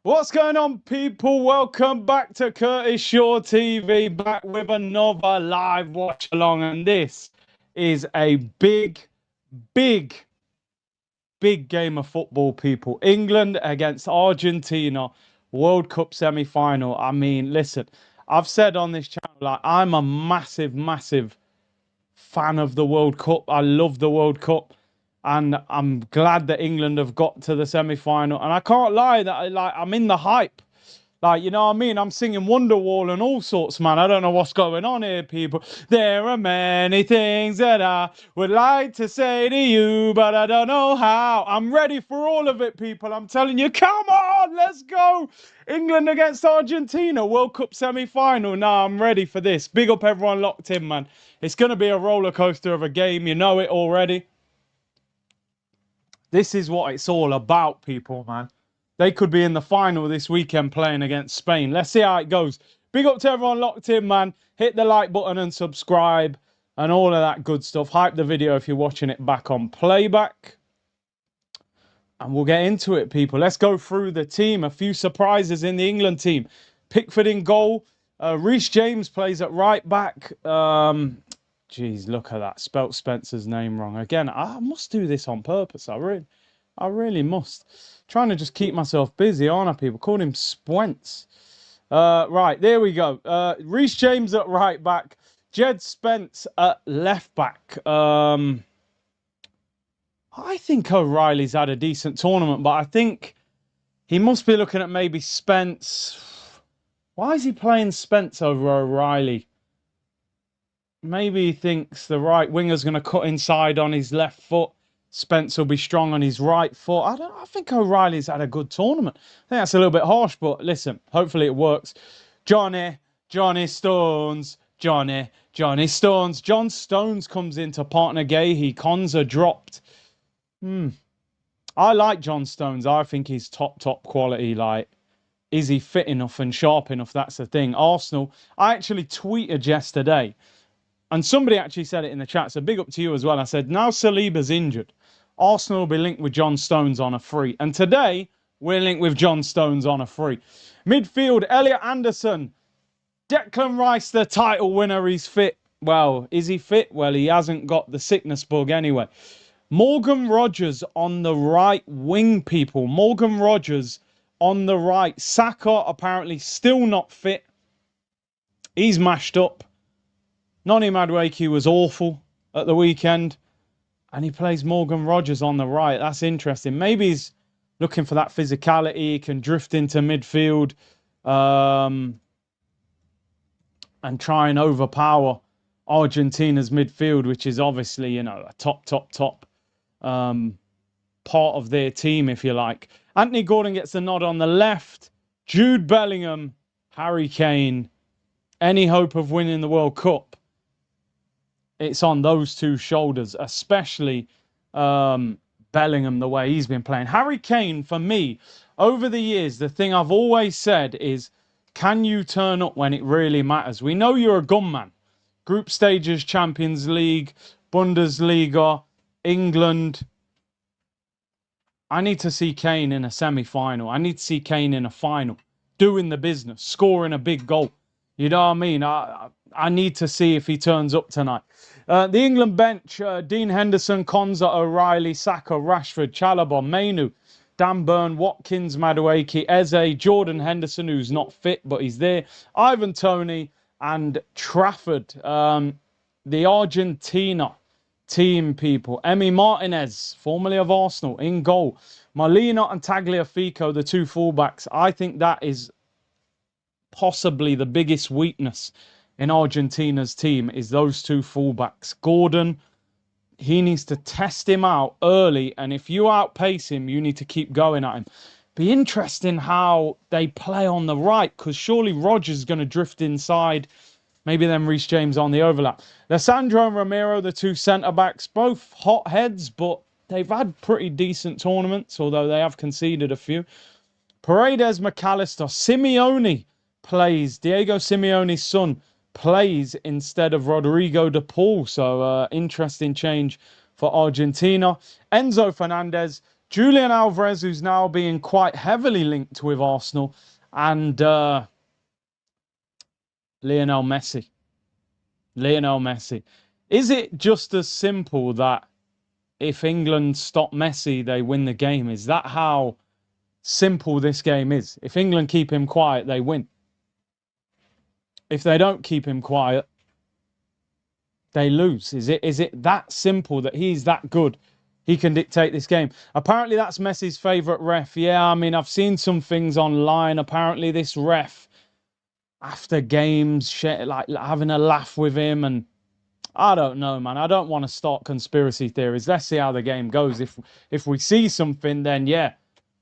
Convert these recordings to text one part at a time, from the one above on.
What's going on, people? Welcome back to Curtis Shaw TV, back with another live watch along. And this is a big, big game of football, people. England against Argentina, World Cup semi final. I mean, listen, I've said on this channel, like, I'm a massive fan of the World Cup. I love the World Cup. And I'm glad that England have got to the semi-final. And I can't lie that I'm in the hype. Like, you know what I mean? I'm singing Wonderwall and all sorts, man. I don't know what's going on here, people. There are many things that I would like to say to you, but I don't know how. I'm ready for all of it, people. I'm telling you, come on, let's go. England against Argentina, World Cup semi-final. Nah, I'm ready for this. Big up everyone locked in, man. It's going to be a roller coaster of a game. You know it already. This is what it's all about, people, man. They could be in the final this weekend playing against Spain. Let's see how it goes. Big up to everyone locked in, man. Hit the like button and subscribe and all of that good stuff. Hype the video if you're watching it back on playback. And we'll get into it, people. Let's go through the team. A few surprises in the England team. Pickford in goal. Reece James plays at right back. Jeez, look at that. Spelt Spencer's name wrong. Again, I must do this on purpose. I really must. Trying to just keep myself busy, aren't I, people? Called him Spence. Right, there we go. Reece James at right back. Jed Spence at left back. I think O'Reilly's had a decent tournament, but I think he must be looking at maybe Spence. Why is he playing Spence over O'Reilly? Maybe he thinks the right winger's going to cut inside on his left foot. Spence will be strong on his right foot. I think O'Reilly's had a good tournament. I think that's a little bit harsh, but listen, hopefully it works. Johnny Stones. Johnny Stones. John Stones comes into partner Gahey. Konza dropped. I like John Stones. I think he's top quality. Like, is he fit enough and sharp enough? That's the thing. Arsenal, I actually tweeted yesterday, and somebody actually said it in the chat, so big up to you as well. I said, now Saliba's injured, Arsenal will be linked with John Stones on a free. And today, we're linked with John Stones on a free. Midfield, Elliot Anderson. Declan Rice, the title winner, he's fit. Well, is he fit? Well, he hasn't got the sickness bug anyway. Morgan Rogers on the right wing, people. Morgan Rogers on the right. Saka apparently still not fit. He's mashed up. Noni Madueke was awful at the weekend. And he plays Morgan Rogers on the right. That's interesting. Maybe he's looking for that physicality. He can drift into midfield and try and overpower Argentina's midfield, which is obviously, you know, a top part of their team, if you like. Anthony Gordon gets the nod on the left. Jude Bellingham, Harry Kane. Any hope of winning the World Cup? It's on those two shoulders, especially Bellingham, the way he's been playing. Harry Kane, for me, over the years, the thing I've always said is, can you turn up when it really matters? We know you're a gunman. Group stages, Champions League, Bundesliga, England. I need to see Kane in a semi-final. I need to see Kane in a final, doing the business, scoring a big goal. You know what I mean? I need to see if he turns up tonight. The England bench, Dean Henderson, Konza, O'Reilly, Saka, Rashford, Chalobah, Mainu, Dan Burn, Watkins, Madueke, Eze, Jordan Henderson, who's not fit, but he's there, Ivan Toney, and Trafford. The Argentina team, people. Emi Martinez, formerly of Arsenal, in goal. Molina and Tagliafico, the two fullbacks. I think that is possibly the biggest weakness in Argentina's team, is those two fullbacks. Gordon, he needs to test him out early, and if you outpace him, you need to keep going at him. Be interesting how they play on the right, because surely Rodgers is going to drift inside. Maybe then Reece James on the overlap. Lissandro and Romero, the two centre-backs, both hot heads, but they've had pretty decent tournaments, although they have conceded a few. Paredes, McAllister, Simeone plays. Diego Simeone's son plays instead of Rodrigo de Paul. So interesting change for Argentina. Enzo Fernandez, Julian Alvarez, who's now being quite heavily linked with Arsenal, and Lionel Messi. Lionel Messi. Is it just as simple that if England stop Messi, they win the game? Is that how simple this game is? If England keep him quiet, they win. If they don't keep him quiet, they lose. Is it that simple that he's that good? He can dictate this game. Apparently, that's Messi's favourite ref. Yeah, I mean, I've seen some things online. Apparently, this ref, after games, like having a laugh with him, and I don't know, man. I don't want to start conspiracy theories. Let's see how the game goes. If we see something, then yeah,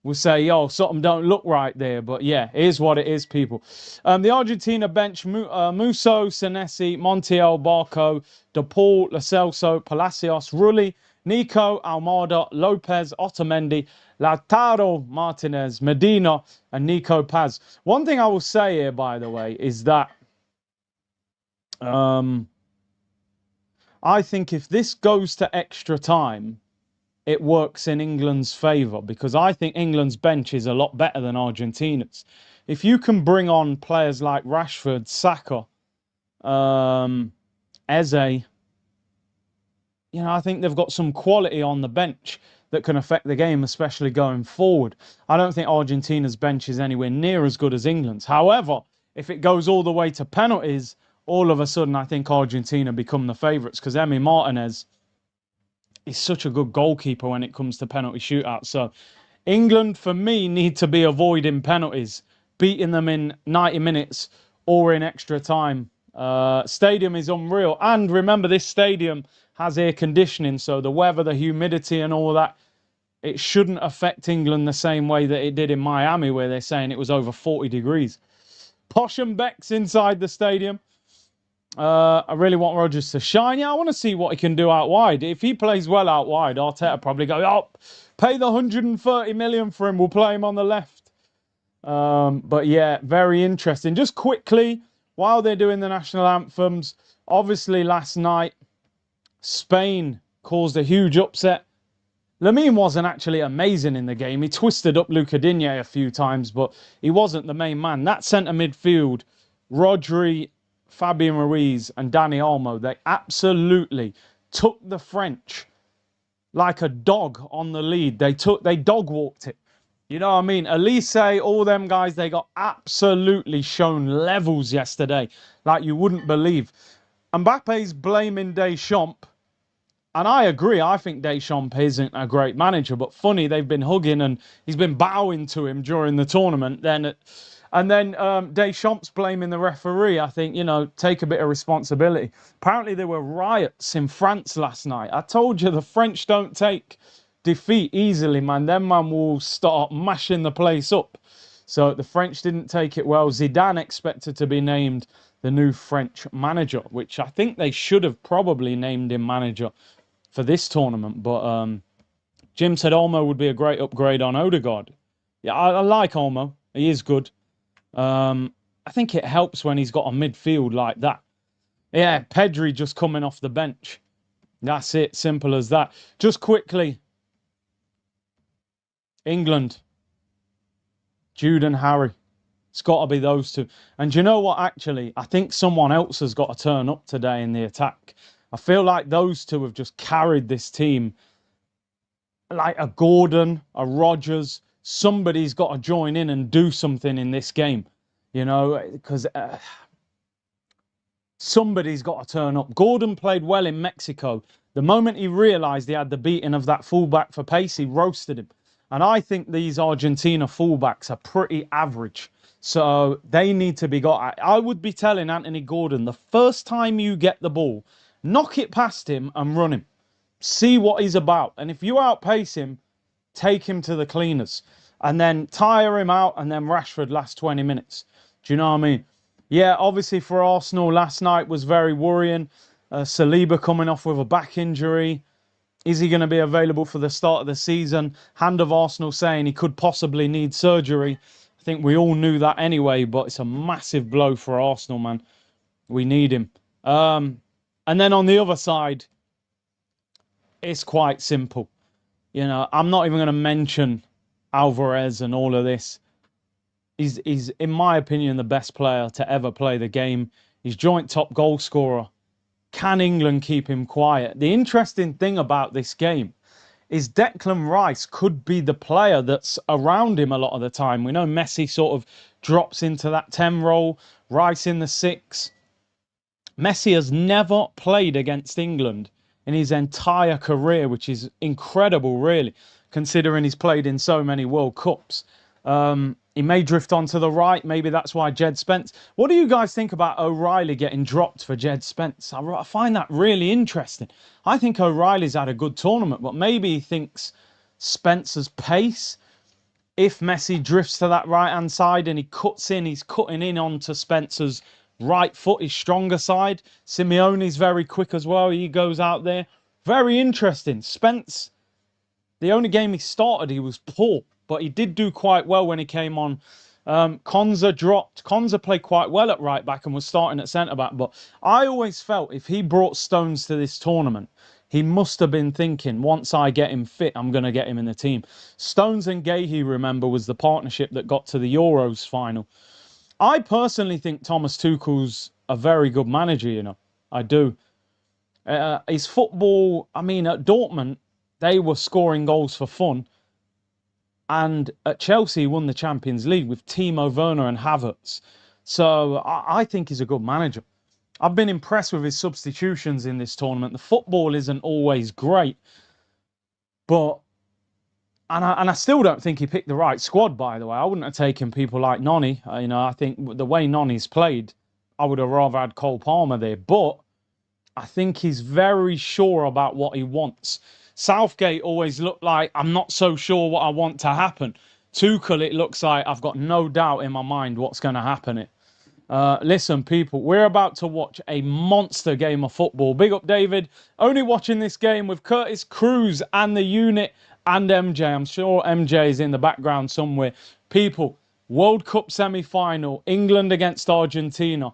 we'll say, yo, something don't look right there. But yeah, it is what it is, people. The Argentina bench, Musso, Senesi, Montiel, Barco, De Paul, Lo Celso, Palacios, Rulli, Nico, Almada, Lopez, Otamendi, Lautaro Martinez, Medina, and Nico Paz. One thing I will say here, by the way, is that I think if this goes to extra time, it works in England's favour, because I think England's bench is a lot better than Argentina's. If you can bring on players like Rashford, Saka, Eze, you know, I think they've got some quality on the bench that can affect the game, especially going forward. I don't think Argentina's bench is anywhere near as good as England's. However, if it goes all the way to penalties, all of a sudden I think Argentina become the favourites, because Emi Martinez is such a good goalkeeper when it comes to penalty shootouts. So England, for me, need to be avoiding penalties, beating them in 90 minutes or in extra time. Stadium is unreal. And remember, this stadium has air conditioning, so the weather, the humidity and all that, it shouldn't affect England the same way that it did in Miami, where they're saying it was over 40 degrees. Posh and Beck's inside the stadium. I really want Rodgers to shine. Yeah, I want to see what he can do out wide. If he plays well out wide, Arteta probably go, oh, pay the 130 million for him. We'll play him on the left. But yeah, very interesting. Just quickly, while they're doing the national anthems, obviously last night, Spain caused a huge upset. Lamine wasn't actually amazing in the game. He twisted up Luca Digne a few times, but he wasn't the main man. That centre midfield, Rodri, Fabian Ruiz and Dani Olmo, they absolutely took the French like a dog on the lead. They dog walked it. You know what I mean? Elise, all them guys, they got absolutely shown levels yesterday like you wouldn't believe. Mbappe's blaming Deschamps, and I agree. I think Deschamps isn't a great manager, but funny, they've been hugging and he's been bowing to him during the tournament. And then Deschamps blaming the referee. I think, you know, take a bit of responsibility. Apparently there were riots in France last night. I told you the French don't take defeat easily, man. Them man will start mashing the place up. So the French didn't take it well. Zidane expected to be named the new French manager, which I think they should have probably named him manager for this tournament. But Jim said Olmo would be a great upgrade on Odegaard. Yeah, I like Olmo. He is good. I think it helps when he's got a midfield like that. Yeah, Pedri just coming off the bench. That's it. Simple as that. Just quickly. England. Jude and Harry. It's got to be those two. And you know what, actually? I think someone else has got to turn up today in the attack. I feel like those two have just carried this team. Like a Gordon, a Rodgers. Somebody's got to join in and do something in this game. You know, because somebody's got to turn up. Gordon played well in Mexico. The moment he realised he had the beating of that fullback for pace, he roasted him. And I think these Argentina fullbacks are pretty average. So they need to be got. I would be telling Anthony Gordon, the first time you get the ball, knock it past him and run him. See what he's about. And if you outpace him, take him to the cleaners. And then tire him out, and then Rashford last 20 minutes. Do you know what I mean? Yeah, obviously for Arsenal, last night was very worrying. Saliba coming off with a back injury. Is he going to be available for the start of the season? Hand of Arsenal saying he could possibly need surgery. I think we all knew that anyway, but it's a massive blow for Arsenal, man. We need him. And then on the other side, it's quite simple. You know, I'm not even going to mention Alvarez and all of this. He's, in my opinion, the best player to ever play the game. He's joint top goal scorer. Can England keep him quiet? The interesting thing about this game is Declan Rice could be the player that's around him a lot of the time. We know Messi sort of drops into that 10 role, Rice in the 6. Messi has never played against England in his entire career, which is incredible, really, considering he's played in so many World Cups. He may drift onto the right. Maybe that's why Jed Spence. What do you guys think about O'Reilly getting dropped for Jed Spence? I find that really interesting. I think O'Reilly's had a good tournament, but maybe he thinks Spence's pace, if Messi drifts to that right-hand side and he cuts in, he's cutting in onto Spence's right foot, his stronger side. Simeone's very quick as well. He goes out there. Very interesting. Spence, the only game he started, he was poor, but he did do quite well when he came on. Konza dropped. Konza played quite well at right back and was starting at centre back. But I always felt if he brought Stones to this tournament, he must have been thinking, once I get him fit, I'm going to get him in the team. Stones and Gahey, remember, was the partnership that got to the Euros final. I personally think Thomas Tuchel's a very good manager, you know. I do. His football, I mean, at Dortmund, they were scoring goals for fun. And at Chelsea, he won the Champions League with Timo Werner and Havertz. So I think he's a good manager. I've been impressed with his substitutions in this tournament. The football isn't always great, but and I still don't think he picked the right squad. By the way, I wouldn't have taken people like Noni. You know, I think the way Noni's played, I would have rather had Cole Palmer there. But I think he's very sure about what he wants. Southgate always looked like, I'm not so sure what I want to happen. Tuchel, it looks like I've got no doubt in my mind what's going to happen. Listen, people, we're about to watch a monster game of football. Big up, David. Only watching this game with Curtis Cruz and the unit and MJ. I'm sure MJ is in the background somewhere. People, World Cup semi-final, England against Argentina.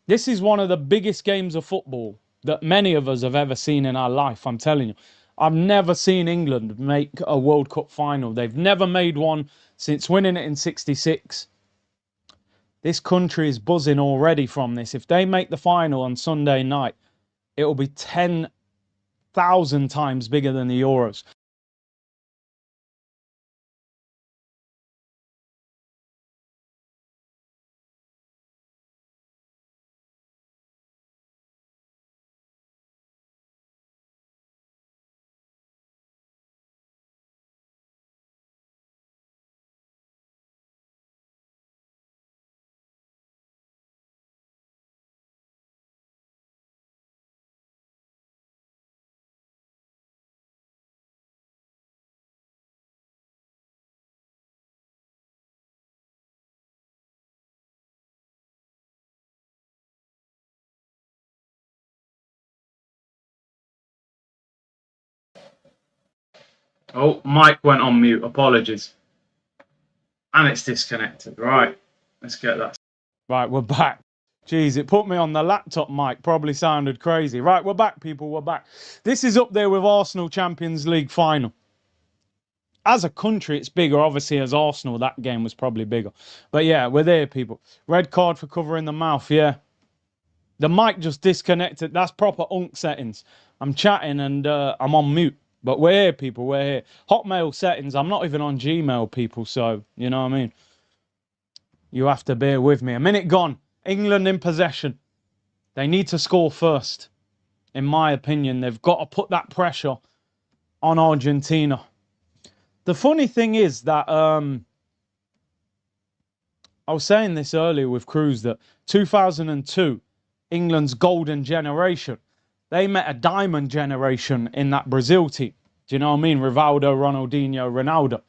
This is one of the biggest games of football that many of us have ever seen in our life, I'm telling you. I've never seen England make a World Cup final. They've never made one since winning it in '66. This country is buzzing already from this. If they make the final on Sunday night, it will be 10,000 times bigger than the Euros. Oh, mic went on mute. Apologies. And it's disconnected. Right. Let's get that. Right, we're back. Jeez, it put me on the laptop mic. Probably sounded crazy. Right, we're back, people. We're back. This is up there with Arsenal Champions League final. As a country, it's bigger. Obviously, as Arsenal, that game was probably bigger. But yeah, we're there, people. Red card for covering the mouth, yeah. The mic just disconnected. That's proper UNC settings. I'm chatting and I'm on mute. But we're here, people. We're here. Hotmail settings. I'm not even on Gmail, people. So, you know what I mean? You have to bear with me. A minute gone. England in possession. They need to score first. In my opinion, they've got to put that pressure on Argentina. The funny thing is that I was saying this earlier with Cruz that 2002, England's golden generation, they met a diamond generation in that Brazil team. Do you know what I mean? Rivaldo, Ronaldinho, Ronaldo.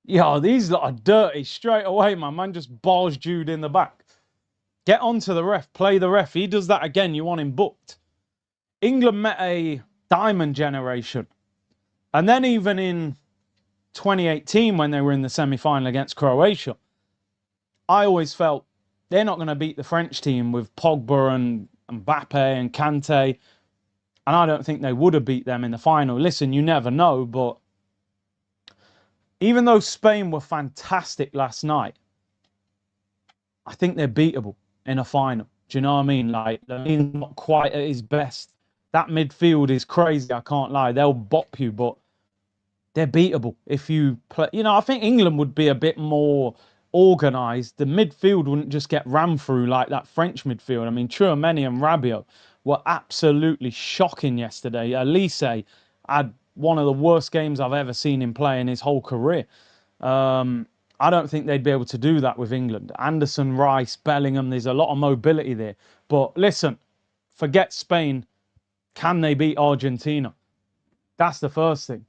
Yo, these lot are dirty straight away, man. Man just bars Jude in the back. Get onto the ref, play the ref. He does that again, you want him booked. England met a diamond generation. And then even in 2018, when they were in the semi-final against Croatia, I always felt they're not going to beat the French team with Pogba and Mbappe and Kante. And I don't think they would have beat them in the final. Listen, you never know, but even though Spain were fantastic last night, I think they're beatable in a final. Do you know what I mean? Like, Lamin's not quite at his best. That midfield is crazy, I can't lie. They'll bop you, but they're beatable if you play. You know, I think England would be a bit more organised. The midfield wouldn't just get rammed through like that French midfield. I mean, Tchouaméni and Rabiot were absolutely shocking yesterday. Elise had one of the worst games I've ever seen him play in his whole career. I don't think they'd be able to do that with England. Anderson, Rice, Bellingham, there's a lot of mobility there. But listen, forget Spain. Can they beat Argentina? That's the first thing.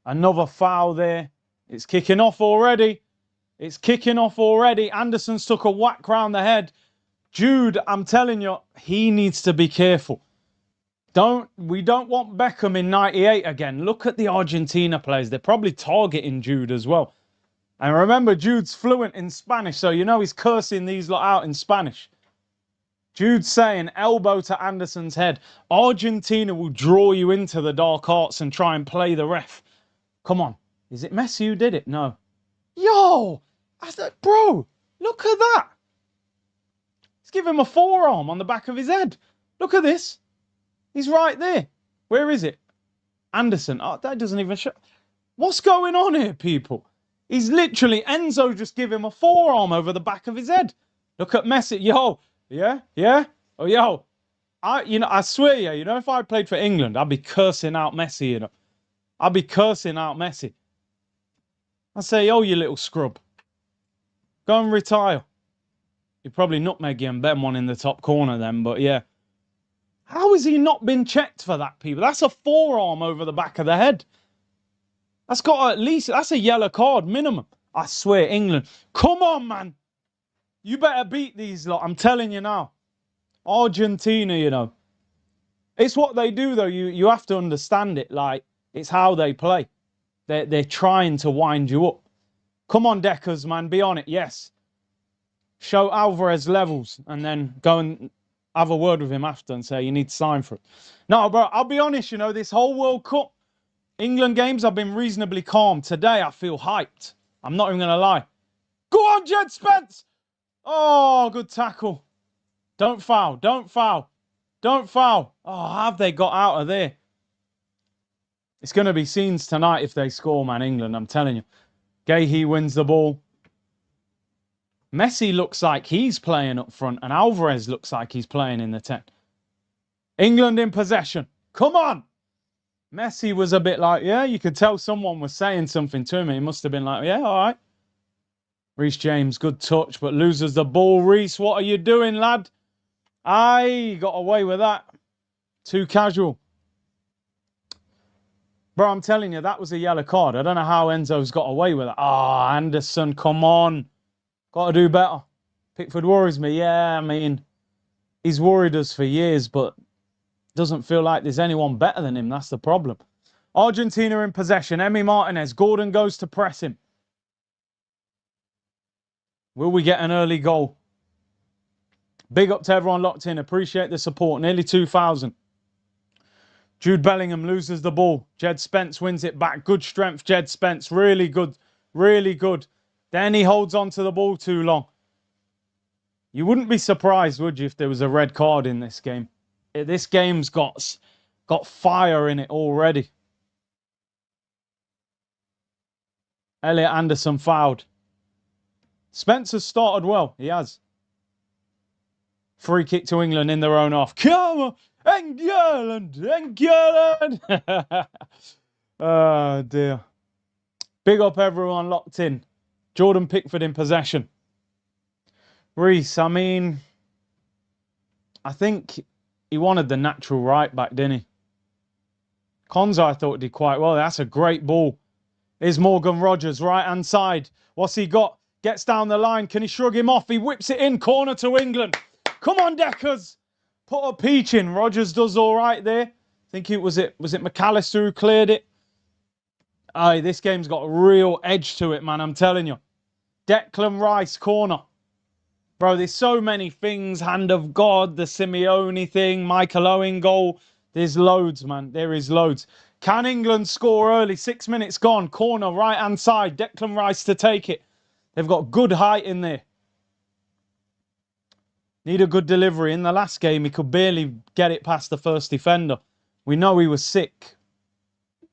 Another foul there. It's kicking off already. It's kicking off already. Anderson's took a whack round the head. Jude, I'm telling you, he needs to be careful. We don't want Beckham in 98 again. Look at the Argentina players. They're probably targeting Jude as well. And remember, Jude's fluent in Spanish, so you know he's cursing these lot out in Spanish. Jude's saying, elbow to Anderson's head. Argentina will draw you into the dark arts and try and play the ref. Come on. Is it Messi who did it? No. Yo! I said, bro, look at that. He's giving him a forearm on the back of his head. Look at this. He's right there. Where is it? Anderson. Oh, that doesn't even show. What's going on here, people? He's literally, Enzo just gave him a forearm over the back of his head. Look at Messi. Yo. Yeah? Yeah? Oh, yo. I swear, yeah, you know, if I played for England, I'd be cursing out Messi, you know. I'd be cursing out Messi. I'd say, yo, you little scrub. Go and retire. You'd probably nutmeg you and Ben one in the top corner then, but yeah. How has he not been checked for that, people? That's a forearm over the back of the head. That's got at least, that's a yellow card minimum. I swear, England. Come on, man. You better beat these lot. I'm telling you now. Argentina, you know. It's what they do, though. You have to understand it. Like, it's how they play. They're trying to wind you up. Come on, Deckers, man. Be on it. Yes. Show Alvarez levels and then go and have a word with him after and say you need to sign for it. No, bro, I'll be honest, you know, this whole World Cup, England games, I've been reasonably calm. Today, I feel hyped. I'm not even going to lie. Go on, Jed Spence! Oh, good tackle. Don't foul. Don't foul. Don't foul. Oh, have they got out of there? It's going to be scenes tonight if they score, man, England, I'm telling you. Gahey wins the ball. Messi looks like he's playing up front and Alvarez looks like he's playing in the 10. England in possession. Come on! Messi was a bit like, yeah, you could tell someone was saying something to him. He must have been like, yeah, all right. Reece James, good touch, but loses the ball. Reece, what are you doing, lad? Aye, got away with that. Too casual. Bro, I'm telling you, that was a yellow card. I don't know how Enzo's got away with it. Ah, oh, Anderson, come on. Got to do better. Pickford worries me. Yeah, I mean, he's worried us for years, but doesn't feel like there's anyone better than him. That's the problem. Argentina in possession. Emi Martinez. Gordon goes to press him. Will we get an early goal? Big up to everyone locked in. Appreciate the support. Nearly 2,000. Jude Bellingham loses the ball. Jed Spence wins it back. Good strength, Jed Spence. Really good. Really good. Then he holds on to the ball too long. You wouldn't be surprised, would you, if there was a red card in this game? This game's got fire in it already. Elliot Anderson fouled. Spencer's started well. He has. Free kick to England in their own half. Come on! England! England! Oh, dear. Big up everyone locked in. Jordan Pickford in possession. Reece, I mean, I think he wanted the natural right back, didn't he? Konza, I thought, did quite well. That's a great ball. Here's Morgan Rogers, right-hand side. What's he got? Gets down the line. Can he shrug him off? He whips it in. Corner to England. Come on, Deckers. Put a peach in. Rogers does all right there. I think was it McAllister who cleared it? Aye, this game's got a real edge to it, man. I'm telling you. Declan Rice, corner. Bro, there's so many things. Hand of God, the Simeone thing, Michael Owen goal. There's loads, man. There is loads. Can England score early? 6 minutes gone. Corner, right-hand side. Declan Rice to take it. They've got good height in there. Need a good delivery. In the last game, he could barely get it past the first defender. We know he was sick.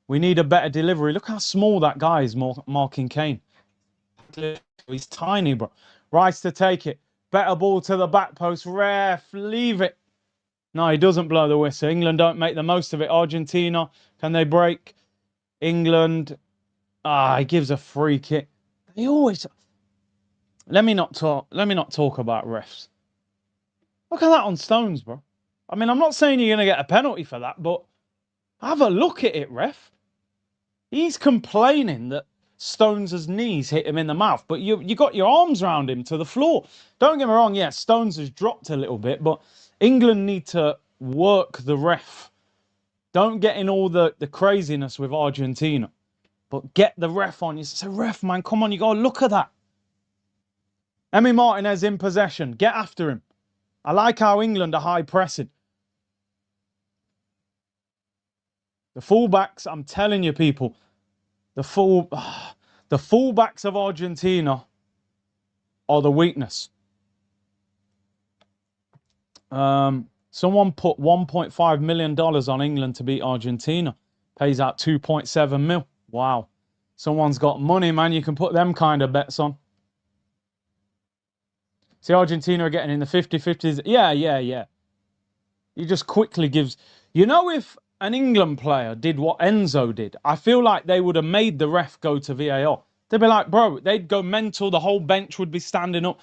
We need a better delivery. Look how small that guy is marking Kane. He's tiny, bro. Rice to take it. Better ball to the back post. Ref, leave it. No, he doesn't blow the whistle. England don't make the most of it. Argentina, can they break? England. He gives a free kick. He always. Let me not talk about refs. Look at that on Stones, bro. I mean, I'm not saying you're going to get a penalty for that, but have a look at it, ref. He's complaining that Stones' knees hit him in the mouth, but you got your arms around him to the floor. Don't get me wrong, yeah, Stones has dropped a little bit, but England need to work the ref. Don't get in all the craziness with Argentina, but get the ref on. You say, ref, man, come on, you got to look at that. Emi Martinez in possession. Get after him. I like how England are high pressing. The fullbacks, I'm telling you, people, the fullbacks of Argentina are the weakness. Someone put $1.5 million on England to beat Argentina. Pays out 2.7 mil. Wow. Someone's got money, man. You can put them kind of bets on. See, Argentina are getting in the 50-50s. Yeah. He just quickly gives... You know, if an England player did what Enzo did, I feel like they would have made the ref go to VAR. They'd be like, bro, they'd go mental. The whole bench would be standing up.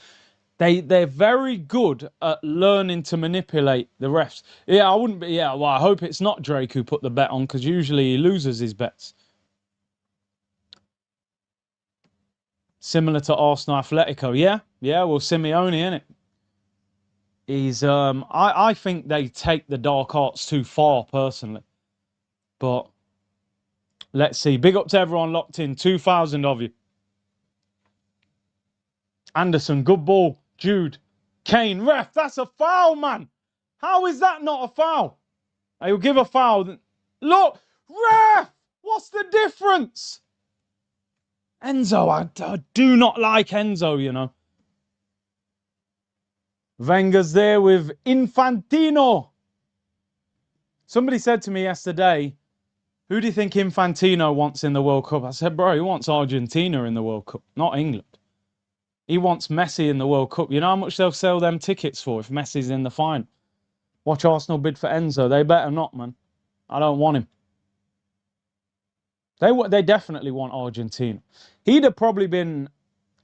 They're very good at learning to manipulate the refs. Yeah, I wouldn't be... Yeah, well, I hope it's not Drake who put the bet on, because usually he loses his bets. Similar to Arsenal Atletico. Yeah, well, Simeone, innit? He's... I think they take the dark arts too far, personally. But let's see. Big up to everyone locked in. 2,000 of you. Anderson, good ball. Jude. Kane, ref, that's a foul, man. How is that not a foul? I will give a foul. Look, ref, what's the difference? Enzo, I do not like Enzo, you know. Wenger's there with Infantino. Somebody said to me yesterday, who do you think Infantino wants in the World Cup? I said, bro, he wants Argentina in the World Cup, not England. He wants Messi in the World Cup. You know how much they'll sell them tickets for if Messi's in the final? Watch Arsenal bid for Enzo. They better not, man. I don't want him. They definitely want Argentina. He'd have probably been...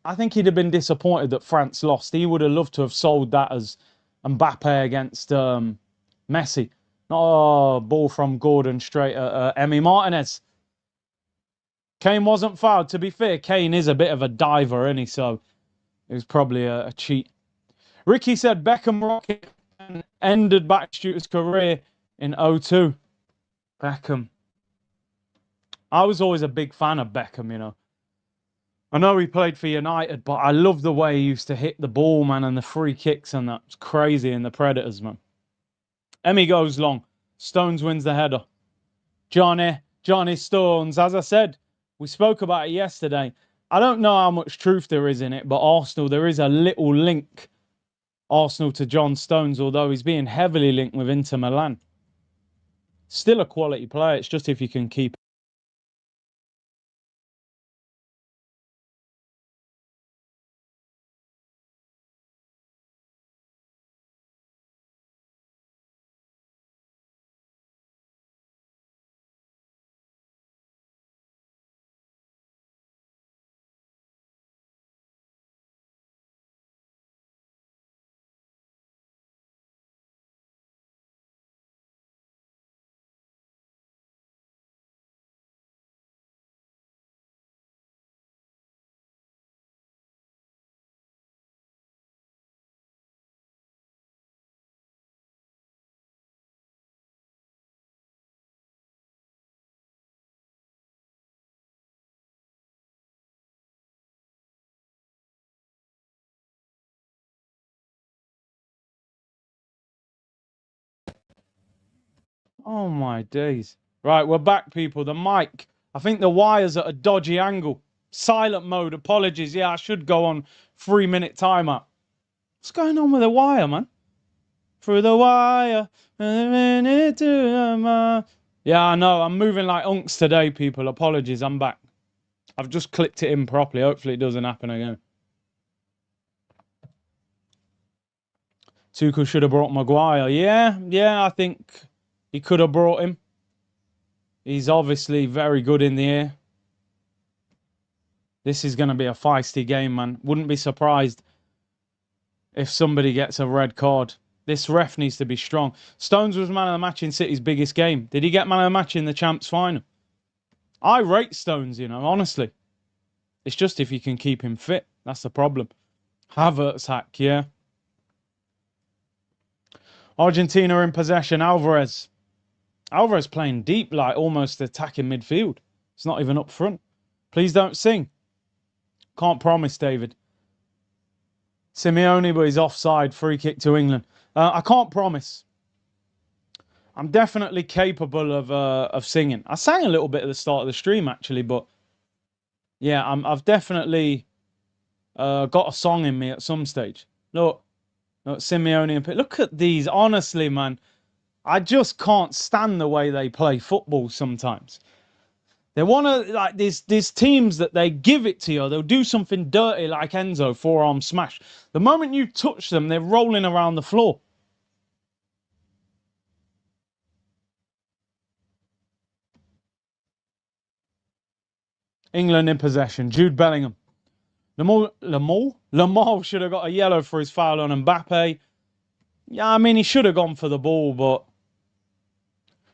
I think he'd have been disappointed that France lost. He would have loved to have sold that as Mbappe against Messi. Not a ball from Gordon straight at Emi Martinez. Kane wasn't fouled. To be fair, Kane is a bit of a diver, isn't he? So it was probably a cheat. Ricky said Beckham rocket ended Backshooter's career in 02. Beckham. I was always a big fan of Beckham, you know. I know he played for United, but I love the way he used to hit the ball, man, and the free kicks, and that was crazy in the Predators, man. Emmy goes long. Stones wins the header. Johnny Stones. As I said, we spoke about it yesterday. I don't know how much truth there is in it, but Arsenal, there is a little link. Arsenal to John Stones, although he's being heavily linked with Inter Milan. Still a quality player. It's just if you can keep Oh my days. Right, we're back, people. The mic. I think the wire's at a dodgy angle. Silent mode. Apologies. Yeah, I should go on 3-minute timer. What's going on with the wire, man? Through the wire. Yeah, I know. I'm moving like unks today, people. Apologies. I'm back. I've just clipped it in properly. Hopefully it doesn't happen again. Tuchel should have brought Maguire. Yeah, I think he could have brought him. He's obviously very good in the air. This is going to be a feisty game, man. Wouldn't be surprised if somebody gets a red card. This ref needs to be strong. Stones was man of the match in City's biggest game. Did he get man of the match in the Champs final? I rate Stones, you know, honestly. It's just if you can keep him fit. That's the problem. Havertz hack, yeah. Argentina in possession. Alvarez. Alvarez playing deep, like almost attacking midfield. It's not even up front. Please don't sing. Can't promise, David. Simeone, but he's offside. Free kick to England. I can't promise. I'm definitely capable of singing. I sang a little bit at the start of the stream, actually, but yeah, I've definitely got a song in me at some stage. Look Simeone and look at these. Honestly, man, I just can't stand the way they play football sometimes. They want to, like, these teams that they give it to you. They'll do something dirty like Enzo, forearm smash. The moment you touch them, they're rolling around the floor. England in possession. Jude Bellingham. Lamar should have got a yellow for his foul on Mbappe. Yeah, I mean, he should have gone for the ball, but...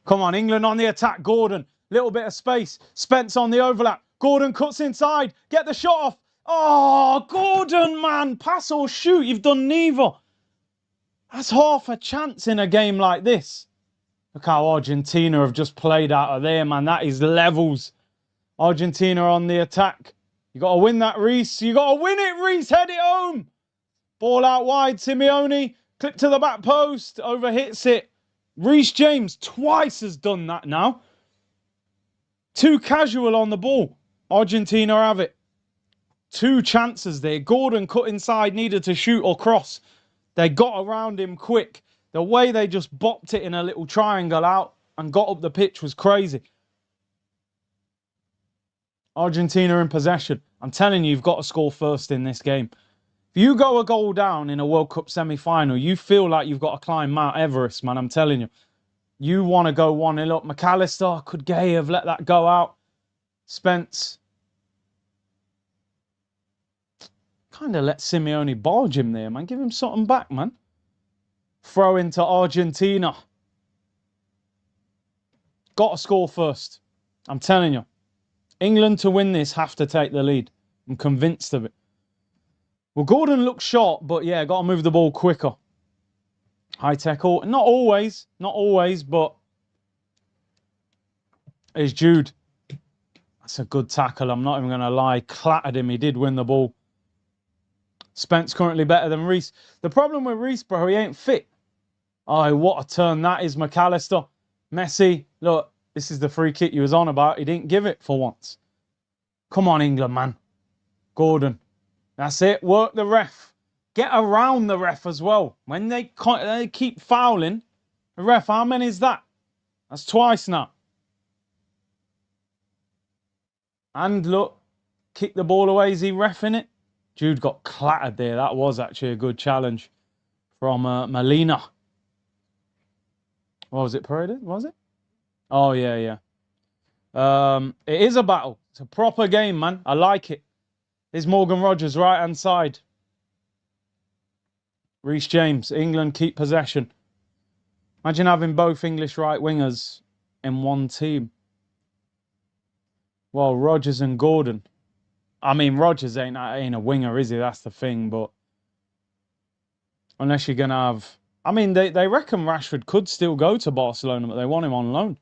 Come on, England on the attack. Gordon. Little bit of space. Spence on the overlap. Gordon cuts inside. Get the shot off. Oh, Gordon, man. Pass or shoot. You've done neither. That's half a chance in a game like this. Look how Argentina have just played out of there, man. That is levels. Argentina on the attack. You got to win that, Reece. You got to win it, Reece. Head it home. Ball out wide. Simeone. Clip to the back post. Overhits it. Reece James twice has done that now. Too casual on the ball. Argentina have it. 2 chances there. Gordon cut inside, needed to shoot or cross. They got around him quick. The way they just bopped it in a little triangle out and got up the pitch was crazy. Argentina in possession. I'm telling you, you've got to score first in this game. If you go a goal down in a World Cup semi-final, you feel like you've got to climb Mount Everest, man. I'm telling you. You want to go 1-0 up. McAllister, could Gay have let that go out? Spence. Kind of let Simeone barge him there, man. Give him something back, man. Throw into Argentina. Got to score first. I'm telling you. England to win this have to take the lead. I'm convinced of it. Well, Gordon looks sharp, but yeah, got to move the ball quicker. High tech, not always, but it's Jude. That's a good tackle. I'm not even going to lie. Clattered him. He did win the ball. Spence currently better than Reece. The problem with Reece, bro, he ain't fit. Oh, what a turn that is, McAllister. Messi, look, this is the free kick you was on about. He didn't give it for once. Come on, England, man. Gordon. That's it. Work the ref. Get around the ref as well. When they keep fouling, the ref, how many is that? That's twice now. And look, kick the ball away. Is he reffing it? Jude got clattered there. That was actually a good challenge from Molina. What was it, Paredes? Was it? Oh, yeah. It is a battle. It's a proper game, man. I like it. Here's Morgan Rogers, right-hand side. Reece James. England keep possession. Imagine having both English right wingers in one team. Well, Rogers and Gordon. I mean, Rogers ain't a winger, is he? That's the thing, but unless you're going to have... I mean, they reckon Rashford could still go to Barcelona, but they want him on loan.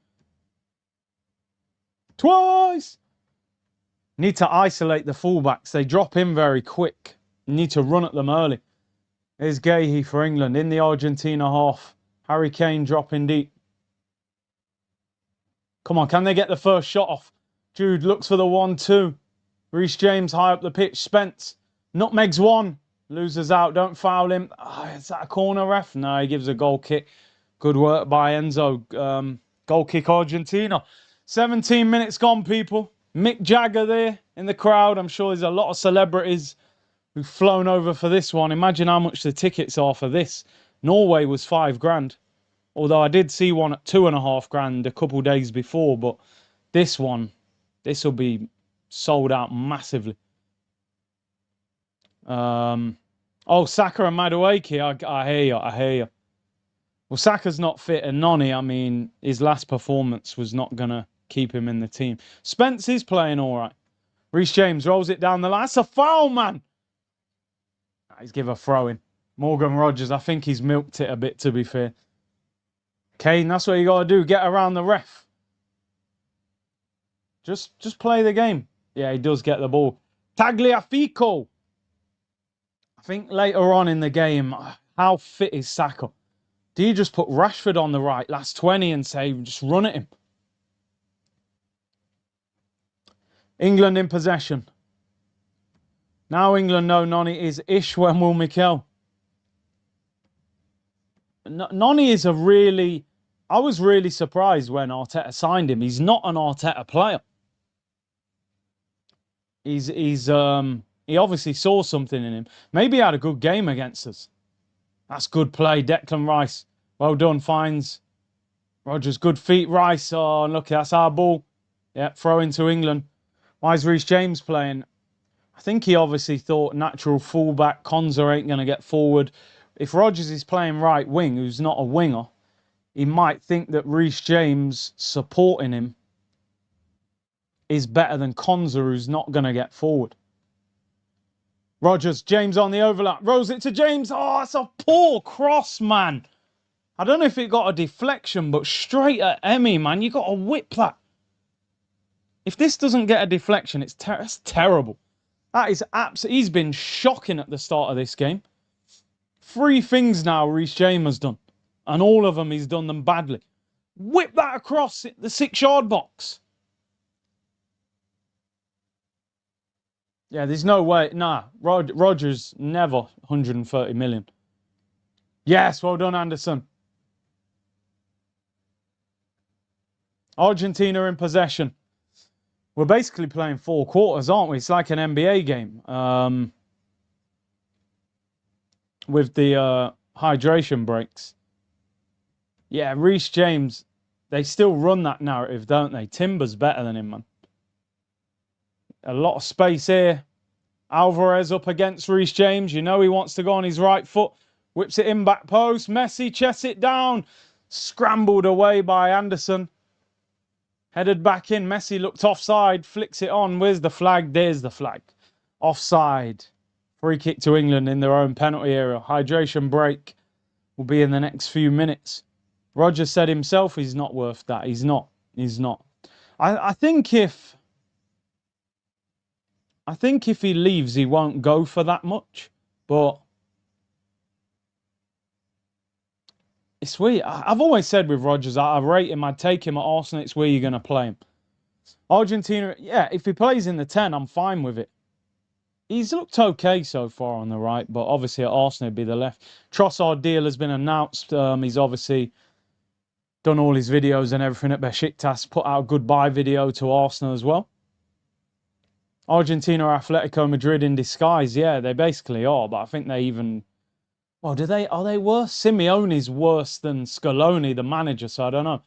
Twice! Need to isolate the fullbacks. They drop in very quick. Need to run at them early. There's Gahey for England in the Argentina half. Harry Kane dropping deep. Come on, can they get the first shot off? Jude looks for the 1-2. Reece James high up the pitch. Spence nutmegs one. Loses out. Don't foul him. Oh, is that a corner, ref? No, he gives a goal kick. Good work by Enzo. Goal kick Argentina. 17 minutes gone, people. Mick Jagger there in the crowd. I'm sure there's a lot of celebrities who've flown over for this one. Imagine how much the tickets are for this. Norway was $5 grand. Although I did see one at $2.5 grand a couple days before. But this one, this will be sold out massively. Oh, Saka and Madueke, I hear you, I hear you. Well, Saka's not fit, and Noni, I mean, his last performance was not going to keep him in the team. Spence is playing all right. Reece James rolls it down the line. That's a foul, man. He's give a throw in. Morgan Rogers, I think he's milked it a bit, to be fair. Kane, that's what you got to do. Get around the ref. Just play the game. Yeah, he does get the ball. Tagliafico. I think later on in the game, how fit is Saka? Do you just put Rashford on the right, last 20, and say, just run at him? England in possession. Now England know Noni is Ishwenwil Mikel. Noni is a really... I was really surprised when Arteta signed him. He's not an Arteta player. He obviously saw something in him. Maybe he had a good game against us. That's good play. Declan Rice. Well done, finds Rogers. Good feet, Rice. Oh, look, that's our ball. Yeah, throw into England. Why is Reece James playing? I think he obviously thought natural fullback Konza ain't going to get forward. If Rogers is playing right wing, who's not a winger, he might think that Reece James supporting him is better than Konza, who's not going to get forward. Rogers, James on the overlap. Rolls it to James. Oh, it's a poor cross, man. I don't know if it got a deflection, but straight at Emmy, man. You got to whip that. If this doesn't get a deflection, that's terrible. That is absolutely... He's been shocking at the start of this game. 3 things now Reece James has done. And all of them, he's done them badly. Whip that across the 6-yard box. Yeah, there's no way. Nah, Rogers never 130 million. Yes, well done, Anderson. Argentina in possession. We're basically playing 4 quarters, aren't we? It's like an NBA game. With the hydration breaks. Yeah, Reece James, they still run that narrative, don't they? Timber's better than him, man. A lot of space here. Alvarez up against Reece James. You know he wants to go on his right foot. Whips it in back post. Messi chests it down. Scrambled away by Anderson. Headed back in. Messi looked offside. Flicks it on. Where's the flag? There's the flag. Offside. Free kick to England in their own penalty area. Hydration break will be in the next few minutes. Rogers said himself he's not worth that. He's not. He's not. I think if he leaves, he won't go for that much. But it's weird. I've always said with Rogers, I rate him. I'd take him at Arsenal. It's where you're going to play him. Argentina, yeah, if he plays in the 10, I'm fine with it. He's looked okay so far on the right, but obviously at Arsenal it'd be the left. Trossard deal has been announced. He's obviously done all his videos and everything at Besiktas. Put out a goodbye video to Arsenal as well. Argentina are Atletico Madrid in disguise. Yeah, they basically are, but I think they even... Well, are they worse? Simeone's worse than Scaloni, the manager, so I don't know.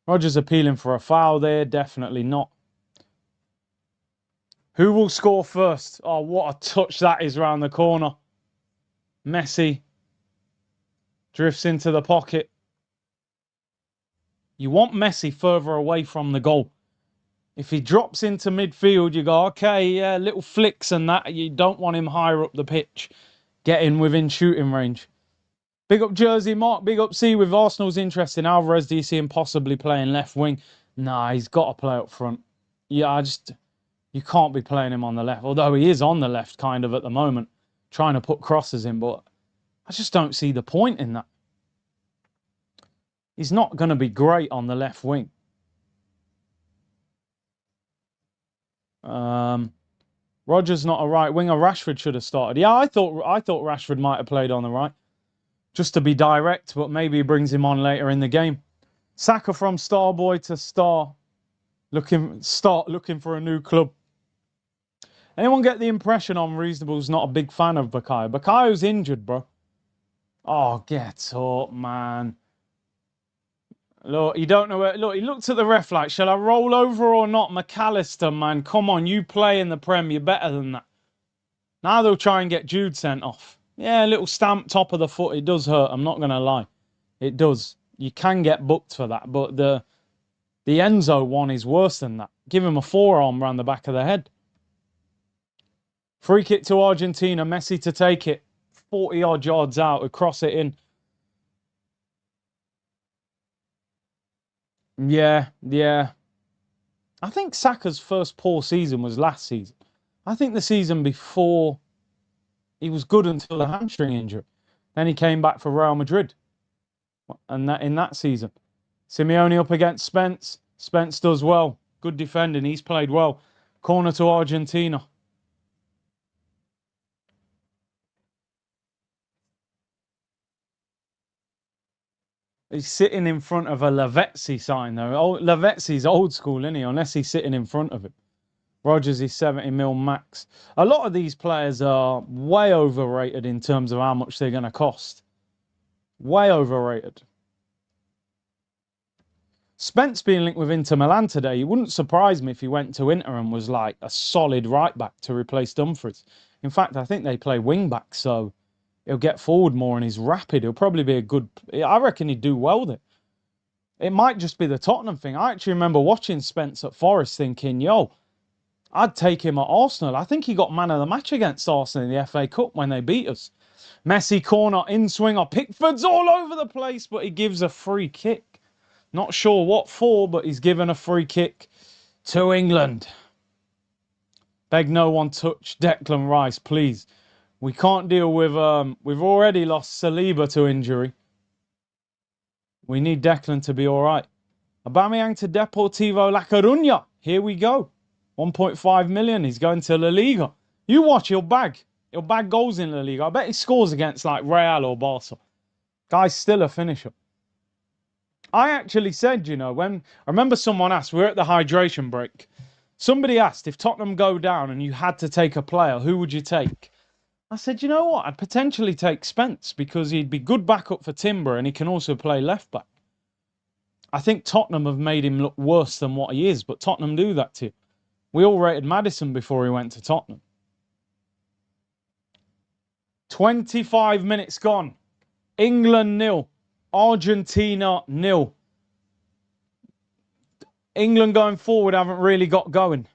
Rogers appealing for a foul there. Definitely not. Who will score first? Oh, what a touch that is round the corner. Messi drifts into the pocket. You want Messi further away from the goal. If he drops into midfield, you go, okay, yeah, little flicks and that. You don't want him higher up the pitch. Get in within shooting range. Big up Jersey, Mark. Big up C with Arsenal's interest in Alvarez. Do you see him possibly playing left wing? Nah, he's got to play up front. Yeah, you can't be playing him on the left. Although he is on the left kind of at the moment. Trying to put crosses in, but I just don't see the point in that. He's not going to be great on the left wing. Rodgers not a right winger. Rashford should have started. Yeah, I thought Rashford might have played on the right, just to be direct, but maybe he brings him on later in the game. Saka from star boy to star, looking for a new club. Anyone get the impression on Reasonable's not a big fan of Bukayo? Bukayo's injured, bro. Oh, get up, man. Look, you don't know where. Look, he looked at the ref like, shall I roll over or not? McAllister, man, come on, you play in the Prem, you're better than that. Now they'll try and get Jude sent off. Yeah, a little stamp top of the foot. It does hurt, I'm not going to lie. It does. You can get booked for that, but the Enzo one is worse than that. Give him a forearm round the back of the head. Free kick to Argentina. Messi to take it. 40-odd yards out. Cross it in. Yeah. I think Saka's first poor season was last season. I think the season before, he was good until the hamstring injury. Then he came back for Real Madrid. And that in that season. Simeone up against Spence. Spence does well. Good defending. He's played well. Corner to Argentina. He's sitting in front of a Lavezzi sign, though. Oh, Lavezzi's old school, isn't he? Unless he's sitting in front of him. Rodgers is 70 mil max. A lot of these players are way overrated in terms of how much they're going to cost. Way overrated. Spence being linked with Inter Milan today, it wouldn't surprise me if he went to Inter and was like a solid right back to replace Dumfries. In fact, I think they play wing back, so he'll get forward more and he's rapid. He'll probably be a good... I reckon he'd do well there. It might just be the Tottenham thing. I actually remember watching Spence at Forest thinking, yo, I'd take him at Arsenal. I think he got man of the match against Arsenal in the FA Cup when they beat us. Messi corner, in swinger. Pickford's all over the place, but he gives a free kick. Not sure what for, but he's given a free kick to England. Beg no one touch Declan Rice, please. We can't deal with... we've already lost Saliba to injury. We need Declan to be all right. Aubameyang to Deportivo La Coruña. Here we go. 1.5 million. He's going to La Liga. You watch, he'll bag. He'll bag goals in La Liga. I bet he scores against like Real or Barca. Guy's still a finisher. I actually said, you know, when... I remember someone asked, we're at the hydration break. Somebody asked, if Tottenham go down and you had to take a player, who would you take? I said, you know what? I'd potentially take Spence because he'd be good backup for Timber and he can also play left back. I think Tottenham have made him look worse than what he is, but Tottenham do that too. We all rated Maddison before he went to Tottenham. 25 minutes gone. England 0. Argentina 0. England going forward haven't really got going.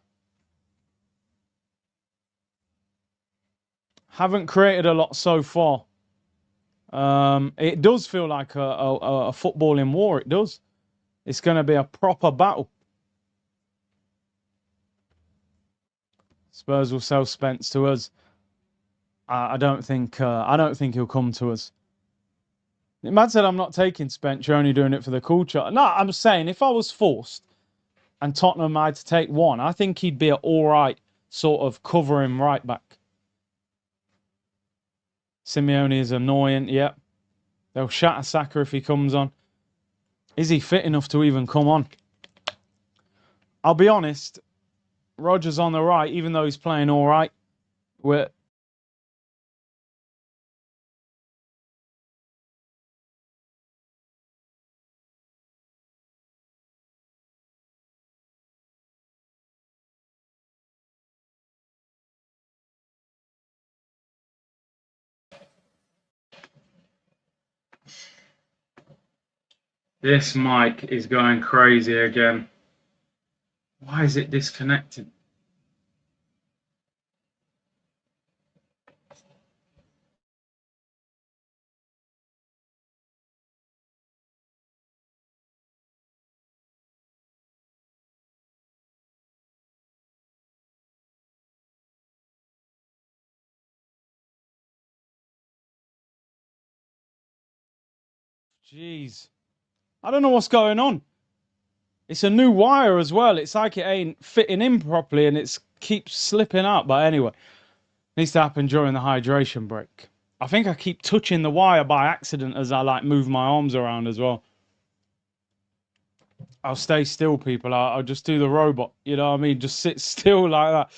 Haven't created a lot so far. It does feel like a footballing war. It does. It's going to be a proper battle. Spurs will sell Spence to us. I don't think he'll come to us. Mad said I'm not taking Spence. You're only doing it for the culture. No, I'm saying if I was forced and Tottenham had to take one, I think he'd be an all right sort of covering right back. Simeone is annoying. Yep. They'll shatter Saka if he comes on. Is he fit enough to even come on? I'll be honest. Rodgers on the right, even though he's playing all right. This mic is going crazy again. Why is it disconnected? Jeez. I don't know what's going on. It's a new wire as well. It's like it ain't fitting in properly and it's keeps slipping out. But anyway, needs to happen during the hydration break. I think I keep touching the wire by accident as I like move my arms around as well. I'll stay still, people. I'll just do the robot. You know what I mean? Just sit still like that.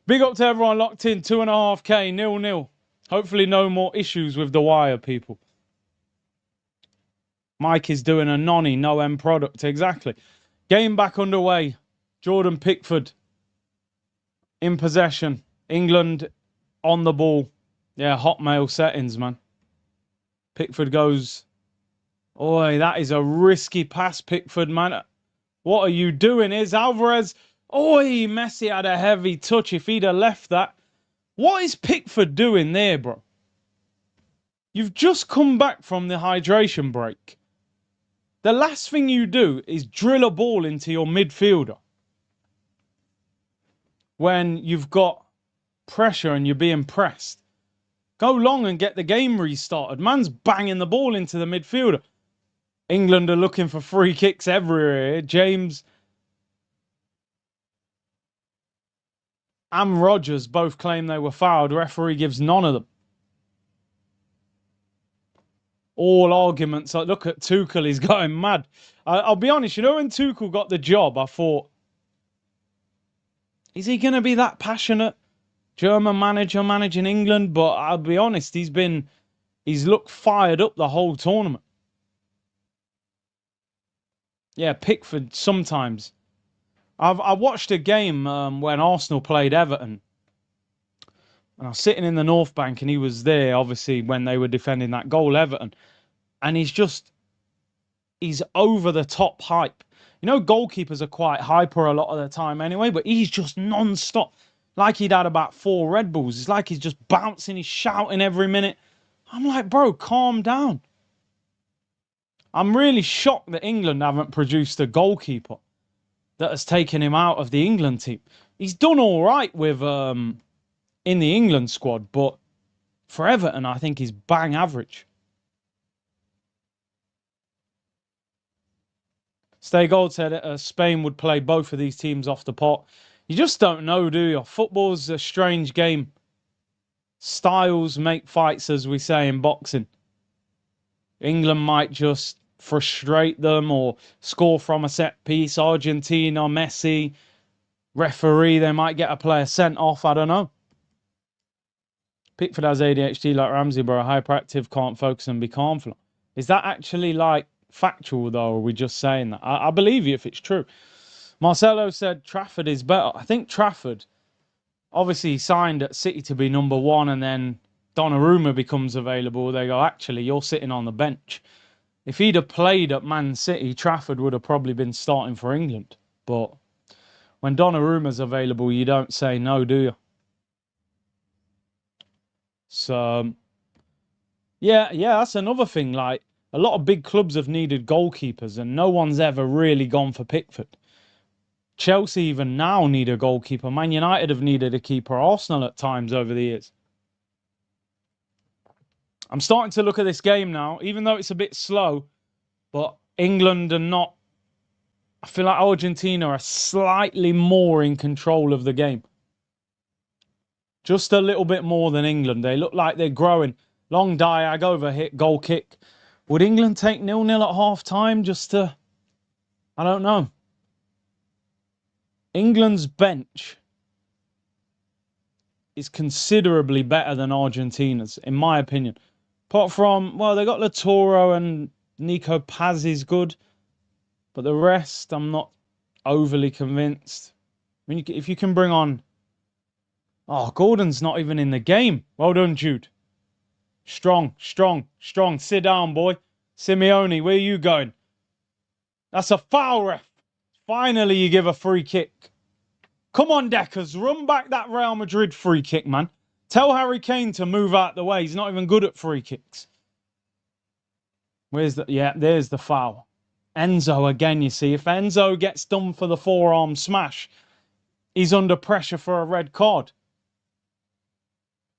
Big up to everyone locked in. 2.5K, 0-0. Hopefully no more issues with the wire, people. Mike is doing a nonny, no end product. Exactly. Game back underway. Jordan Pickford in possession. England on the ball. Yeah, Hotmail settings, man. Pickford goes. Oi, that is a risky pass, Pickford, man. What are you doing? Is Alvarez. Oi, Messi had a heavy touch. If he'd have left that. What is Pickford doing there, bro? You've just come back from the hydration break. The last thing you do is drill a ball into your midfielder when you've got pressure and you're being pressed. Go long and get the game restarted. Man's banging the ball into the midfielder. England are looking for free kicks everywhere. James and Rodgers both claim they were fouled. Referee gives none of them. All arguments. Like, look at Tuchel, he's going mad. I'll be honest, you know, when Tuchel got the job, I thought, is he going to be that passionate? German manager managing England? But I'll be honest, he's looked fired up the whole tournament. Yeah, Pickford sometimes. I watched a game when Arsenal played Everton. And I was sitting in the North Bank and he was there, obviously, when they were defending that goal, Everton. And he's over the top hype. You know, goalkeepers are quite hyper a lot of the time anyway, but he's just non-stop. Like he'd had about 4 Red Bulls. It's like he's just bouncing, he's shouting every minute. I'm like, bro, calm down. I'm really shocked that England haven't produced a goalkeeper that has taken him out of the England team. He's done all right with in the England squad, but for Everton, I think he's bang average. Stay Gold said Spain would play both of these teams off the pot. You just don't know, do you? Football's a strange game. Styles make fights, as we say in boxing. England might just frustrate them or score from a set piece. Argentina, Messi, referee, they might get a player sent off. I don't know. Pickford has ADHD like Ramsey, bro. Hyperactive, can't focus and be calm. Is that actually like factual though, or are we just saying that? I believe you if it's true. Marcelo said Trafford is better. I think Trafford, obviously signed at City to be number 1, and then Donnarumma becomes available. They go, actually, you're sitting on the bench. If he'd have played at Man City, Trafford would have probably been starting for England. But when Donnarumma's available, you don't say no, do you? So, yeah, that's another thing. Like, a lot of big clubs have needed goalkeepers, and no one's ever really gone for Pickford. Chelsea even now need a goalkeeper. Man United have needed a keeper. Arsenal at times over the years. I'm starting to look at this game now, even though it's a bit slow, but England are not. I feel like Argentina are slightly more in control of the game. Just a little bit more than England. They look like they're growing. Long diag, overhit, goal kick. Would England take 0-0 at half time just to... I don't know. England's bench is considerably better than Argentina's, in my opinion. Apart from, well, they got Latoro and Nico Paz is good. But the rest, I'm not overly convinced. I mean, if you can bring on... Oh, Gordon's not even in the game. Well done, Jude. Strong. Sit down, boy. Simeone, where are you going? That's a foul, ref. Finally, you give a free kick. Come on, Deckers. Run back that Real Madrid free kick, man. Tell Harry Kane to move out the way. He's not even good at free kicks. Where's the... Yeah, there's the foul. Enzo again, you see. If Enzo gets done for the forearm smash, he's under pressure for a red card.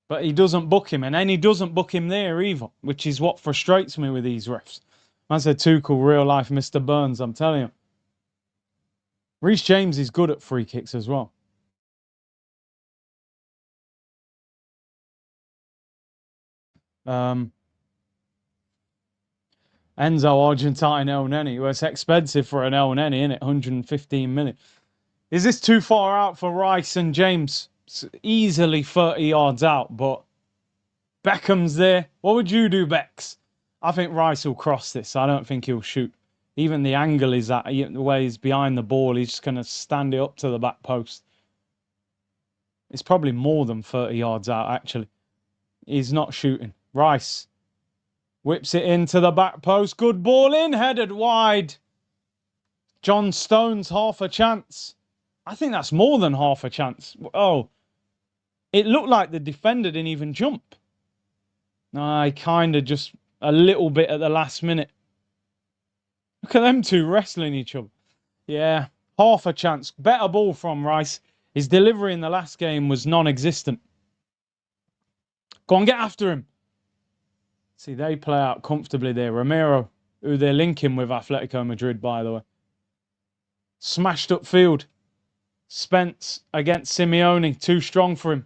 But he doesn't book him. And then he doesn't book him there either, which is what frustrates me with these refs. Man said Tuchel, real life Mr. Burns, I'm telling you. Reece James is good at free kicks as well. Um, Enzo Argentine El Neni. Well, it's expensive for an El Neni, isn't it? 115 million. Is this too far out for Rice and James? It's easily 30 yards out, but Beckham's there. What would you do, Becks? I think Rice will cross this. I don't think he'll shoot. Even the angle is that the way he's behind the ball, he's just going to stand it up to the back post. It's probably more than 30 yards out, actually. He's not shooting. Rice whips it into the back post. Good ball in, headed wide. John Stones, half a chance. I think that's more than half a chance. Oh, it looked like the defender didn't even jump. I kind of just a little bit at the last minute. Look at them two wrestling each other. Yeah, half a chance. Better ball from Rice. His delivery in the last game was non-existent. Go on, get after him. See, they play out comfortably there. Romero, who they're linking with Atletico Madrid, by the way. Smashed upfield. Spence against Simeone. Too strong for him.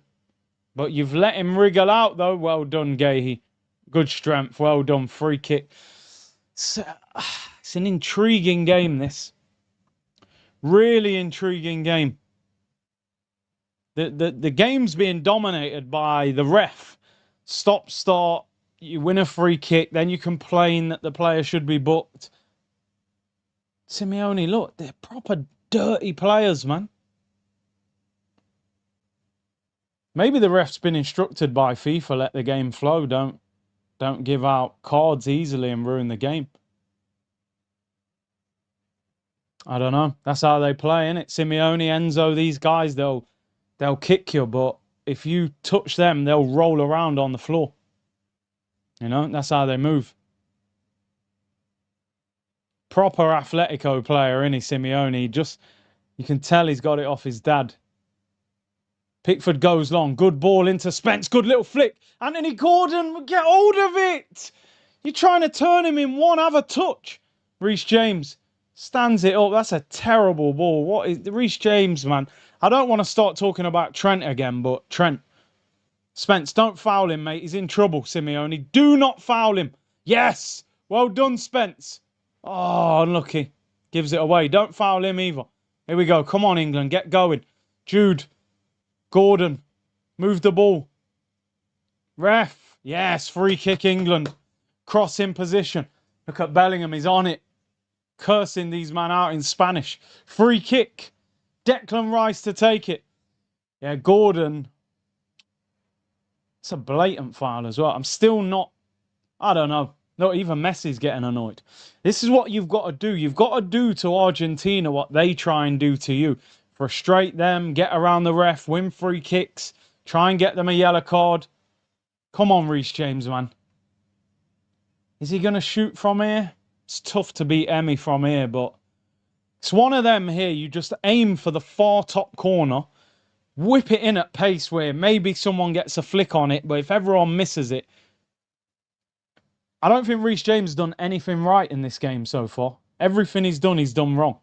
But you've let him wriggle out, though. Well done, Gahey. Good strength. Well done. Free kick. It's an intriguing game, this. Really intriguing game. The game's being dominated by the ref. Stop, start. You win a free kick. Then you complain that the player should be booked. Simeone, look. They're proper dirty players, man. Maybe the ref's been instructed by FIFA, let the game flow. Don't give out cards easily and ruin the game. I don't know. That's how they play, innit? Simeone, Enzo, these guys, they'll kick you, but if you touch them, they'll roll around on the floor. You know, that's how they move. Proper Atletico player, innit, Simeone? You can tell he's got it off his dad. Pickford goes long. Good ball into Spence. Good little flick. Anthony Gordon, get hold of it. You're trying to turn him in one. Have a touch. Reece James stands it up. That's a terrible ball. What is Reece James, man? I don't want to start talking about Trent again, but Trent. Spence, don't foul him, mate. He's in trouble, Simeone. Do not foul him. Yes. Well done, Spence. Oh, unlucky. Gives it away. Don't foul him either. Here we go. Come on, England. Get going. Jude. Gordon, move the ball. Ref, yes, free kick England. Cross in position. Look at Bellingham, he's on it. Cursing these men out in Spanish. Free kick. Declan Rice to take it. Yeah, Gordon. It's a blatant foul as well. I'm still not, I don't know. Not even Messi's getting annoyed. This is what you've got to do. You've got to do to Argentina what they try and do to you. Frustrate them, get around the ref, win free kicks, try and get them a yellow card. Come on, Reece James, man. Is he going to shoot from here? It's tough to beat Emmy from here, but it's one of them here. You just aim for the far top corner, whip it in at pace where maybe someone gets a flick on it, but if everyone misses it, I don't think Reece James has done anything right in this game so far. Everything he's done wrong.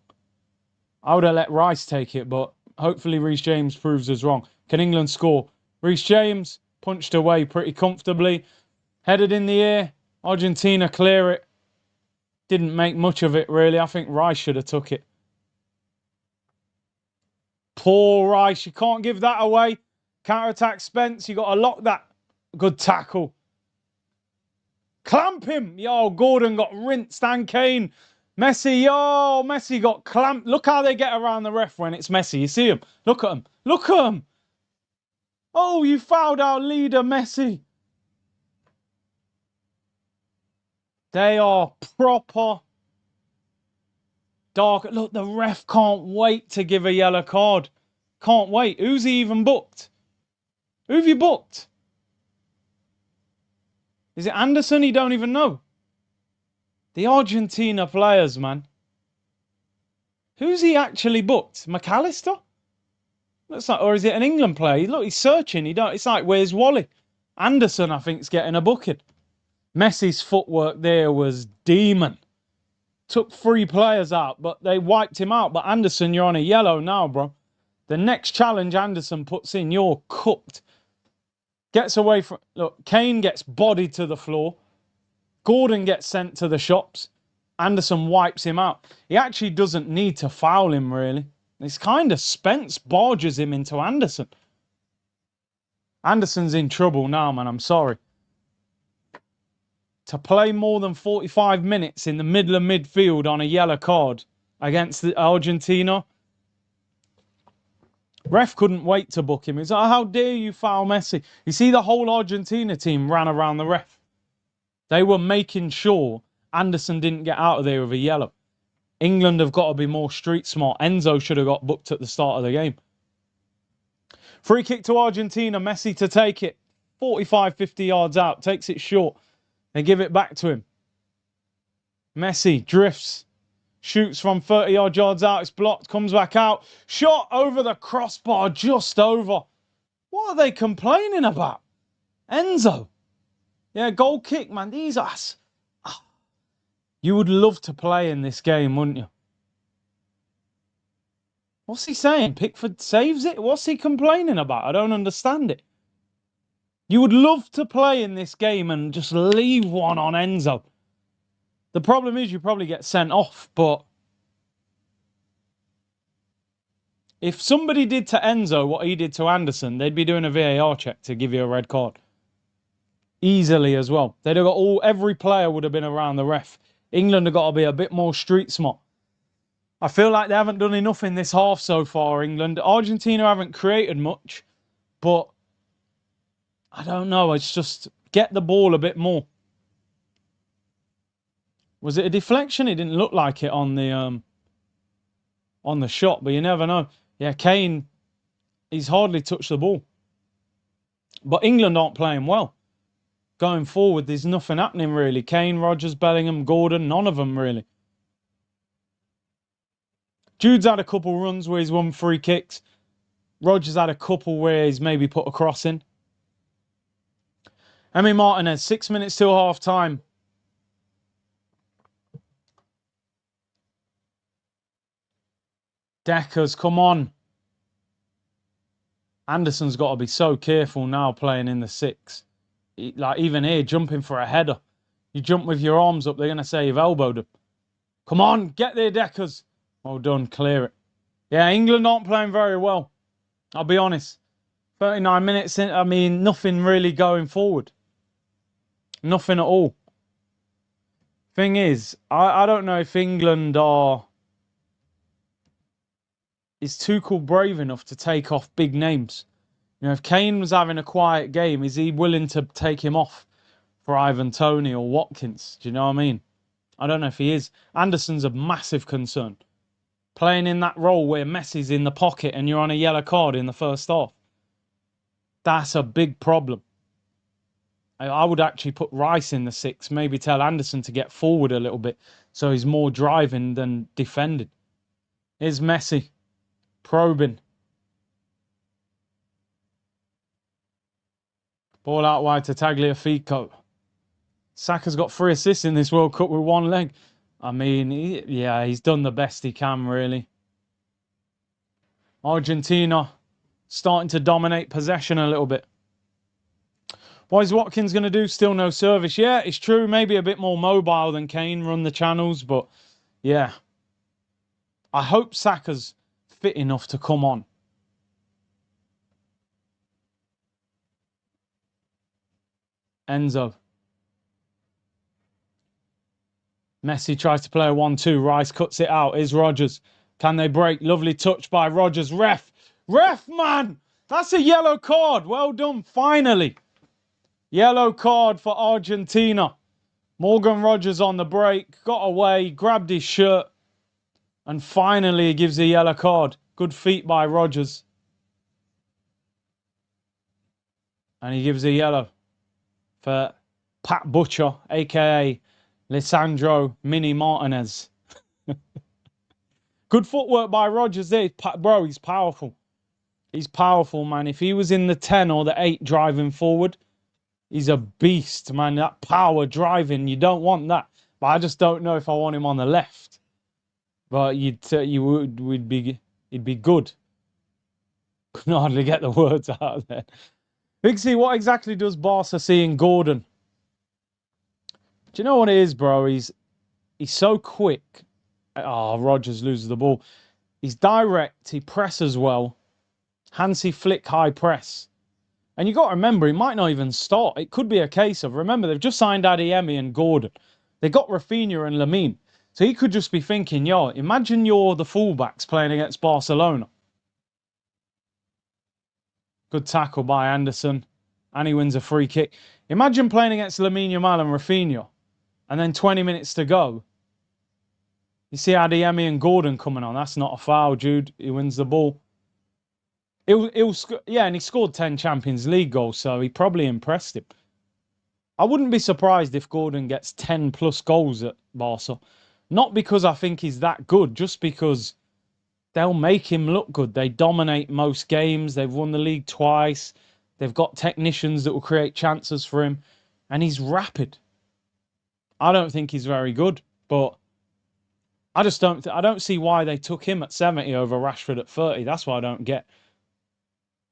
I would have let Rice take it, but hopefully Reece James proves us wrong. Can England score? Reece James punched away pretty comfortably. Headed in the air. Argentina clear it. Didn't make much of it, really. I think Rice should have took it. Poor Rice. You can't give that away. Counter-attack Spence. You got to lock that. Good tackle. Clamp him. Yo, Gordon got rinsed. And Kane. Messi, yo, Messi got clamped. Look how they get around the ref when it's Messi. You see him? Look at him. Look at him. Oh, you fouled our leader, Messi. They are proper dark. Look, the ref can't wait to give a yellow card. Can't wait. Who's he even booked? Who have you booked? Is it Anderson? He don't even know. The Argentina players, man. Who's he actually booked? McAllister? Looks like, or is it an England player? Look, he's searching. It's like, where's Wally? Anderson, I think, is getting a booking. Messi's footwork there was demon. Took 3 players out, but they wiped him out. But Anderson, you're on a yellow now, bro. The next challenge Anderson puts in, you're cooked. Gets away from... Look, Kane gets bodied to the floor. Gordon gets sent to the shops. Anderson wipes him out. He actually doesn't need to foul him, really. It's kind of Spence barges him into Anderson. Anderson's in trouble now, man. I'm sorry. To play more than 45 minutes in the middle of midfield on a yellow card against Argentina. Ref couldn't wait to book him. He's like, how dare you foul Messi? You see, the whole Argentina team ran around the ref. They were making sure Anderson didn't get out of there with a yellow. England have got to be more street smart. Enzo should have got booked at the start of the game. Free kick to Argentina. Messi to take it. 45, 50 yards out. Takes it short. They give it back to him. Messi drifts. Shoots from 30-odd yards out. It's blocked. Comes back out. Shot over the crossbar. Just over. What are they complaining about? Enzo. Yeah, goal kick, man. These are... You would love to play in this game, wouldn't you? What's he saying? Pickford saves it? What's he complaining about? I don't understand it. You would love to play in this game and just leave one on Enzo. The problem is you probably get sent off, but if somebody did to Enzo what he did to Anderson, they'd be doing a VAR check to give you a red card. Easily as well. They'd have got every player would have been around the ref. England have got to be a bit more street smart. I feel like they haven't done enough in this half so far, England. Argentina haven't created much, but I don't know. It's just get the ball a bit more. Was it a deflection? It didn't look like it on the shot, but you never know. Yeah, Kane, he's hardly touched the ball. But England aren't playing well. Going forward, there's nothing happening really. Kane, Rodgers, Bellingham, Gordon, none of them really. Jude's had a couple runs where he's won free kicks. Rodgers had a couple where he's maybe put a cross in. Emi Martinez, 6 minutes till half time. Deckers, come on. Anderson's got to be so careful now playing in the 6. Like even here, jumping for a header. You jump with your arms up, they're going to say you've elbowed him. Come on, get there, Deckers. Well done, clear it. Yeah, England aren't playing very well. I'll be honest. 39 minutes in, I mean, nothing really going forward. Nothing at all. Thing is, I don't know if England is Tuchel brave enough to take off big names. You know, if Kane was having a quiet game, is he willing to take him off for Ivan Toney or Watkins? Do you know what I mean? I don't know if he is. Anderson's a massive concern. Playing in that role where Messi's in the pocket and you're on a yellow card in the first half. That's a big problem. I would actually put Rice in the 6. Maybe tell Anderson to get forward a little bit so he's more driving than defending. Here's Messi. Probing. Ball out wide to Tagliafico. Saka's got 3 assists in this World Cup with 1 leg. I mean, he's done the best he can, really. Argentina starting to dominate possession a little bit. What is Watkins going to do? Still no service. Yeah, it's true. Maybe a bit more mobile than Kane, run the channels. But, yeah. I hope Saka's fit enough to come on. Enzo. Messi tries to play a 1-2. Rice cuts it out. Here's Rodgers. Can they break? Lovely touch by Rodgers. Ref, man! That's a yellow card. Well done, finally. Yellow card for Argentina. Morgan Rodgers on the break. Got away, grabbed his shirt. And finally he gives a yellow card. Good feet by Rodgers. And he gives a yellow for Pat Butcher, a.k.a. Lisandro Mini Martinez. Good footwork by Rodgers there. Bro, he's powerful. He's powerful, man. If he was in the 10 or the 8 driving forward, he's a beast, man. That power driving, you don't want that. But I just don't know if I want him on the left. But he'd be good. Couldn't hardly get the words out there. Big C, what exactly does Barca see in Gordon? Do you know what it is, bro? He's so quick. Oh, Rodgers loses the ball. He's direct. He presses well. Hansi Flick high press. And you got to remember, he might not even start. It could be a case of, remember, they've just signed Adeyemi and Gordon. They got Rafinha and Lamine. So he could just be thinking, yo, imagine you're the fullbacks playing against Barcelona. Good tackle by Anderson. And he wins a free kick. Imagine playing against Lamine Yamal and Rafinha. And then 20 minutes to go. You see Adeyemi and Gordon coming on. That's not a foul, Jude. He wins the ball. Yeah, and he scored 10 Champions League goals, so he probably impressed him. I wouldn't be surprised if Gordon gets 10 plus goals at Barca. Not because I think he's that good, just because they'll make him look good. They dominate most games. They've won the league twice. They've got technicians that will create chances for him. And he's rapid. I don't think he's very good, but I just I don't see why they took him at 70 over Rashford at 30. That's what I don't get.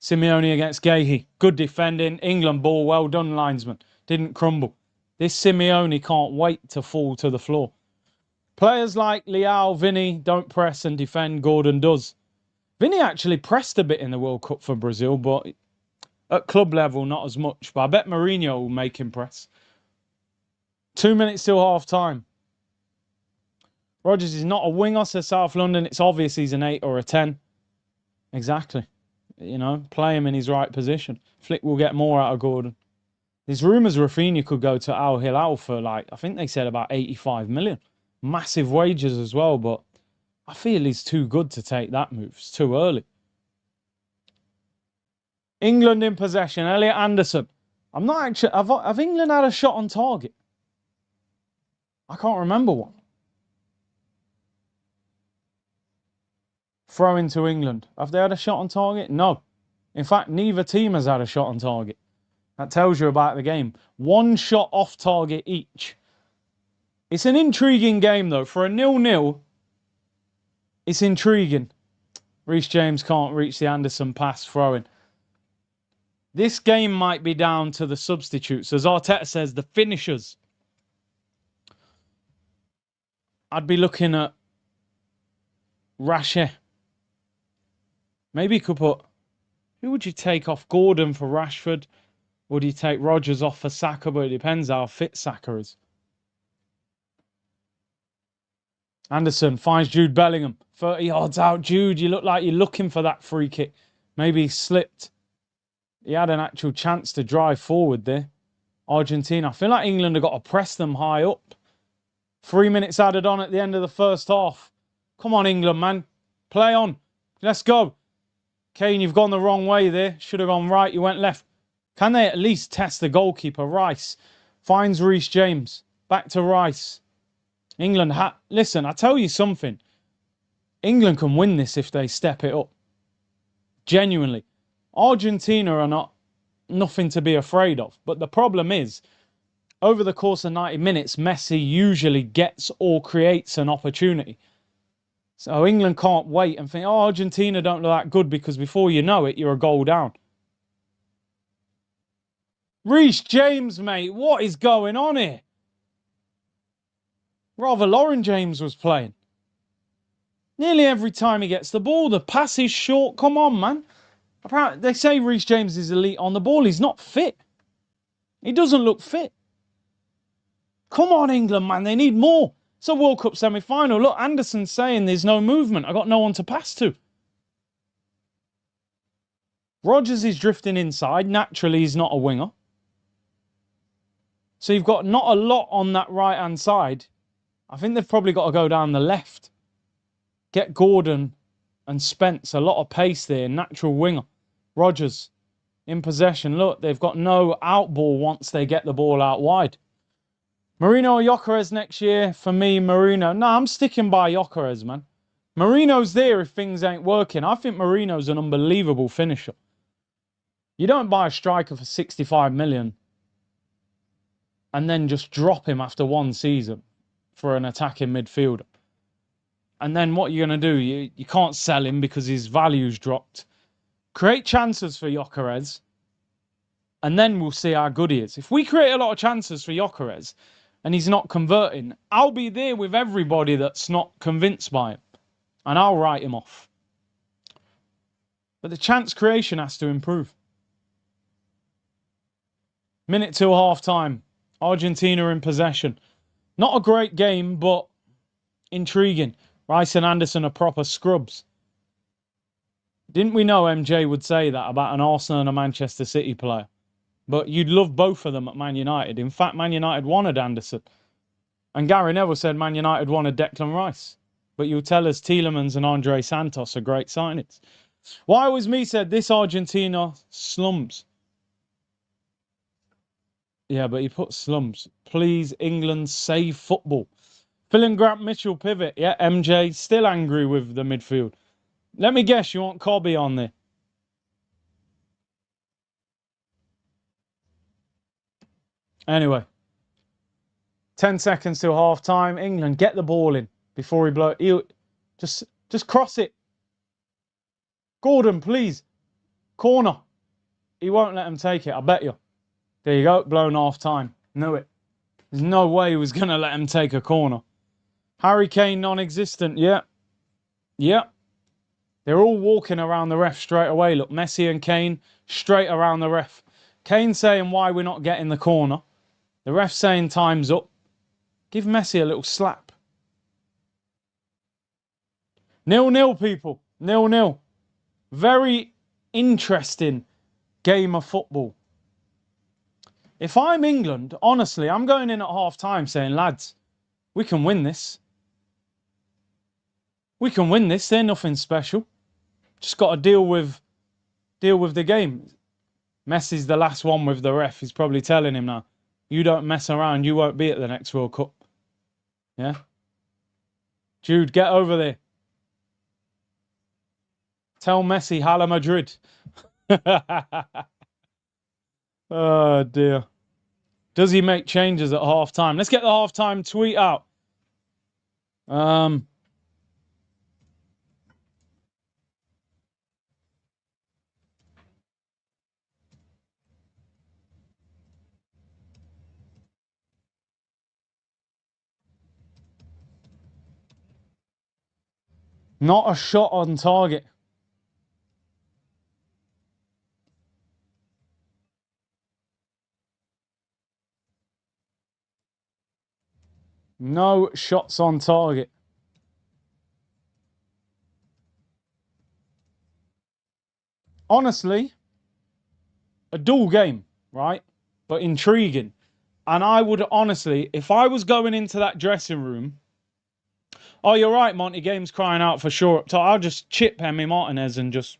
Simeone against Gahey. Good defending. England ball. Well done, linesman. Didn't crumble. This Simeone can't wait to fall to the floor. Players like Leao, Vinny don't press and defend. Gordon does. Vinny actually pressed a bit in the World Cup for Brazil, but at club level, not as much. But I bet Mourinho will make him press. 2 minutes till half time. Rodgers is not a winger, says South London. It's obvious he's an 8 or a 10. Exactly. You know, play him in his right position. Flick will get more out of Gordon. There's rumours Rafinha could go to Al Hilal for, like, I think they said about 85 million. Massive wages as well, but I feel he's too good to take that move. It's too early. England in possession. Elliot Anderson. I'm not actually... Have England had a shot on target? I can't remember one. Throw into England. Have they had a shot on target? No. In fact, neither team has had a shot on target. That tells you about the game. One shot off target each. It's an intriguing game, though. For a 0-0, it's intriguing. Reece James can't reach the Anderson pass throwing. This game might be down to the substitutes. As Arteta says, the finishers. I'd be looking at Rashe. Maybe you could put... Who would you take off? Gordon for Rashford? Or do you take Rodgers off for Saka? But it depends how fit Saka is. Anderson finds Jude Bellingham. 30 yards out. Jude, you look like you're looking for that free kick. Maybe he slipped. He had an actual chance to drive forward there. Argentina. I feel like England have got to press them high up. 3 minutes added on at the end of the first half. Come on, England, man. Play on. Let's go. Kane, you've gone the wrong way there. Should have gone right. You went left. Can they at least test the goalkeeper? Rice finds Reece James. Back to Rice. England, listen, I tell you something. England can win this if they step it up. Genuinely. Argentina are nothing to be afraid of. But the problem is, over the course of 90 minutes, Messi usually gets or creates an opportunity. So England can't wait and think, oh, Argentina don't look that good, because before you know it, you're a goal down. Reece James, mate, what is going on here? Rather, Lauren James was playing. Nearly every time he gets the ball, the pass is short. Come on, man. Apparently, they say Reece James is elite on the ball. He's not fit. He doesn't look fit. Come on, England, man. They need more. It's a World Cup semi-final. Look, Anderson's saying there's no movement. I got no one to pass to. Rodgers is drifting inside. Naturally, he's not a winger. So you've got not a lot on that right-hand side. I think they've probably got to go down the left. Get Gordon and Spence. A lot of pace there. Natural winger. Rodgers in possession. Look, they've got no out ball once they get the ball out wide. Marino or Gyökeres next year? For me, Marino. No, I'm sticking by Gyökeres, man. Marino's there if things ain't working. I think Marino's an unbelievable finisher. You don't buy a striker for 65 million and then just drop him after one season for an attacking midfielder. And then what you're going to do, you can't sell him because his value's dropped. Create chances for Gyökeres. And then we'll see how good he is. If we create a lot of chances for Gyökeres and he's not converting, I'll be there with everybody that's not convinced by him. And I'll write him off. But the chance creation has to improve. Minute till half time. Argentina in possession. Not a great game, but intriguing. Rice and Anderson are proper scrubs. Didn't we know MJ would say that about an Arsenal and a Manchester City player? But you'd love both of them at Man United. In fact, Man United wanted Anderson. And Gary Neville said Man United wanted Declan Rice. But you'll tell us Tielemans and Andre Santos are great signings. Why was me said this Argentina slums? Yeah, but he put slums. Please, England, save football. Phil and Grant Mitchell pivot. Yeah, MJ still angry with the midfield. Let me guess, you want Cobby on there. Anyway. 10 seconds till half time. England, get the ball in before he blows. Just cross it. Gordon, please. Corner. He won't let him take it, I bet you. There you go, blown half time. Knew it. There's no way he was going to let him take a corner. Harry Kane non-existent. Yeah. Yeah. They're all walking around the ref straight away. Look, Messi and Kane straight around the ref. Kane saying why we're not getting the corner. The ref saying time's up. Give Messi a little slap. 0-0, people. 0-0. Very interesting game of football. If I'm England, honestly, I'm going in at half-time saying, lads, we can win this. We can win this. They're nothing special. Just got to deal with the game. Messi's the last one with the ref. He's probably telling him now, you don't mess around, you won't be at the next World Cup. Yeah? Jude, get over there. Tell Messi, Hala Madrid. Oh, dear. Does he make changes at half-time? Let's get the half-time tweet out. Not a shot on target. No shots on target. Honestly, a dull game, right? But intriguing. And I would honestly, if I was going into that dressing room, oh, you're right, Monty, game's crying out for sure. So I'll just chip Emi Martinez and just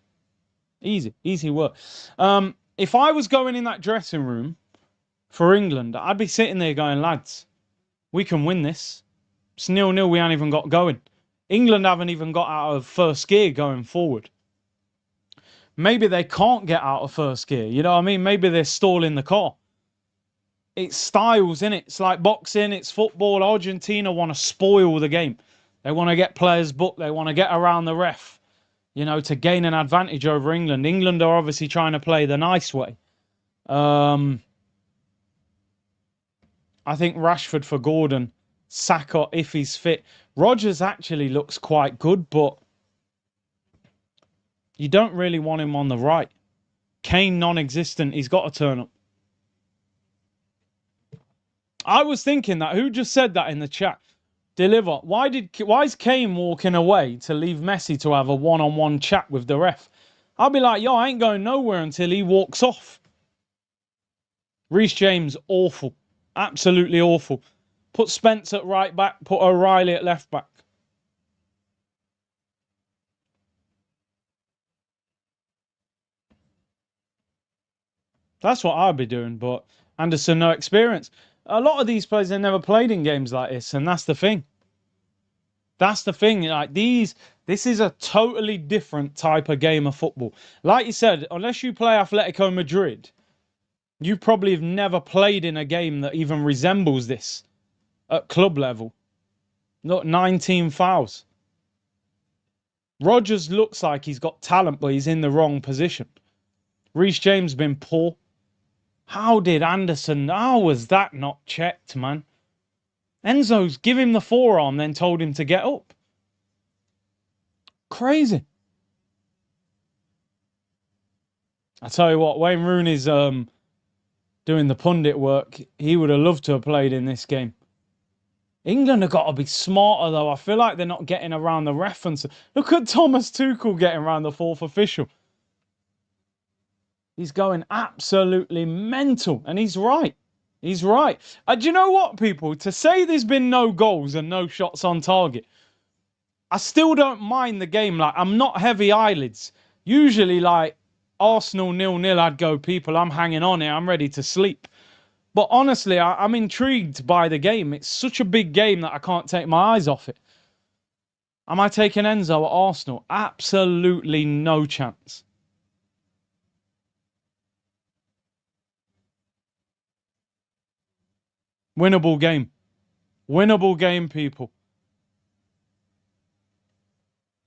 easy work. If I was going in that dressing room for England, I'd be sitting there going, lads, we can win this. It's 0-0, we haven't even got going. England haven't even got out of first gear going forward. Maybe they can't get out of first gear. You know what I mean? Maybe they're stalling the car. It's styles, innit? It's like boxing, it's football. Argentina want to spoil the game. They want to get players booked. They want to get around the ref, you know, to gain an advantage over England. England are obviously trying to play the nice way. I think Rashford for Gordon. Saka, if he's fit. Rodgers actually looks quite good, but you don't really want him on the right. Kane non-existent. He's got to turn up. I was thinking that. Who just said that in the chat? Deliver. Why is Kane walking away to leave Messi to have a one-on-one chat with the ref? I'll be like, yo, I ain't going nowhere until he walks off. Reece James, awful. Absolutely awful. Put Spence at right back. Put O'Reilly at left back. That's what I'd be doing, but Anderson, no experience. A lot of these players have never played in games like this, and that's the thing. That's the thing. Like this is a totally different type of game of football. Like you said, unless you play Atletico Madrid, you probably have never played in a game that even resembles this at club level. Look, 19 fouls. Rodgers looks like he's got talent, but he's in the wrong position. Reece James been poor. How did Anderson? How was that not checked, man? Enzo's give him the forearm, then told him to get up. Crazy. I tell you what, Wayne Rooney's doing the pundit work. He would have loved to have played in this game. England have got to be smarter, though. I feel like they're not getting around the reference. Look at Thomas Tuchel getting around the fourth official. He's going absolutely mental, and he's right. He's right. Do you know what, people? To say there's been no goals and no shots on target, I still don't mind the game. Like, I'm not heavy eyelids. Usually, like, Arsenal 0-0, I'd go, people, I'm hanging on here. I'm ready to sleep. But honestly, I'm intrigued by the game. It's such a big game that I can't take my eyes off it. Am I taking Enzo at Arsenal? Absolutely no chance. Winnable game. Winnable game, people.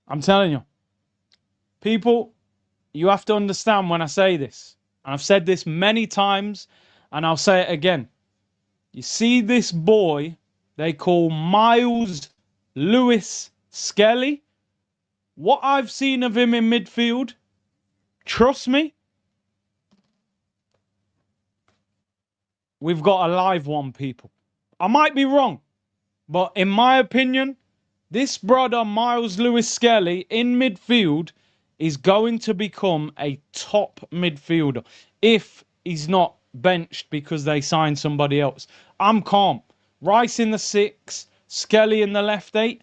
I'm telling you. People, you have to understand when I say this. And I've said this many times, and I'll say it again. You see this boy they call Miles Lewis Skelly? What I've seen of him in midfield, trust me, we've got a live one, people. I might be wrong, but in my opinion, this brother Miles Lewis Skelly in midfield is going to become a top midfielder if he's not benched because they signed somebody else. I'm calm. Rice in the 6, Skelly in the left 8.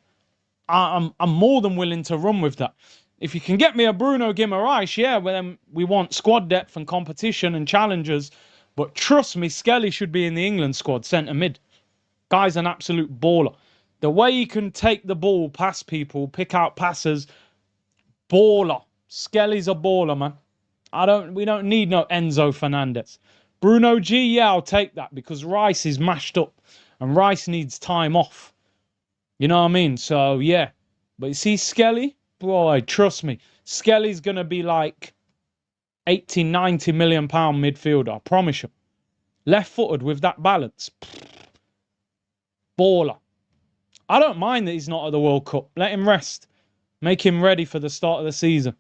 I'm more than willing to run with that. If you can get me a Bruno Guimaraes, yeah, well, then we want squad depth and competition and challengers. But trust me, Skelly should be in the England squad, centre mid. Guy's an absolute baller. The way he can take the ball past people, pick out passes, baller. Skelly's a baller, man. We don't need no Enzo Fernandez. Bruno G, yeah, I'll take that because Rice is mashed up and Rice needs time off. You know what I mean? So, yeah. But you see Skelly? Boy, trust me. Skelly's going to be like 80, 90 million pound midfielder. I promise you. Left-footed with that balance. Baller. I don't mind that he's not at the World Cup. Let him rest. Make him ready for the start of the season.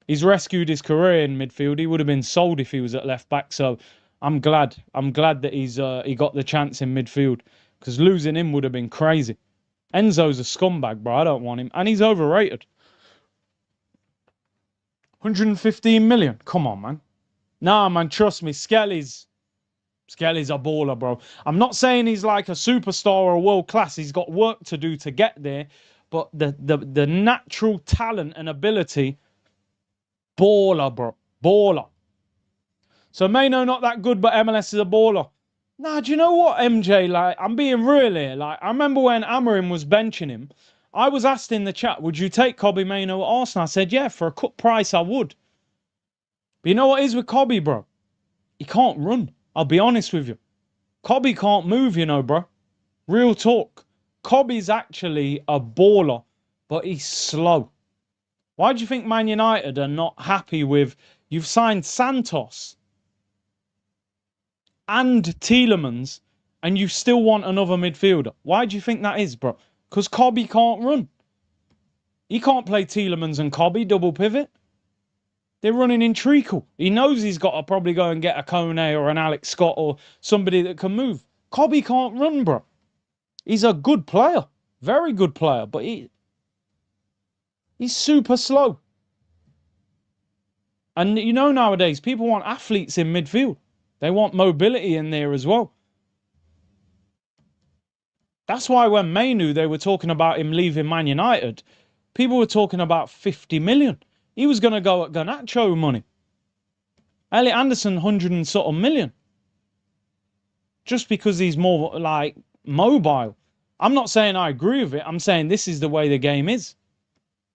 He's rescued his career in midfield. He would have been sold if he was at left back. So I'm glad. I'm glad that he got the chance in midfield. Because losing him would have been crazy. Enzo's a scumbag, bro. I don't want him. And he's overrated. 115 million. Come on, man. Nah, man, trust me. Skelly's a baller, bro. I'm not saying he's like a superstar or a world class. He's got work to do to get there. But the natural talent and ability, baller, bro. Baller. So Maino not that good, but MLS is a baller. Nah, do you know what, MJ? Like, I'm being real here. Like, I remember when Amorim was benching him, I was asked in the chat, would you take Kobbie Maino at Arsenal? I said, yeah, for a cut price, I would. But you know what is with Kobbie, bro? He can't run. I'll be honest with you. Kobbie can't move, you know, bro. Real talk. Kobbie's actually a baller, but he's slow. Why do you think Man United are not happy with... You've signed Santos and Tielemans, and you still want another midfielder. Why do you think that is, bro? Because Kobbie can't run. He can't play Tielemans and Kobbie double pivot. They're running in treacle. He knows he's got to probably go and get a Kone or an Alex Scott or somebody that can move. Kobbie can't run, bro. He's a good player. Very good player, but he's super slow. And you know nowadays, people want athletes in midfield. They want mobility in there as well. That's why when Mainu, they were talking about him leaving Man United, people were talking about 50 million. He was going to go at Garnacho money. Elliot Anderson, 100 and something million. Just because he's more, like, mobile. I'm not saying I agree with it. I'm saying this is the way the game is.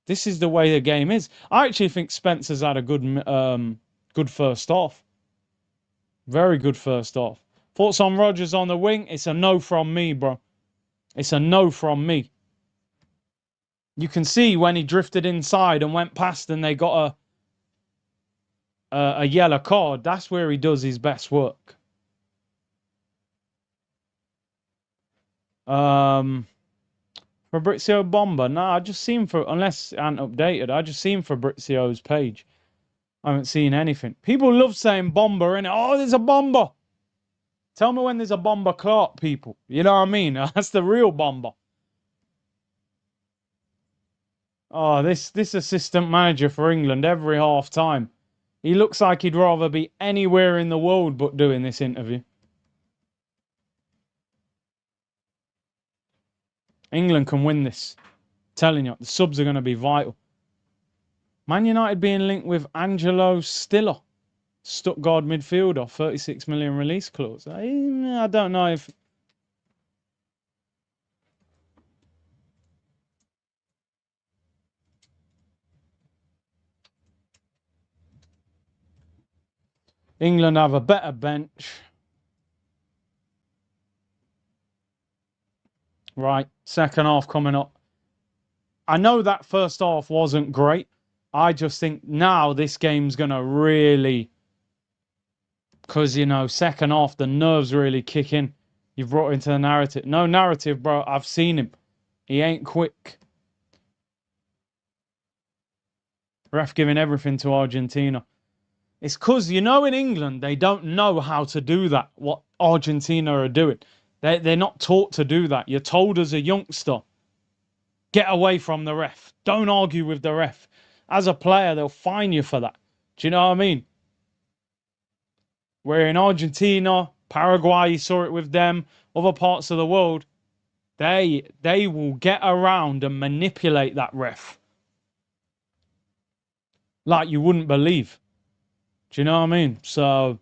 This is the way the game is. I actually think Spencer's had a good first half. Very good first half. Thoughts on Rodgers on the wing? It's a no from me, bro. It's a no from me. You can see when he drifted inside and went past and they got a yellow card, that's where he does his best work. Fabrizio Bomba, no, I just seen for, unless I haven't updated, I just seen Fabrizio's page. I haven't seen anything. People love saying Bomba, innit? Oh, there's a Bomba. Tell me when there's a Bomba Clark, people. You know what I mean? That's the real Bomba. Oh, this assistant manager for England every half time. He looks like he'd rather be anywhere in the world but doing this interview. England can win this. I'm telling you, the subs are going to be vital. Man United being linked with Angelo Stiller, Stuttgart midfielder, 36 million release clause. I don't know if... England have a better bench. Right, second half coming up. I know that first half wasn't great. I just think now this game's going to really... Because, you know, second half, the nerves really kick in. You've brought into the narrative. No narrative, bro. I've seen him. He ain't quick. Ref giving everything to Argentina. It's because, you know, in England, they don't know how to do that, what Argentina are doing. They're not taught to do that. You're told as a youngster, get away from the ref. Don't argue with the ref. As a player, they'll fine you for that. Do you know what I mean? Where in Argentina, Paraguay, you saw it with them, other parts of the world, they will get around and manipulate that ref like you wouldn't believe. Do you know what I mean? So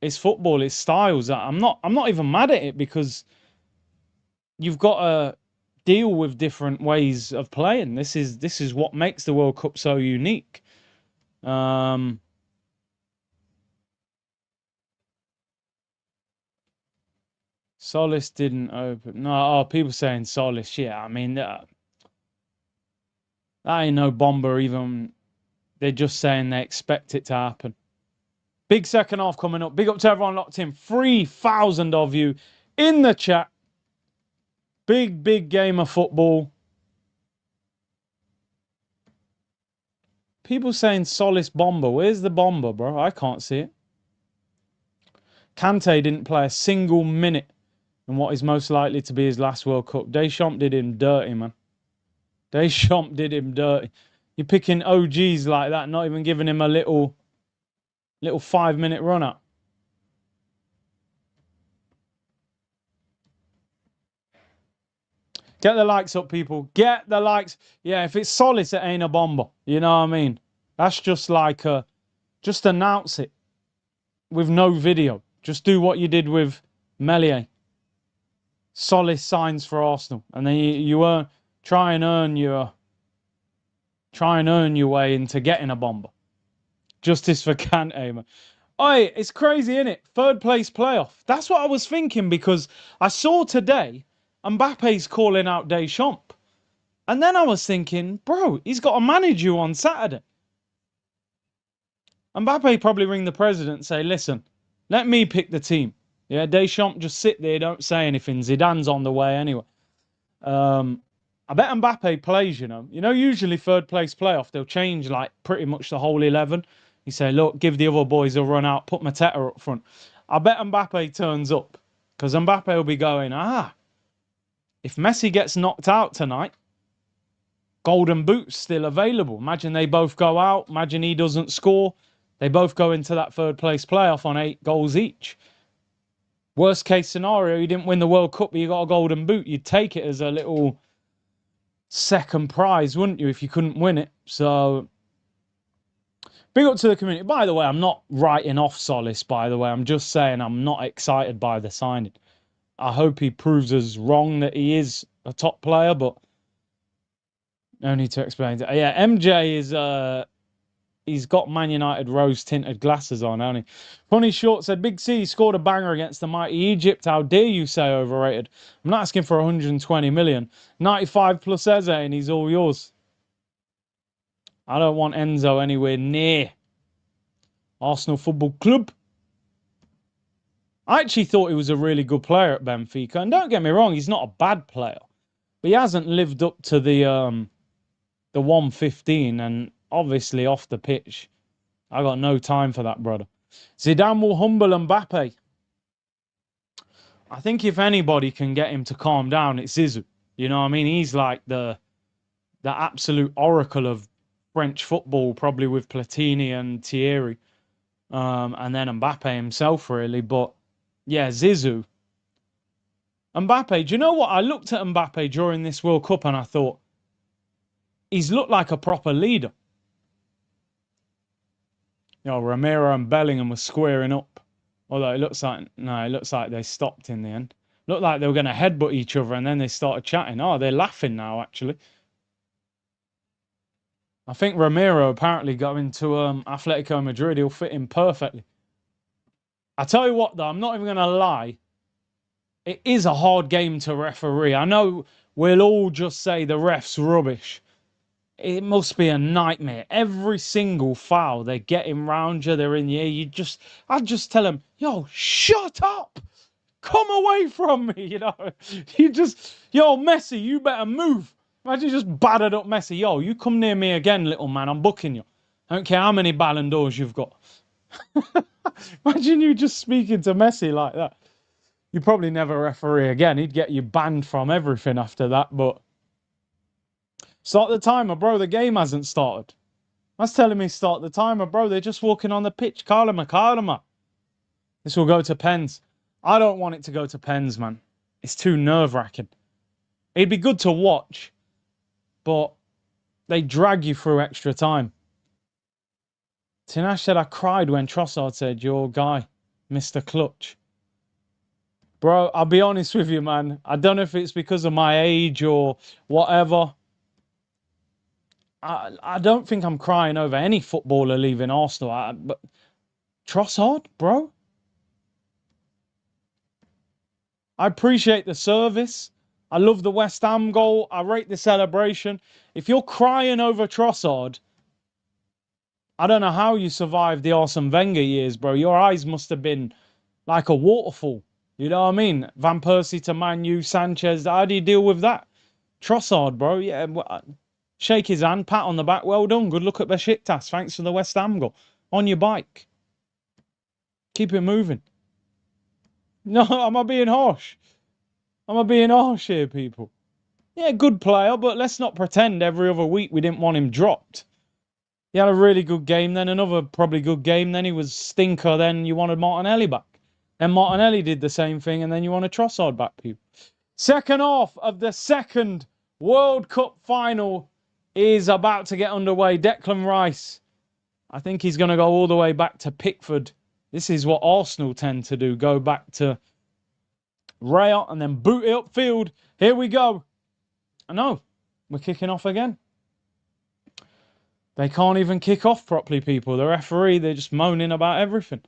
it's football, it's styles. I'm not even mad at it because you've got to deal with different ways of playing. This is what makes the World Cup so unique. Solis didn't open. No, oh, people saying Solis. Yeah, I mean that ain't no bomber. Even they're just saying they expect it to happen. Big second half coming up. Big up to everyone locked in. 3,000 of you in the chat. Big game of football. People saying Solis bomber. Where's the bomber, bro? I can't see it. Kante didn't play a single minute in what is most likely to be his last World Cup. Deschamps did him dirty, man. Deschamps did him dirty. You're picking OGs like that, not even giving him a little 5-minute run up. Get the likes up, people. Get the likes. Yeah, if it's Solis, it ain't a bomber. You know what I mean? That's just like just announce it with no video. Just do what you did with Meslier. Solis signs for Arsenal, and then you try and earn your way into getting a bomber. Justice for Kante, man. Oi, it's crazy, innit? Third place playoff. That's what I was thinking because I saw today Mbappe's calling out Deschamps. And then I was thinking, bro, he's got to manage you on Saturday. Mbappe probably ring the president and say, listen, let me pick the team. Yeah, Deschamps just sit there, don't say anything. Zidane's on the way anyway. I bet Mbappe plays, you know. You know, usually third place playoff, they'll change like pretty much the whole 11. You say, look, give the other boys a run out, put Mateta up front. I bet Mbappe turns up because Mbappe will be going, if Messi gets knocked out tonight, Golden Boot's still available. Imagine they both go out. Imagine he doesn't score. They both go into that third place playoff on 8 goals each. Worst case scenario, you didn't win the World Cup, but you got a Golden Boot. You'd take it as a little second prize, wouldn't you, if you couldn't win it? So, big up to the community. By the way, I'm not writing off Solis, by the way. I'm just saying I'm not excited by the signing. I hope he proves us wrong that he is a top player, but no need to explain it. Yeah, MJ is he's got Man United rose-tinted glasses on, hasn't he? Funny Short said, Big C scored a banger against the mighty Egypt. How dare you say overrated? I'm not asking for 120 million. 95 plus Eze and he's all yours. I don't want Enzo anywhere near Arsenal Football Club. I actually thought he was a really good player at Benfica. And don't get me wrong, he's not a bad player. But he hasn't lived up to the 115. And obviously off the pitch, I got no time for that, brother. Zidane will humble Mbappe. I think if anybody can get him to calm down, it's Zizou. You know what I mean? He's like the absolute oracle of French football, probably with Platini and Thierry. And then Mbappe himself, really. But yeah, Zizou. Mbappe, do you know what? I looked at Mbappe during this World Cup and I thought, he's looked like a proper leader. You know, Romero and Bellingham were squaring up. Although it looks like they stopped in the end. Looked like they were going to headbutt each other and then they started chatting. Oh, they're laughing now, actually. I think Romero apparently going to Atletico Madrid. He'll fit in perfectly. I tell you what, though, I'm not even going to lie. It is a hard game to referee. I know we'll all just say the ref's rubbish. It must be a nightmare. Every single foul, they're getting round you, they're in the air. I'd just tell them, yo, shut up. Come away from me, you know. Yo, Messi, you better move. Imagine just battered up Messi. Yo, you come near me again, little man, I'm booking you. I don't care how many Ballon d'Ors you've got. Imagine you just speaking to Messi like that. You probably never referee again. He'd get you banned from everything after that, but... Start the timer, bro. The game hasn't started. That's telling me start the timer, bro. They're just walking on the pitch. Calma. This will go to pens. I don't want it to go to pens, man. It's too nerve-wracking. It'd be good to watch, but they drag you through extra time. Tinash said, I cried when Trossard said, your guy, Mr. Clutch. Bro, I'll be honest with you, man. I don't know if it's because of my age or whatever. I don't think I'm crying over any footballer leaving Arsenal. But Trossard, bro. I appreciate the service. I love the West Ham goal. I rate the celebration. If you're crying over Trossard, I don't know how you survived the Arsene Wenger years, bro. Your eyes must have been like a waterfall. You know what I mean? Van Persie to Man U, Sanchez. How do you deal with that? Trossard, bro. Yeah, shake his hand, pat on the back. Well done. Good luck at Besiktas. Thanks for the West Ham goal. On your bike. Keep it moving. No, am I being harsh? Am I being harsh here, people? Yeah, good player, but let's not pretend every other week we didn't want him dropped. He had a really good game, then another probably good game, then he was stinker, then you wanted Martinelli back. Then Martinelli did the same thing, and then you want a Trossard back, people. Second half of the second World Cup final is about to get underway. Declan Rice, I think he's going to go all the way back to Pickford. This is what Arsenal tend to do, go back to Raya and then boot it upfield. Here we go. I know, we're kicking off again. They can't even kick off properly, people. The referee, they're just moaning about everything.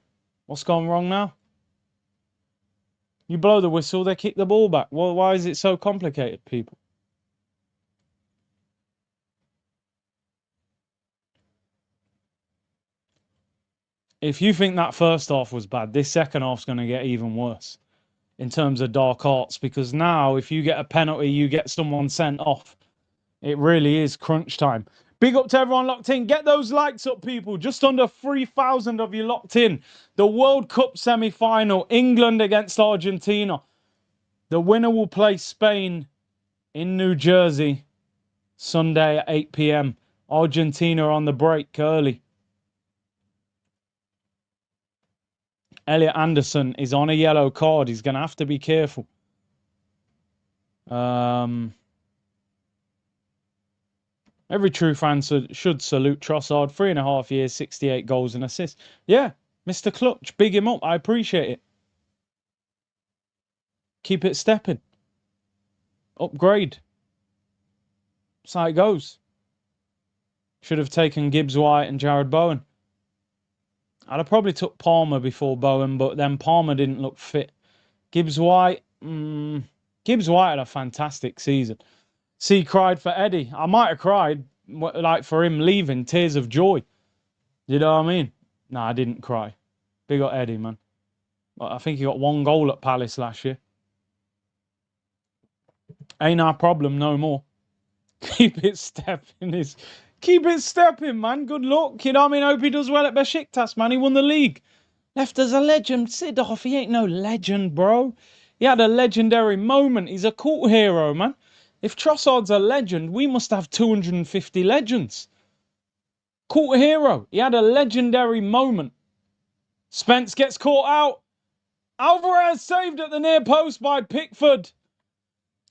What's gone wrong now? You blow the whistle, they kick the ball back. Well, why is it so complicated, people? If you think that first half was bad, this second half's going to get even worse in terms of dark arts, because now if you get a penalty, you get someone sent off. It really is crunch time. Big up to everyone locked in. Get those likes up, people. Just under 3,000 of you locked in. The World Cup semi-final, England against Argentina. The winner will play Spain in New Jersey Sunday at 8 p.m. Argentina on the break early. Elliot Anderson is on a yellow card. He's going to have to be careful. Every true fan should salute Trossard. 3.5 years, 68 goals and assists. Yeah, Mr. Clutch, big him up. I appreciate it. Keep it stepping. Upgrade. That's how it goes. Should have taken Gibbs White and Jared Bowen. I'd have probably took Palmer before Bowen, but then Palmer didn't look fit. Gibbs White had a fantastic season. C cried for Eddie. I might have cried, like, for him leaving, tears of joy. You know what I mean? Nah, I didn't cry. Big up Eddie, man. I think he got 1 goal at Palace last year. Ain't our problem no more. Keep it stepping. Keep it stepping, man. Good luck. You know what I mean? Hope he does well at Besiktas, man. He won the league. Left as a legend. Sidorf, he ain't no legend, bro. He had a legendary moment. He's a cult hero, man. If Trossard's a legend, we must have 250 legends. Cult hero. He had a legendary moment. Spence gets caught out. Alvarez saved at the near post by Pickford.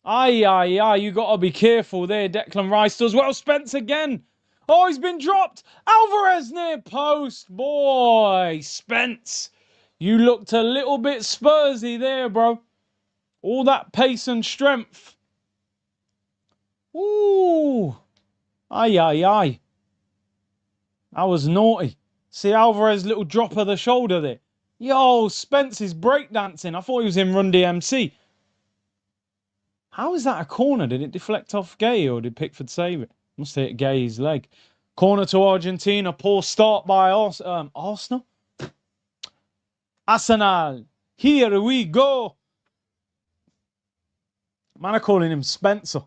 Aye, aye, aye. You got to be careful there. Declan Rice does well. Spence again. Oh, he's been dropped. Alvarez near post. Boy, Spence. You looked a little bit Spursy there, bro. All that pace and strength. Ooh. Aye, aye, aye. That was naughty. See Alvarez little drop of the shoulder there. Yo, Spence is breakdancing. I thought he was in Run DMC. How is that a corner? Did it deflect off Gay or did Pickford save it? Must hit Gay's leg. Corner to Argentina. Poor start by Arsenal. Arsenal. Here we go. Man, I'm calling him Spencer.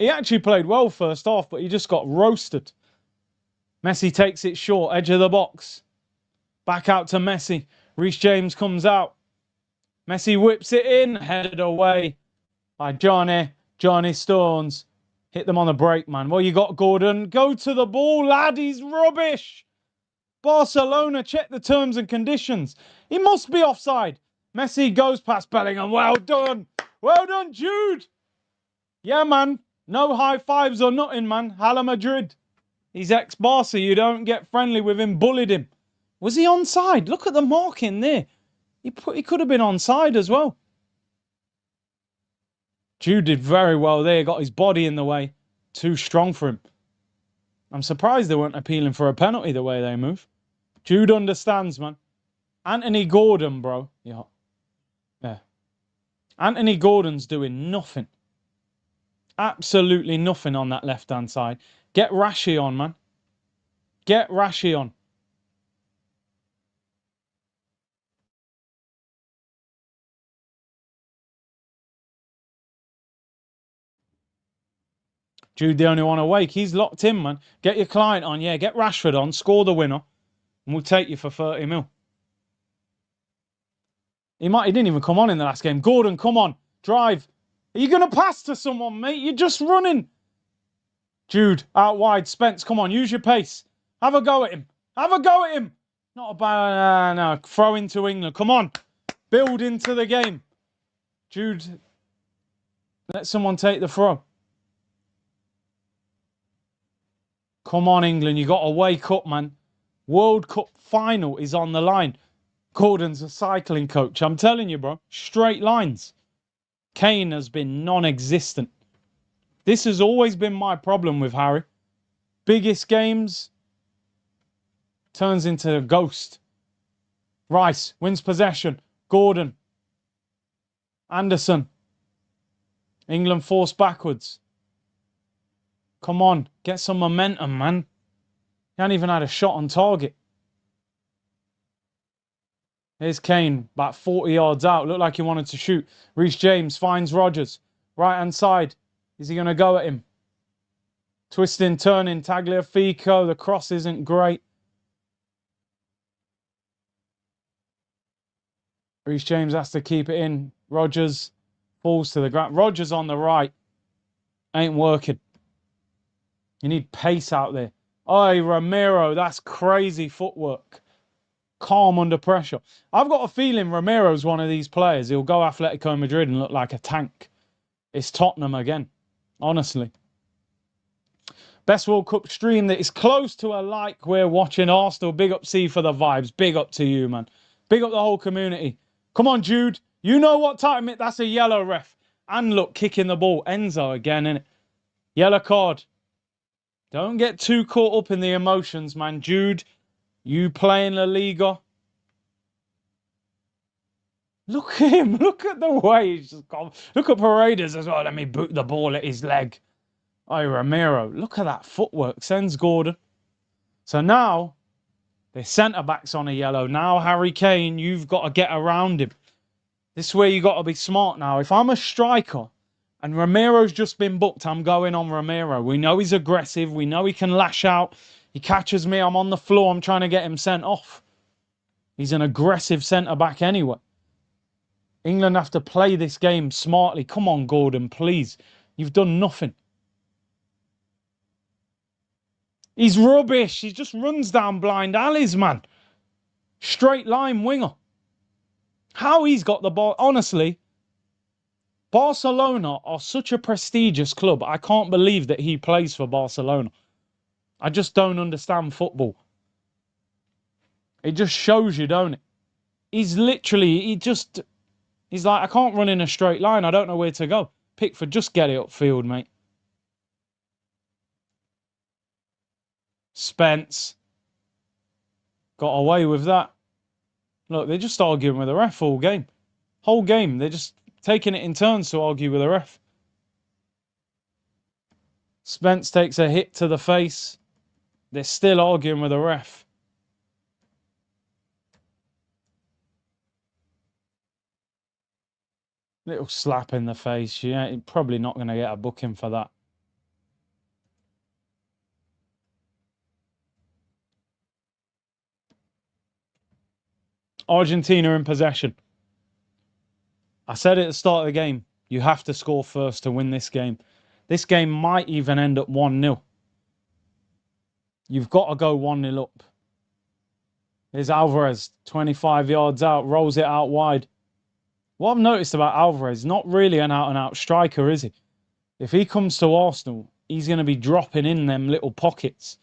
He actually played well first half, but he just got roasted. Messi takes it short. Edge of the box. Back out to Messi. Reece James comes out. Messi whips it in. Headed away by Johnny Stones. Hit them on the break, man. Well, you got Gordon. Go to the ball, lad. He's rubbish. Barcelona, check the terms and conditions. He must be offside. Messi goes past Bellingham. Well done. Well done, Jude. Yeah, man. No high fives or nothing, man. Hala Madrid. He's ex-Barca. You don't get friendly with him. Bullied him. Was he onside? Look at the marking there. He could have been onside as well. Jude did very well there. Got his body in the way. Too strong for him. I'm surprised they weren't appealing for a penalty the way they move. Jude understands, man. Anthony Gordon, bro. Yeah. Anthony Gordon's doing nothing. Absolutely nothing on that left-hand side. Get Rashi on, man. Get Rashi on. Jude, the only one awake. He's locked in, man. Get your client on. Yeah, get Rashford on. Score the winner. And we'll take you for 30 mil. He didn't even come on in the last game. Gordon, come on. Drive. Are you going to pass to someone, mate? You're just running. Jude, out wide. Spence, come on. Use your pace. Have a go at him. Have a go at him. Not a bad... no. Throw into England. Come on. Build into the game. Jude, let someone take the throw. Come on, England. You got to wake up, man. World Cup final is on the line. Gordon's a cycling coach. I'm telling you, bro. Straight lines. Kane has been non-existent. This has always been my problem with Harry. Biggest games turns into a ghost. Rice wins possession. Gordon. Anderson. England forced backwards. Come on. Get some momentum, man. He hasn't even had a shot on target. Here's Kane, about 40 yards out. Looked like he wanted to shoot. Reece James finds Rodgers. Right-hand side. Is he going to go at him? Twisting, turning, Tagliafico. The cross isn't great. Reece James has to keep it in. Rodgers falls to the ground. Rodgers on the right. Ain't working. You need pace out there. Oh, Romero, that's crazy footwork. Calm under pressure. I've got a feeling Romero's one of these players. He'll go Atletico Madrid and look like a tank. It's Tottenham again. Honestly. Best World Cup stream that is close to a like. We're watching Arsenal. Big up C for the vibes. Big up to you, man. Big up the whole community. Come on, Jude. You know what time it. That's a yellow, ref. And look, kicking the ball. Enzo again, innit? Yellow card. Don't get too caught up in the emotions, man. Jude, you play in La Liga. Look at him. Look at the way he's just gone. Look at Paredes as well. Let me boot the ball at his leg. Oh, Romero. Look at that footwork. Sends Gordon. So now, The centre-back's on a yellow. Now, Harry Kane, you've got to get around him. This is where you got to be smart now. If I'm a striker and Ramiro's just been booked, I'm going on Ramiro. We know he's aggressive. We know he can lash out. He catches me. I'm on the floor. I'm trying to get him sent off. He's an aggressive centre-back anyway. England have to play this game smartly. Come on, Gordon, please. You've done nothing. He's rubbish. He just runs down blind alleys, man. Straight line winger. How he's got the ball. Honestly, Barcelona are such a prestigious club. I can't believe that he plays for Barcelona. I just don't understand football. It just shows you, don't it? He's literally, he's like, I can't run in a straight line. I don't know where to go. Pickford, just get it upfield, mate. Spence. Got away with that. Look, they're just arguing with the ref all game. Whole game. They're just taking it in turns to argue with the ref. Spence takes a hit to the face. They're still arguing with the ref. Little slap in the face. Yeah, you're probably not going to get a booking for that. Argentina in possession. I said at the start of the game, you have to score first to win this game. This game might even end up 1-0. You've got to go 1-0 up. Here's Alvarez, 25 yards out, rolls it out wide. What I've noticed about Alvarez, not really an out-and-out striker, is he? If he comes to Arsenal, he's going to be dropping in them little pockets,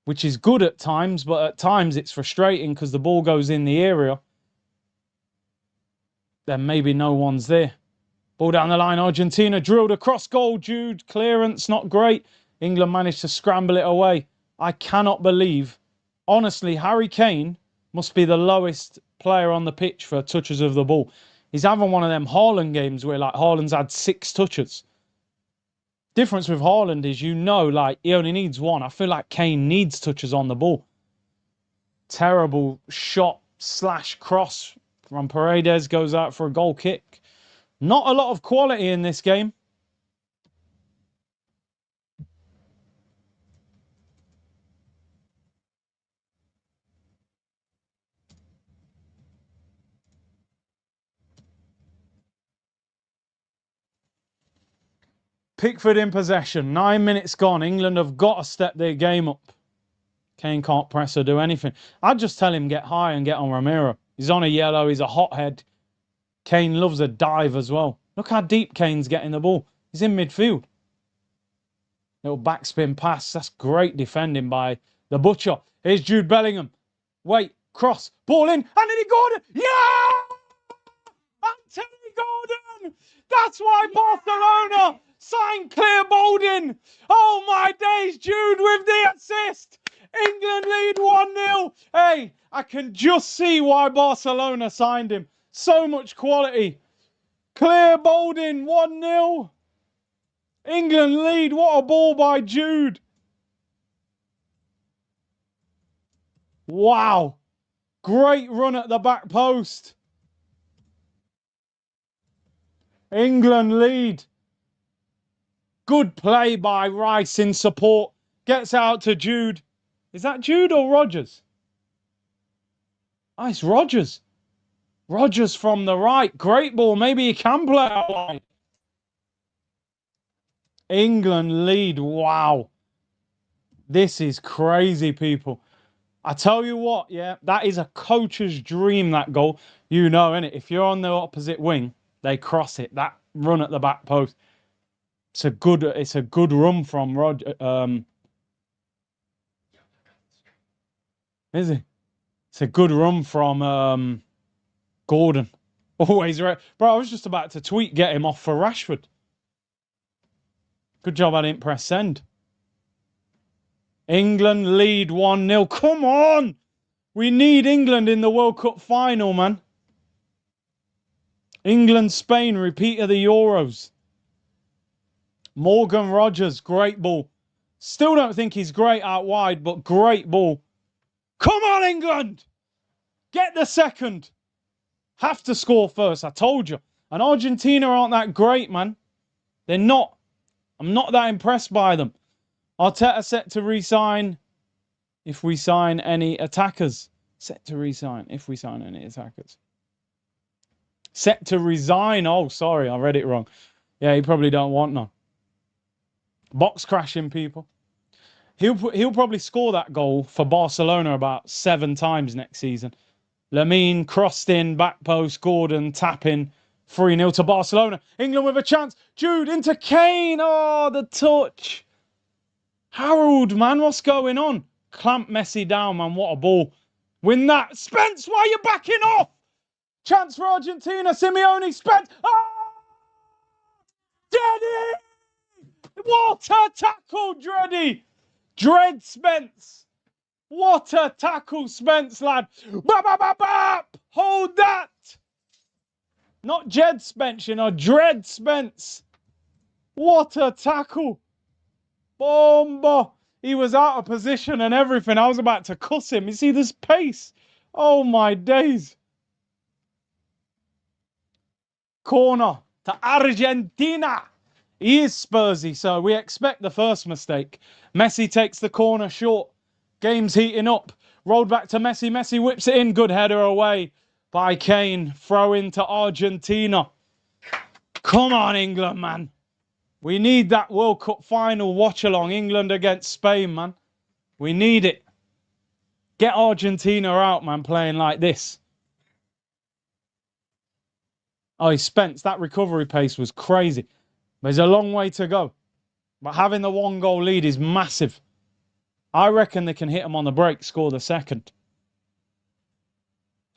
which is good at times, but at times it's frustrating because the ball goes in the area. Then maybe no one's there. Ball down the line, Argentina drilled across goal. Jude, clearance, not great. England managed to scramble it away. I cannot believe, honestly, Harry Kane must be the lowest player on the pitch for touches of the ball. He's having one of them Haaland games where like Haaland's had 6 touches. Difference with Haaland is, you know, like he only needs 1. I feel like Kane needs touches on the ball. Terrible shot / cross from Paredes, goes out for a goal kick. Not a lot of quality in this game. Pickford in possession. 9 minutes gone. England have got to step their game up. Kane can't press or do anything. I'd just tell him get high and get on Ramiro. He's on a yellow. He's a hothead. Kane loves a dive as well. Look how deep Kane's getting the ball. He's in midfield. Little backspin pass. That's great defending by the Butcher. Here's Jude Bellingham. Wait, cross. Ball in. Anthony Gordon. Yeah! Anthony Gordon! That's why Barcelona signed Claire Bolden. Oh my days, Jude with the assist. England lead 1-0. Hey, I can just see why Barcelona signed him. So much quality. Claire Bolden, 1-0. England lead. What a ball by Jude. Wow. Great run at the back post. England lead. Good play by Rice in support. Gets out to Jude. Is that Jude or Rogers? Oh, it's Rogers. Rogers from the right. Great ball. Maybe he can play out wide. England lead. Wow. This is crazy, people. I tell you what, yeah, that is a coach's dream, that goal. You know, innit? If you're on the opposite wing, they cross it. That run at the back post. It's a good run from Roger. Is it? It's a good run from Gordon. Always right. Bro, I was just about to tweet, get him off for Rashford. Good job I didn't press send. England lead 1-0. Come on! We need England in the World Cup final, man. England, Spain, repeat of the Euros. Morgan Rogers, great ball. Still don't think he's great out wide, but great ball. Come on, England! Get the second. Have to score first, I told you. And Argentina aren't that great, man. They're not. I'm not that impressed by them. Arteta set to re-sign if we sign any attackers. Set to re-sign if we sign any attackers. Set to resign. Oh, sorry, I read it wrong. Yeah, he probably don't want none. Box crashing people. He'll probably score that goal for Barcelona about 7 times next season. Lamine crossed in, back post, Gordon tapping, 3-0 to Barcelona. England with a chance. Jude into Kane. Oh, the touch. Harold, man, what's going on? Clamp Messi down, man. What a ball. Win that. Spence, why are you backing off? Chance for Argentina. Simeone, Spence. Oh! Dreddy! What a tackle, Dreddy! Dread Spence. What a tackle, Spence, lad. Bap, bap, bap, bap. Hold that. Not Jed Spence, you know. Dread Spence. What a tackle. Bomba. He was out of position and everything. I was about to cuss him. You see this pace? Oh, my days. Corner to Argentina. He is Spursy, so we expect the first mistake. Messi takes the corner short. Game's heating up. Rolled back to Messi. Messi whips it in. Good header away by Kane. Throw into Argentina. Come on, England, man. We need that World Cup final watch-along. England against Spain, man. We need it. Get Argentina out, man, playing like this. Oh, Spence, that recovery pace was crazy. There's a long way to go. But having the 1-goal lead is massive. I reckon they can hit them on the break, score the second.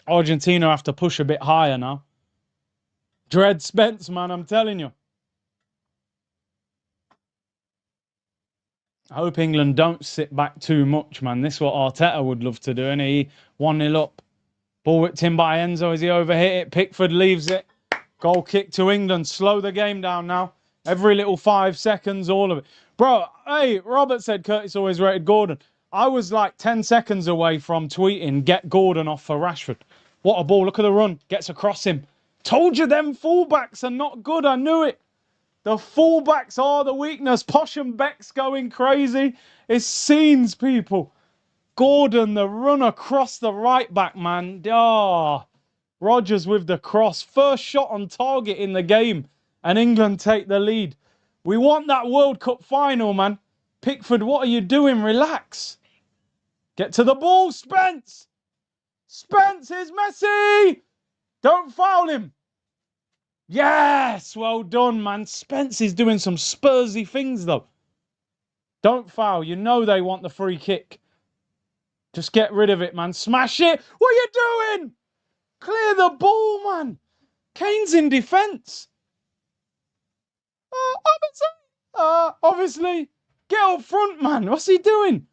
Argentina have to push a bit higher now. Dread Spence, man, I'm telling you. I hope England don't sit back too much, man. This is what Arteta would love to do, and he 1-0 up. Ball whipped in by Enzo as he overhit it. Pickford leaves it. Goal kick to England. Slow the game down now. Every little 5 seconds, all of it. Bro, hey, Robert said Curtis always rated Gordon. I was like 10 seconds away from tweeting, get Gordon off for Rashford. What a ball. Look at the run. Gets across him. Told you them fullbacks are not good. I knew it. The fullbacks are the weakness. Posh and Beck's going crazy. It's scenes, people. Gordon, the run across the right back, man. Oh, Rodgers with the cross. First shot on target in the game. And England take the lead. We want that World Cup final, man. Pickford, what are you doing? Relax. Get to the ball, Spence. Spence is Messi. Don't foul him. Yes, well done, man. Spence is doing some Spursy things, though. Don't foul. You know they want the free kick. Just get rid of it, man. Smash it. What are you doing? Clear the ball, man. Kane's in defence. Obviously. Get up front, man. What's he doing?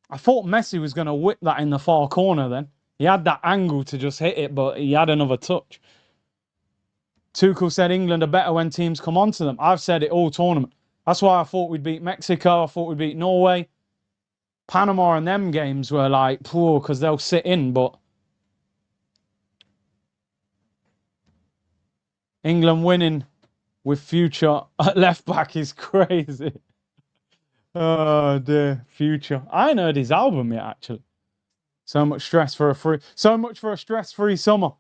I thought Messi was going to whip that in the far corner then. He had that angle to just hit it, but he had another touch. Tuchel said England are better when teams come onto them. I've said it all tournament. That's why I thought we'd beat Mexico. I thought we'd beat Norway. Panama and them games were like, poor, because they'll sit in, but England winning with future left back is crazy. Oh dear, future. I ain't heard his album yet, actually. So much for a stress-free summer.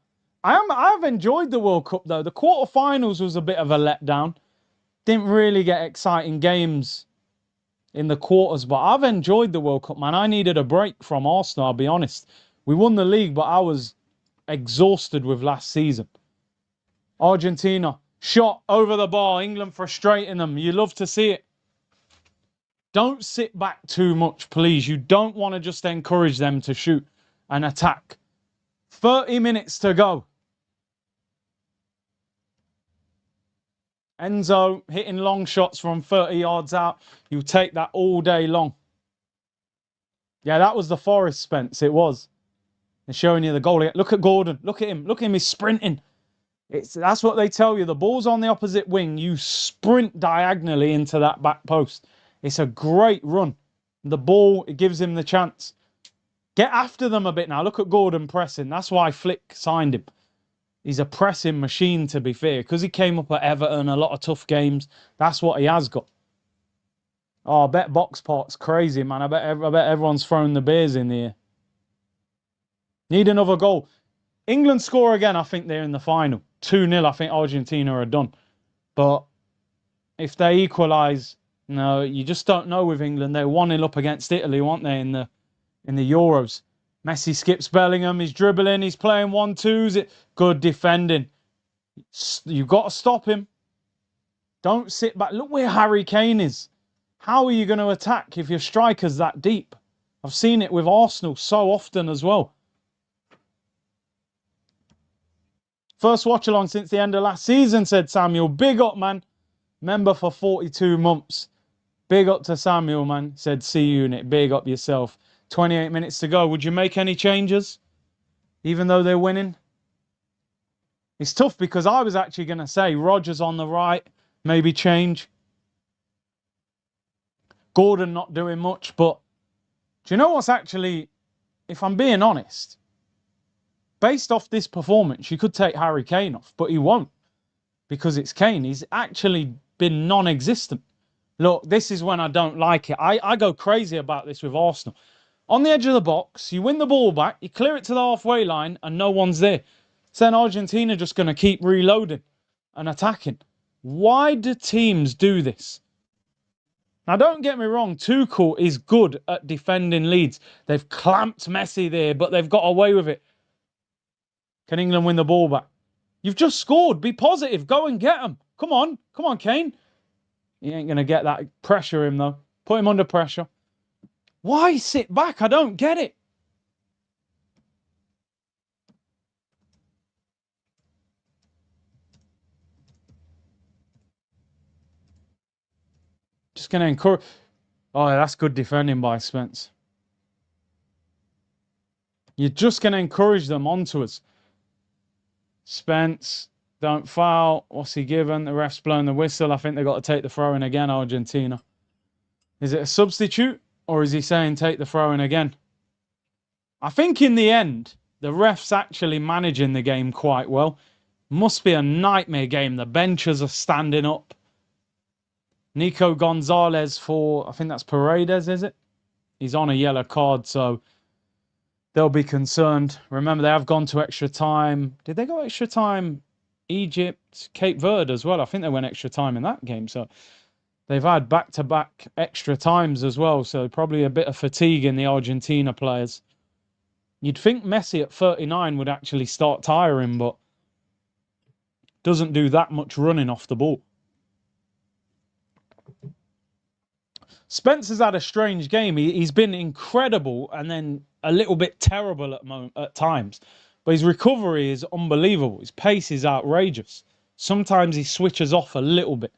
I've enjoyed the World Cup though. The quarterfinals was a bit of a letdown. Didn't really get exciting games in the quarters, but I've enjoyed the World Cup, man. I needed a break from Arsenal, I'll be honest. We won the league, but I was exhausted with last season. Argentina, shot over the bar. England frustrating them. You love to see it. Don't sit back too much, please. You don't want to just encourage them to shoot and attack. 30 minutes to go. Enzo hitting long shots from 30 yards out. You take that all day long. Yeah, that was the Forest, Spence. It was. And showing you the goal. Look at Gordon. Look at him. Look at him. He's sprinting. That's what they tell you. The ball's on the opposite wing. You sprint diagonally into that back post. It's a great run. The ball, it gives him the chance. Get after them a bit now. Look at Gordon pressing. That's why Flick signed him. He's a pressing machine, to be fair. Because he came up at Everton, a lot of tough games. That's what he has got. Oh, I bet box pot's crazy, man. I bet everyone's throwing the beers in the air. Need another goal. England score again, I think they're in the final. 2-0, I think Argentina are done. But if they equalise, no, you just don't know with England. They're 1-0 up against Italy, weren't they, in the Euros. Messi skips Bellingham, he's dribbling, he's playing 1-2s. Good defending. You've got to stop him. Don't sit back. Look where Harry Kane is. How are you going to attack if your striker's that deep? I've seen it with Arsenal so often as well. First watch along since the end of last season, said Samuel. Big up, man. Member for 42 months. Big up to Samuel, man, said C-Unit. Big up yourself. 28 minutes to go. Would you make any changes? Even though they're winning? It's tough because I was actually going to say Rodgers on the right, maybe change. Gordon not doing much, but do you know what's actually, if I'm being honest, based off this performance, you could take Harry Kane off, but he won't because it's Kane. He's actually been non-existent. Look, this is when I don't like it. I go crazy about this with Arsenal. On the edge of the box, you win the ball back, you clear it to the halfway line, and no one's there. So then Argentina just going to keep reloading and attacking. Why do teams do this? Now, don't get me wrong, Tuchel is good at defending leads. They've clamped Messi there, but they've got away with it. Can England win the ball back? You've just scored. Be positive. Go and get them. Come on. Come on, Kane. He ain't going to get that. Pressure him, though. Put him under pressure. Why sit back? I don't get it. Just going to encourage... Oh, that's good defending by Spence. You're just going to encourage them onto us. Spence, don't foul. What's he given? The ref's blown the whistle. I think they've got to take the throw in again, Argentina. Is it a substitute? Or is he saying take the throw in again? I think in the end, the ref's actually managing the game quite well. Must be a nightmare game. The benchers are standing up. Nico Gonzalez for, I think that's Paredes, is it? He's on a yellow card, so they'll be concerned. Remember, they have gone to extra time. Did they go extra time? Egypt, Cape Verde as well. I think they went extra time in that game. So they've had back-to-back extra times as well. So probably a bit of fatigue in the Argentina players. You'd think Messi at 39 would actually start tiring, but doesn't do that much running off the ball. Spencer's had a strange game. He's been incredible and then a little bit terrible at times. But his recovery is unbelievable. His pace is outrageous. Sometimes he switches off a little bit.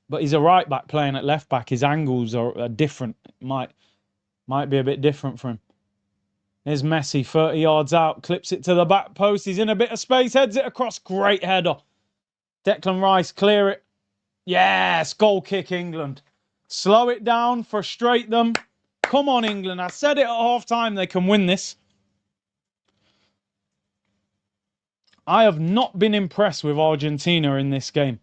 But he's a right back playing at left back. His angles are different. It might be a bit different for him. There's Messi, 30 yards out, clips it to the back post. He's in a bit of space, heads it across. Great header. Declan Rice, clear it. Yes, goal kick, England. Slow it down, frustrate them. Come on, England. I said it at half-time, they can win this. I have not been impressed with Argentina in this game.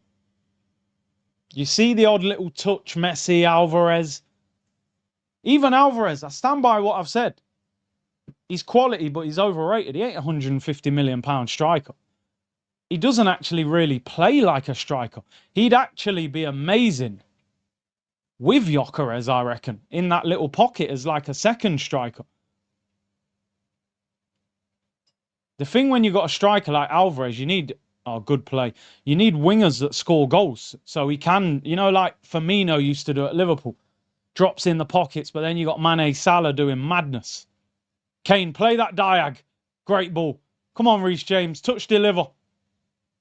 You see the odd little touch, Messi, Alvarez. Even Alvarez, I stand by what I've said. He's quality, but he's overrated. He ain't a £150 million striker. He doesn't actually really play like a striker. He'd actually be amazing with Gyökeres, I reckon, in that little pocket as like a second striker. The thing when you've got a striker like Alvarez, you need, oh, good play. You need wingers that score goals. So he can, you know, like Firmino used to do at Liverpool. Drops in the pockets, but then you got Mane, Salah doing madness. Kane, play that diag. Great ball. Come on, Reece James. Touch, deliver.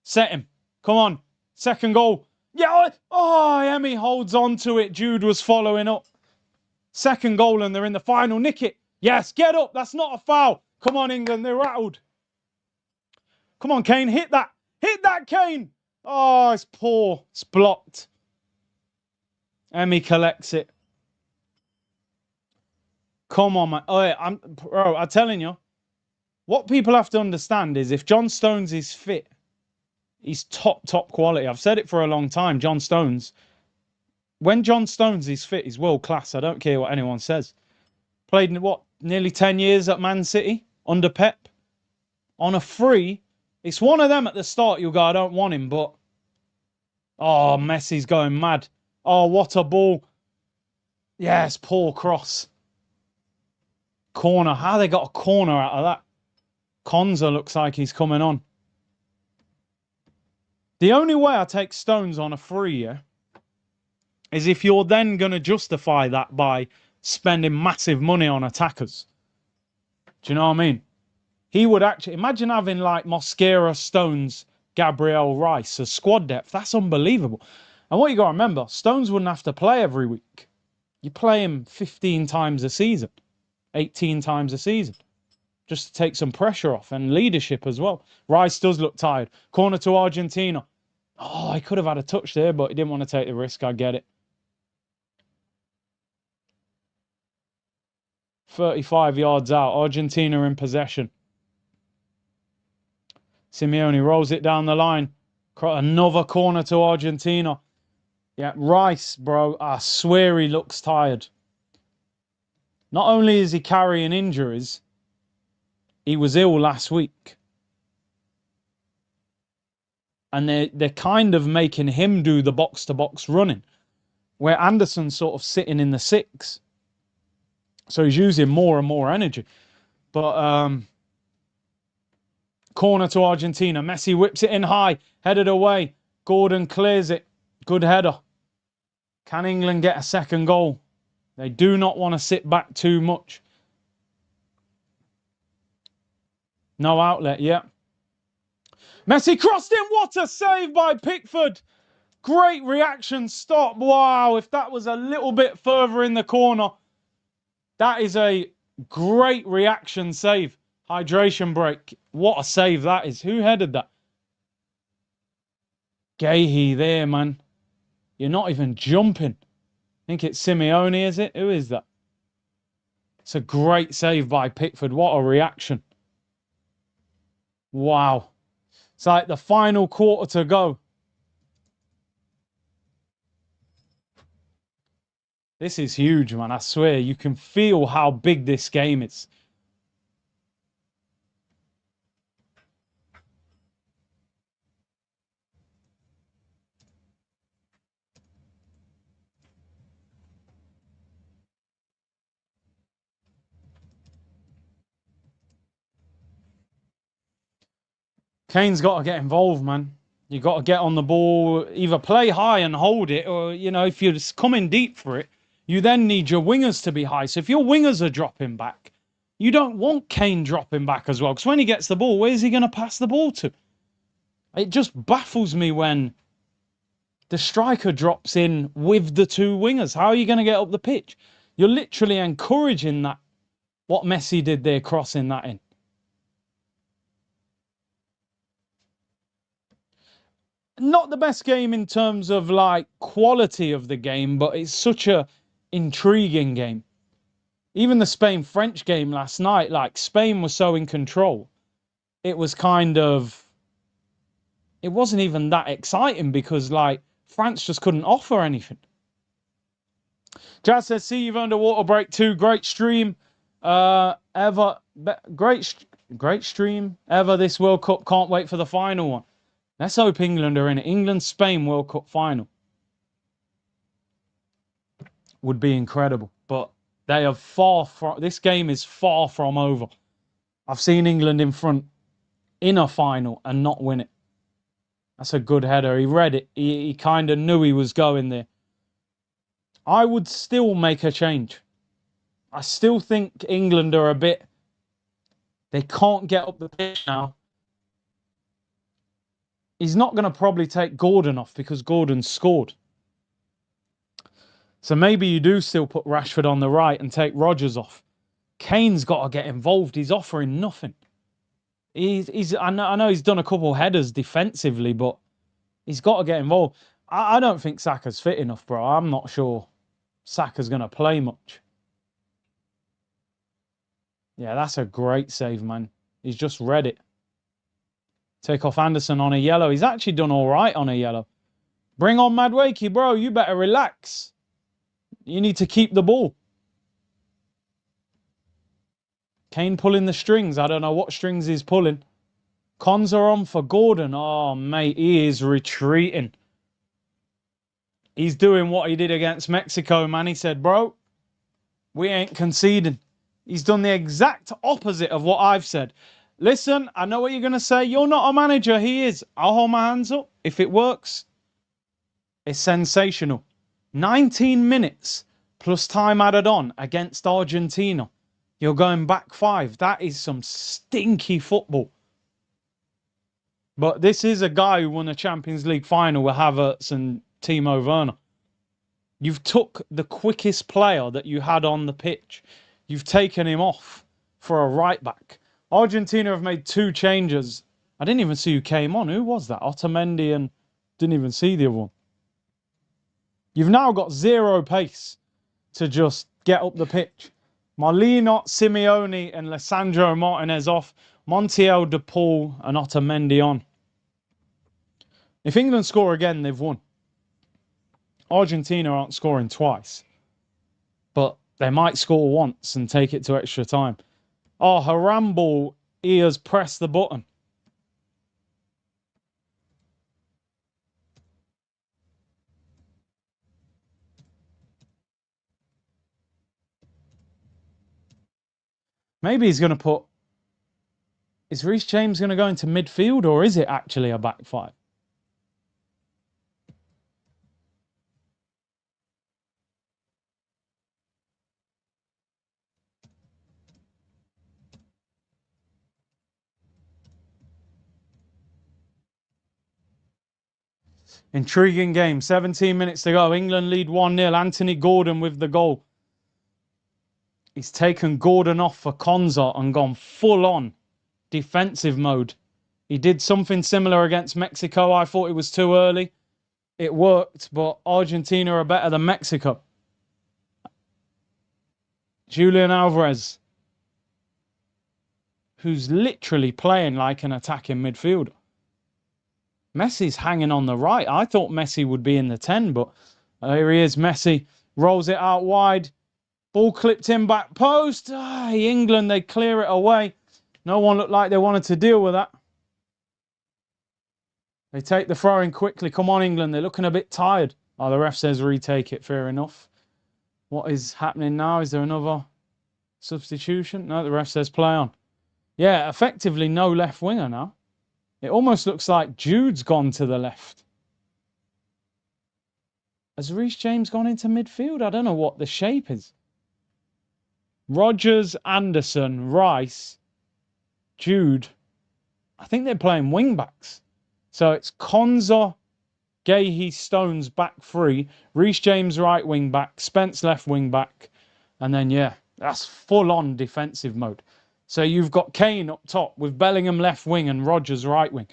Set him. Come on. Second goal. Yeah. Oh, Emi holds on to it. Jude was following up. Second goal and they're in the final. Nick it. Yes, get up. That's not a foul. Come on, England. They're rattled. Come on, Kane. Hit that. Hit that, Kane. Oh, it's poor. It's blocked. Emi collects it. Come on, man. Oh, yeah, I'm telling you, what people have to understand is if John Stones is fit, he's top quality. I've said it for a long time. John Stones, when John Stones is fit, he's world class. I don't care what anyone says. Played in what, nearly 10 years at Man City under Pep on a free. It's one of them at the start. You'll go, I don't want him, but oh, Messi's going mad. Oh, what a ball. Yes, poor cross. Corner. How they got a corner out of that? Konza looks like he's coming on. The only way I take Stones on a free, yeah, is if you're then going to justify that by spending massive money on attackers. Do you know what I mean? He would actually... Imagine having like Mosquera, Stones, Gabriel, Rice as squad depth. That's unbelievable. And what you got to remember, Stones wouldn't have to play every week. You play him 15 times a season, 18 times a season, just to take some pressure off and leadership as well. Rice does look tired. Corner to Argentina. Oh, he could have had a touch there, but he didn't want to take the risk. I get it. 35 yards out. Argentina in possession. Simeone rolls it down the line. Another corner to Argentina. Yeah, Rice, bro. I swear he looks tired. Not only is he carrying injuries, he was ill last week. And they're kind of making him do the box-to-box running, where Anderson's sort of sitting in the six. So he's using more and more energy. But corner to Argentina. Messi whips it in high, headed away. Gordon clears it. Good header. Can England get a second goal? They do not want to sit back too much. No outlet, yeah. Messi crossed in. What a save by Pickford. Great reaction stop. Wow, if that was a little bit further in the corner. That is a great reaction save. Hydration break. What a save that is. Who headed that? Gahey there, man. You're not even jumping. I think it's Simeone, is it? Who is that? It's a great save by Pickford. What a reaction. Wow. It's like the final quarter to go. This is huge, man. I swear. You can feel how big this game is. Kane's got to get involved, man. You got to get on the ball, either play high and hold it, or, you know, if you're just coming deep for it, you then need your wingers to be high. So if your wingers are dropping back, you don't want Kane dropping back as well. Because when he gets the ball, where's he going to pass the ball to? It just baffles me when the striker drops in with the two wingers. How are you going to get up the pitch? You're literally encouraging that, what Messi did there, crossing that in. Not the best game in terms of like quality of the game, but it's such a intriguing game. Even the Spain-French game last night, like Spain was so in control. It was kind of, it wasn't even that exciting because like France just couldn't offer anything. Jazz says, see, you've earned a water break too. Great stream. Great stream ever this World Cup. Can't wait for the final one. Let's hope England are in it. England-Spain World Cup final would be incredible. But they are far from... This game is far from over. I've seen England in front in a final and not win it. That's a good header. He read it. He kind of knew he was going there. I would still make a change. I still think England are a bit... They can't get up the pitch now. He's not going to probably take Gordon off because Gordon scored. So maybe you do still put Rashford on the right and take Rodgers off. Kane's got to get involved. He's offering nothing. I know he's done a couple headers defensively, but he's got to get involved. I don't think Saka's fit enough, bro. I'm not sure Saka's going to play much. Yeah, that's a great save, man. He's just read it. Take off Anderson on a yellow. He's actually done all right on a yellow. Bring on Madwakey, bro. You better relax. You need to keep the ball. Kane pulling the strings. I don't know what strings he's pulling. Cons are on for Gordon. Oh, mate, he is retreating. He's doing what he did against Mexico, man. He said, bro, we ain't conceding. He's done the exact opposite of what I've said. Listen, I know what you're going to say. You're not a manager. He is. I'll hold my hands up. If it works, it's sensational. 19 minutes plus time added on against Argentina. You're going back 5. That is some stinky football. But this is a guy who won a Champions League final with Havertz and Timo Werner. You've took the quickest player that you had on the pitch. You've taken him off for a right back. Argentina have made 2 changes. I didn't even see who came on. Who was that? Otamendi, and didn't even see the other one. You've now got 0 pace to just get up the pitch. Marlino, Simeone and Alessandro Martinez off. Montiel, De Paul and Otamendi on. If England score again, they've won. Argentina aren't scoring twice. But they might score once and take it to extra time. Oh, Harambe, he has pressed the button. Maybe he's going to put... Is Reece James going to go into midfield, or is it actually a back 5? Intriguing game. 17 minutes to go. England lead 1-0. Anthony Gordon with the goal. He's taken Gordon off for Konza and gone full on defensive mode. He did something similar against Mexico. I thought it was too early. It worked, but Argentina are better than Mexico. Julian Alvarez, who's literally playing like an attacking midfielder. Messi's hanging on the right. I thought Messi would be in the 10, but here he is. Messi rolls it out wide. Ball clipped in back post. England, they clear it away. No one looked like they wanted to deal with that. They take the throw in quickly. Come on, England. They're looking a bit tired. Oh, the ref says retake it. Fair enough. What is happening now? Is there another substitution? No, the ref says play on. Yeah, effectively no left winger now. It almost looks like Jude's gone to the left. Has Reece James gone into midfield? I don't know what the shape is. Rodgers, Anderson, Rice, Jude. I think they're playing wing backs. So it's Konza, Gahey, Stones back 3, Reece James right wing back, Spence left wing back, and then yeah, that's full on defensive mode. So you've got Kane up top with Bellingham left wing and Rodgers right wing.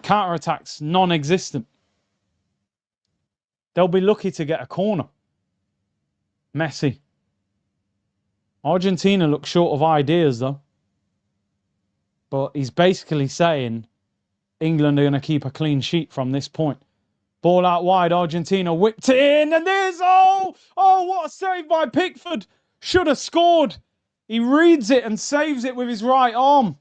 Counter-attacks non-existent. They'll be lucky to get a corner. Messi. Argentina looks short of ideas though. But he's basically saying England are going to keep a clean sheet from this point. Ball out wide, Argentina whipped it in, and there's, oh, what a save by Pickford. Should have scored. He reads it and saves it with his right arm.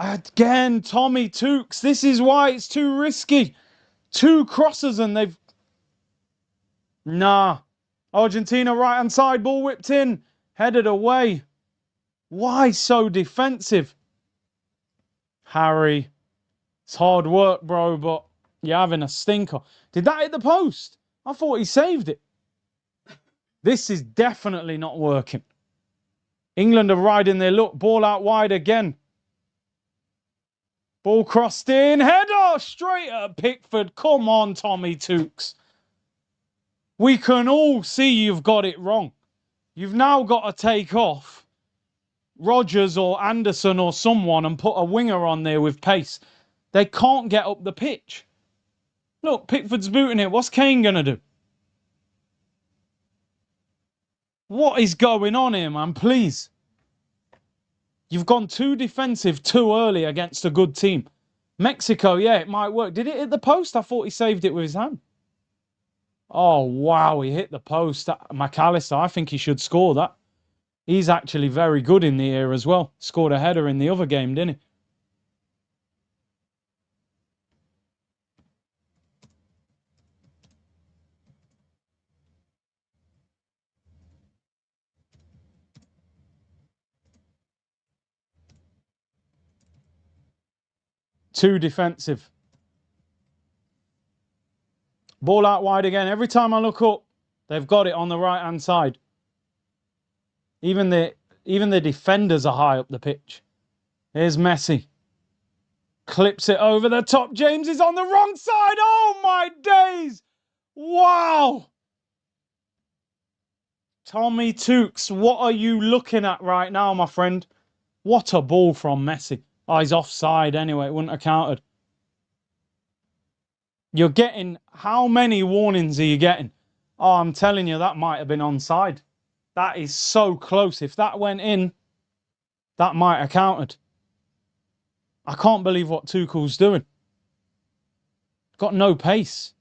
Again, Tommy Tukes. This is why it's too risky. 2 crosses and they've... Nah. Argentina right-hand side, ball whipped in. Headed away. Why so defensive? Harry. It's hard work, bro, but you're having a stinker. Did that hit the post? I thought he saved it. This is definitely not working. England are riding their luck. Ball out wide again. Ball crossed in. Header straight at Pickford. Come on, Tommy Tukes. We can all see you've got it wrong. You've now got to take off Rodgers or Anderson or someone and put a winger on there with pace. They can't get up the pitch. Look, Pickford's booting it. What's Kane going to do? What is going on here, man? Please. You've gone too defensive too early against a good team. Mexico, yeah, it might work. Did it hit the post? I thought he saved it with his hand. Oh, wow, he hit the post. McAllister, I think he should score that. He's actually very good in the air as well. Scored a header in the other game, didn't he? Too defensive. Ball out wide again. Every time I look up, they've got it on the right-hand side. Even the defenders are high up the pitch. Here's Messi. Clips it over the top. James is on the wrong side. Oh, my days. Wow. Tommy Tukes, what are you looking at right now, my friend? What a ball from Messi. Oh, he's offside anyway. It wouldn't have counted. You're getting... How many warnings are you getting? Oh, I'm telling you, that might have been onside. That is so close. If that went in, that might have counted. I can't believe what Tuchel's doing. Got no pace.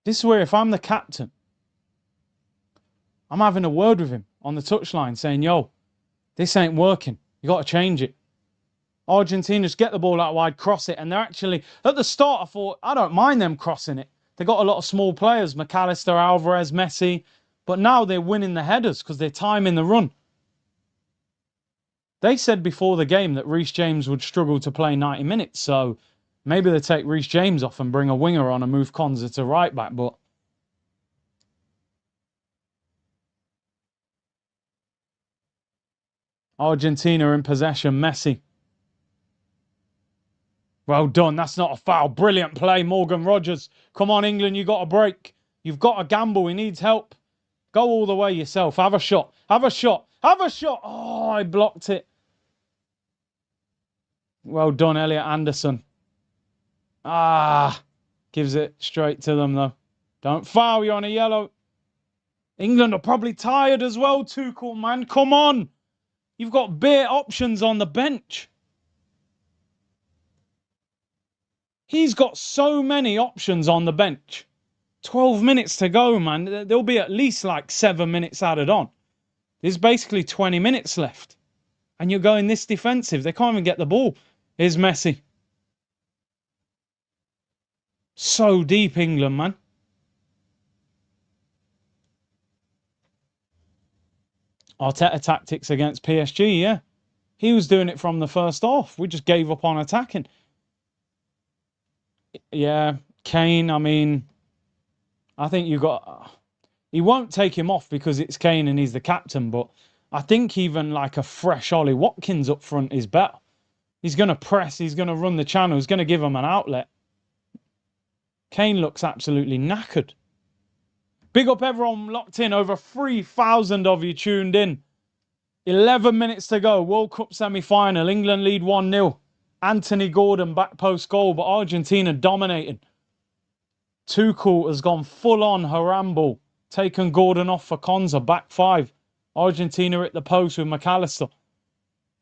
This is where if I'm the captain, I'm having a word with him on the touchline saying, yo, this ain't working. You got to change it. Argentina just get the ball out wide, cross it. And they're actually, at the start, I thought, I don't mind them crossing it. They got a lot of small players, McAllister, Alvarez, Messi. But now they're winning the headers because they're timing the run. They said before the game that Reece James would struggle to play 90 minutes. So maybe they take Reece James off and bring a winger on and move Konza to right back. But Argentina in possession. Messi. Well done. That's not a foul. Brilliant play, Morgan Rogers. Come on, England. You got a break. You've got a gamble. He needs help. Go all the way yourself. Have a shot. Have a shot. Have a shot. Oh, I blocked it. Well done, Elliot Anderson. Ah, gives it straight to them, though. Don't foul. You're on a yellow. England are probably tired as well, Tuchel, man. Come on. You've got bare options on the bench. He's got so many options on the bench. 12 minutes to go, man. There'll be at least like 7 minutes added on. There's basically 20 minutes left. And you're going this defensive. They can't even get the ball. Here's Messi. So deep, England, man. Arteta tactics against PSG, yeah. He was doing it from the first half. We just gave up on attacking. Yeah, Kane, I mean, I think you got... He won't take him off because it's Kane and he's the captain, but I think even like a fresh Ollie Watkins up front is better. He's going to press, he's going to run the channel, he's going to give him an outlet. Kane looks absolutely knackered. Big up everyone locked in. Over 3,000 of you tuned in. 11 minutes to go. World Cup semi-final. England lead 1-0. Anthony Gordon back post goal, but Argentina dominating. Tuchel has gone full on Harambe. Taken Gordon off for Konza. Back five. Argentina at the post with McAllister.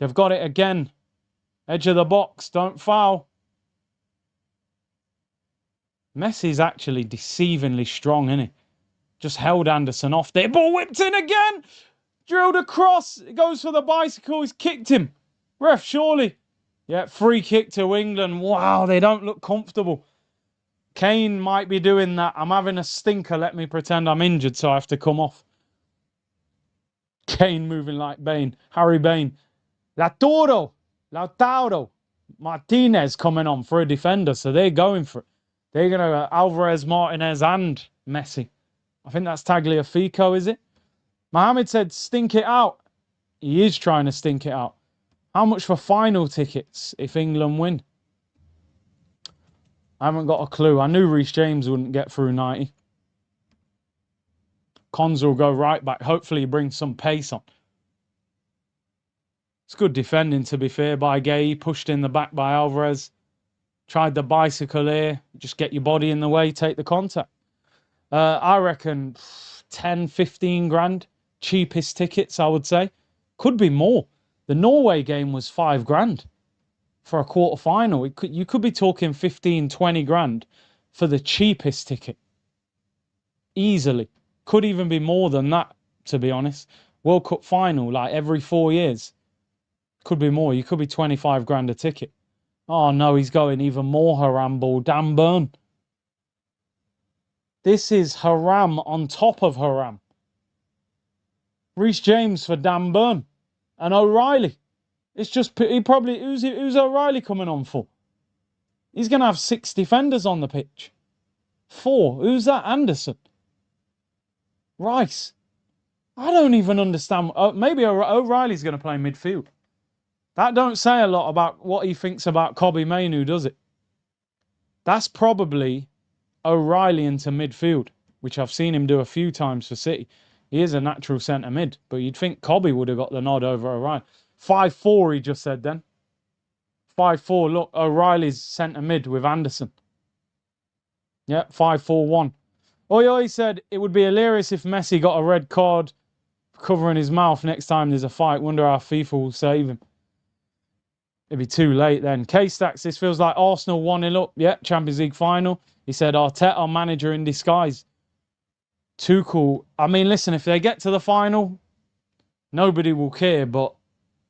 They've got it again. Edge of the box. Don't foul. Messi's actually deceivingly strong, isn't he? Just held Anderson off there. Ball whipped in again. Drilled across. It goes for the bicycle. He's kicked him. Ref, surely. Yeah, free kick to England. Wow, they don't look comfortable. Kane might be doing that. I'm having a stinker. Let me pretend I'm injured so I have to come off. Kane moving like Bane. Harry Bane. Lautaro Martinez coming on for a defender. So they're going for it. They're going to Alvarez, Martinez and Messi. I think that's Tagliafico, is it? Mohamed said, stink it out. He is trying to stink it out. How much for final tickets if England win? I haven't got a clue. I knew Reece James wouldn't get through 90. Konza will go right back. Hopefully he brings some pace on. It's good defending, to be fair, by Gay. Pushed in the back by Alvarez. Tried the bicycle here. Just get your body in the way, take the contact. I reckon 10, 15 grand. cheapest tickets, I would say. Could be more. The Norway game was 5 grand for a quarter final. You could be talking 15, 20 grand for the cheapest ticket. Easily. Could even be more than that, to be honest. World Cup final, like every 4 years. Could be more. You could be 25 grand a ticket. Oh no, he's going even more haram ball. Dan Burn. This is haram on top of haram. Reece James for Dan Burn. And O'Reilly. It's just, he probably, who's O'Reilly coming on for? He's going to have 6 defenders on the pitch. 4. Who's that? Anderson. Rice. I don't even understand. Maybe O'Reilly's going to play midfield. That don't say a lot about what he thinks about Kobbie Mainoo, does it? That's probably O'Reilly into midfield, which I've seen him do a few times for City. He is a natural centre mid, but you'd think Kobbie would have got the nod over O'Reilly. 5-4, he just said then. 5-4. Look, O'Reilly's centre mid with Anderson. Yeah, 5-4-1. Oh, he said it would be hilarious if Messi got a red card covering his mouth next time there's a fight. Wonder how FIFA will save him. It'd be too late then. K-Stacks, this feels like Arsenal 1-0 up. Yeah, Champions League final. He said Arteta, manager in disguise. Tuchel. I mean, listen, if they get to the final, nobody will care, but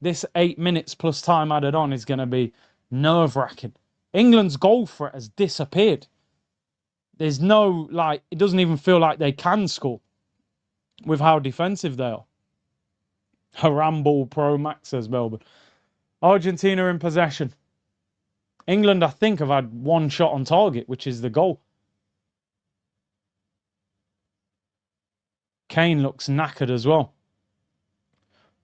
this 8 minutes plus time added on is going to be nerve-wracking. England's goal threat has disappeared. There's no, it doesn't even feel like they can score with how defensive they are. Haram ball pro max, says Melbourne. Argentina in possession. England, I think, have had 1 shot on target, which is the goal. Kane looks knackered as well.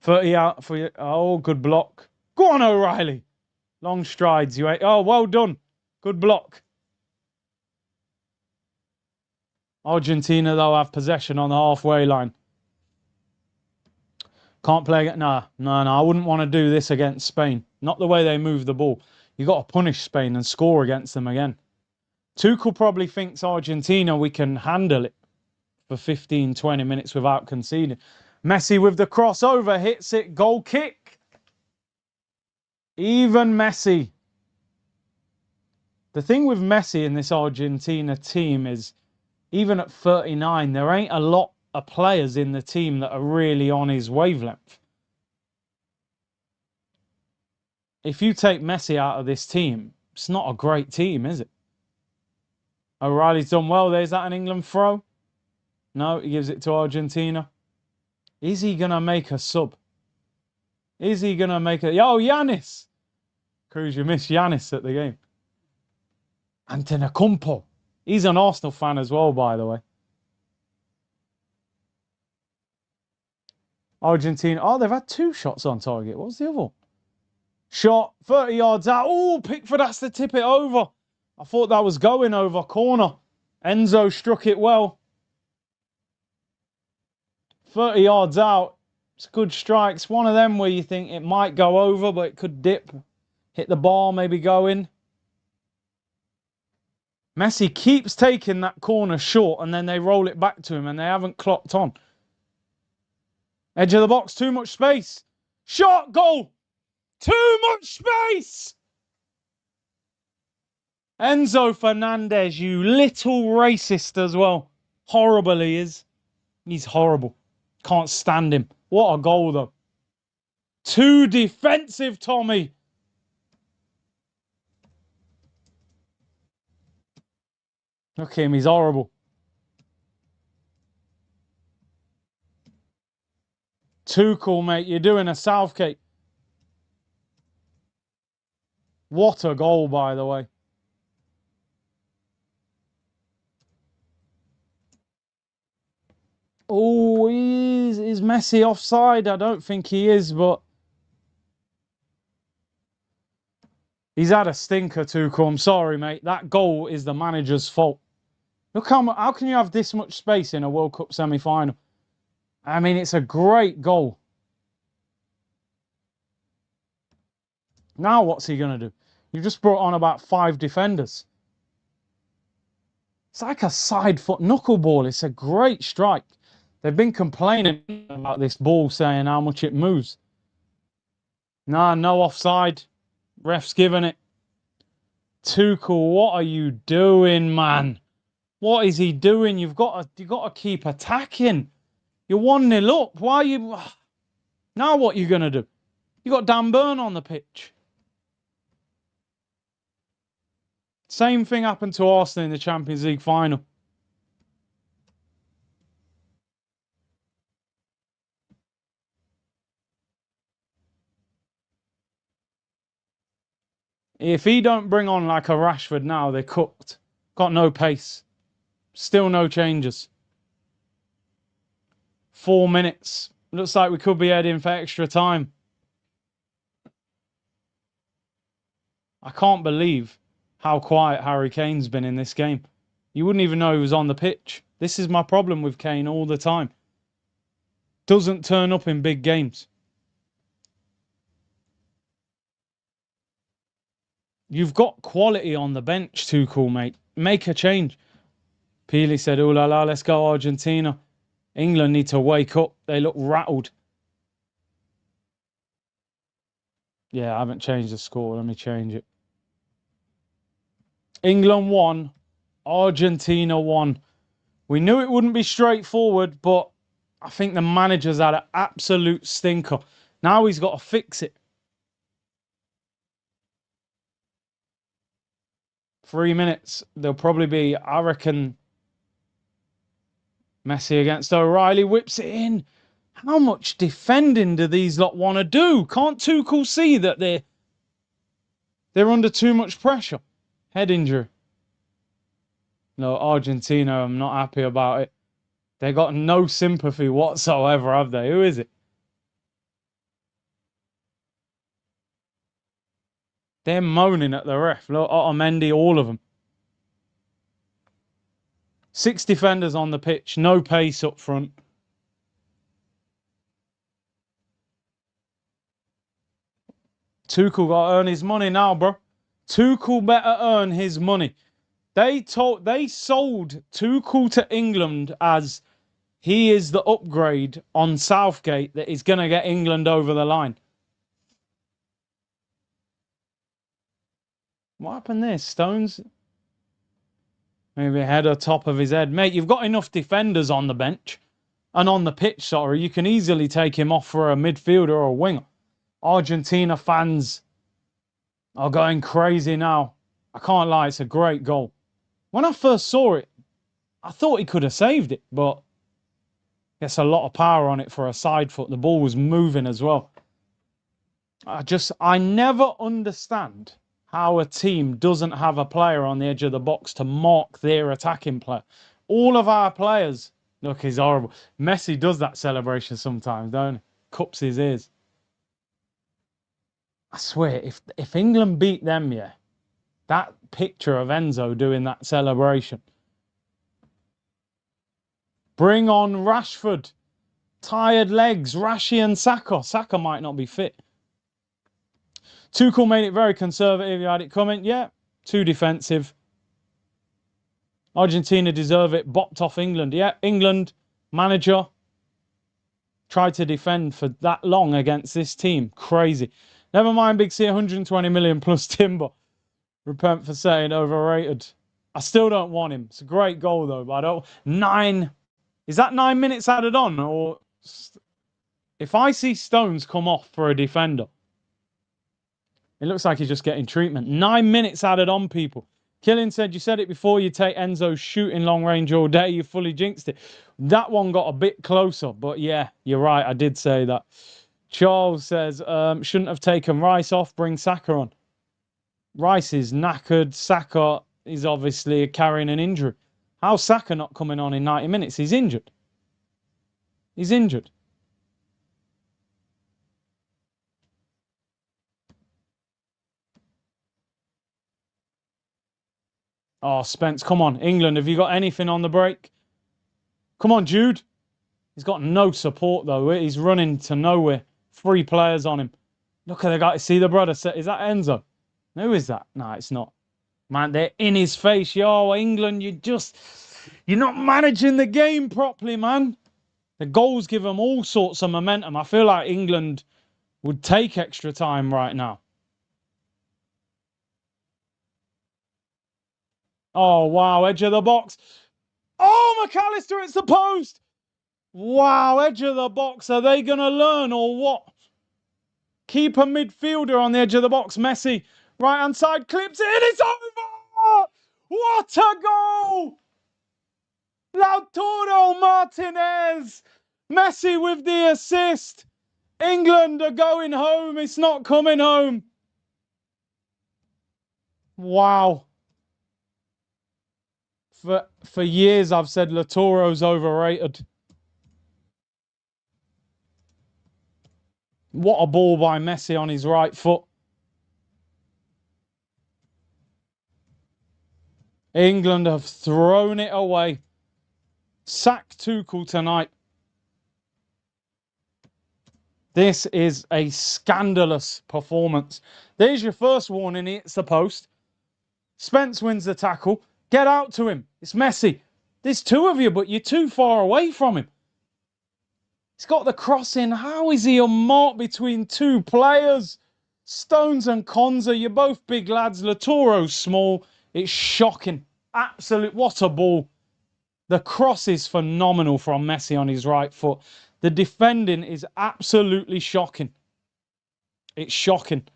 30 out for you. Oh, good block. Go on, O'Reilly. Long strides. Oh, well done. Good block. Argentina, though, have possession on the halfway line. Can't play it. No. I wouldn't want to do this against Spain. Not the way they move the ball. You got to punish Spain and score against them again. Tuchel probably thinks Argentina, we can handle it for 15, 20 minutes without conceding. Messi with the crossover, hits it, goal kick. Even Messi. The thing with Messi in this Argentina team is, even at 39, there ain't a lot of players in the team that are really on his wavelength. If you take Messi out of this team, it's not a great team, is it? O'Reilly's done well. There's that an England throw. No, he gives it to Argentina. Is he going to make a sub? Is he going to make a... Oh, Giannis! Cruz, you missed Giannis at the game. Antetokounmpo. He's an Arsenal fan as well, by the way. Argentina. Oh, they've had 2 shots on target. What's the other one? Shot, 30 yards out. Oh, Pickford has to tip it over. I thought that was going over. Corner. Enzo struck it well. 30 yards out. It's good strikes. One of them where you think it might go over, but it could dip. Hit the bar, maybe go in. Messi keeps taking that corner short, and then they roll it back to him, and they haven't clocked on. Edge of the box, too much space. Shot, goal. Too much space. Enzo Fernandez, you little racist as well. Horrible he is. He's horrible. Can't stand him. What a goal, though. Too defensive, Tommy. Look at him, he's horrible. Tuchel, mate, you're doing a Southgate. What a goal, by the way. Oh, is Messi offside? I don't think he is, but he's had a stinker, Tuchel. I'm sorry, mate. That goal is the manager's fault. Look how can you have this much space in a World Cup semi-final? I mean, it's a great goal. Now what's he going to do? You just brought on about 5 defenders. It's like a side foot knuckleball. It's a great strike. They've been complaining about this ball, saying how much it moves. Nah, no offside. Ref's given it. Tuchel, what are you doing, man? What is he doing? You've got to keep attacking. You're 1-0 up. Why are you... Now what you going to do? You got Dan Burn on the pitch. Same thing happened to Arsenal in the Champions League final. If he don't bring on like a Rashford now, they're cooked. Got no pace. Still no changes. 4 minutes. Looks like we could be heading for extra time. I can't believe how quiet Harry Kane's been in this game. You wouldn't even know he was on the pitch. This is my problem with Kane all the time. Doesn't turn up in big games. You've got quality on the bench, Tuchel, mate. Make a change. Peely said, "Ooh la la, let's go Argentina." England need to wake up. They look rattled. Yeah, I haven't changed the score. Let me change it. England 1, Argentina 1. We knew it wouldn't be straightforward, but I think the manager's had an absolute stinker. Now he's got to fix it. 3 minutes. There'll probably be, I reckon, Messi against O'Reilly. Whips it in. How much defending do these lot want to do? Can't Tuchel see that they're under too much pressure? Head injury. No, Argentina, I'm not happy about it. They got no sympathy whatsoever, have they? Who is it? They're moaning at the ref. Look, Otamendi, all of them. 6 defenders on the pitch. No pace up front. Tuchel got to earn his money now, bro. Tuchel better earn his money. They sold Tuchel to England as he is the upgrade on Southgate that is going to get England over the line. What happened there? Stones? Maybe a header top of his head. Mate, you've got enough defenders on the bench and on the pitch, sorry. You can easily take him off for a midfielder or a winger. Argentina fans are going crazy now. I can't lie, it's a great goal. When I first saw it, I thought he could have saved it, but gets a lot of power on it for a side foot. The ball was moving as well. I never understand how a team doesn't have a player on the edge of the box to mark their attacking player. All of our players, look, he's horrible. Messi does that celebration sometimes, don't he? Cups his ears. I swear, if England beat them, yeah, that picture of Enzo doing that celebration. Bring on Rashford. Tired legs, Rashi and Saka. Saka might not be fit. Tuchel made it very conservative. You had it coming. Yeah, too defensive. Argentina deserve it. Bopped off England. Yeah, England manager tried to defend for that long against this team. Crazy. Never mind Big C, 120 million plus Timber. Repent for saying overrated. I still don't want him. It's a great goal though, but I don't... 9... Is that 9 minutes added on? Or if I see Stones come off for a defender, it looks like he's just getting treatment. 9 minutes added on, people. Killian said, you said it before, you take Enzo's shooting long range all day. You fully jinxed it. That one got a bit closer, but yeah, you're right. I did say that. Charles says, shouldn't have taken Rice off, bring Saka on. Rice is knackered. Saka is obviously carrying an injury. How's Saka not coming on in 90 minutes? He's injured. He's injured. Oh, Spence, come on. England, have you got anything on the break? Come on, Jude. He's got no support, though. He's running to nowhere. 3 players on him. Look at the guy. See the brother? Is that Enzo? Who is that? No, it's not. Man, they're in his face. Yo, England, you're not managing the game properly, man. The goals give them all sorts of momentum. I feel like England would take extra time right now. Oh, wow, edge of the box. Oh, McAllister, it's the post. Wow, edge of the box. Are they going to learn or what? Keeper midfielder on the edge of the box. Messi, right-hand side, clips it in. It's over. What a goal. Lautaro Martinez. Messi with the assist. England are going home. It's not coming home. Wow. For years, I've said Lautaro's overrated. What a ball by Messi on his right foot. England have thrown it away. Sack Tuchel tonight. This is a scandalous performance. There's your first warning. It's the post. Spence wins the tackle. Get out to him. It's Messi. There's two of you, but you're too far away from him. He's got the cross in. How is he unmarked between two players? Stones and Konza, you're both big lads. Lautoro's small. It's shocking. Absolute, what a ball. The cross is phenomenal from Messi on his right foot. The defending is absolutely shocking. It's shocking.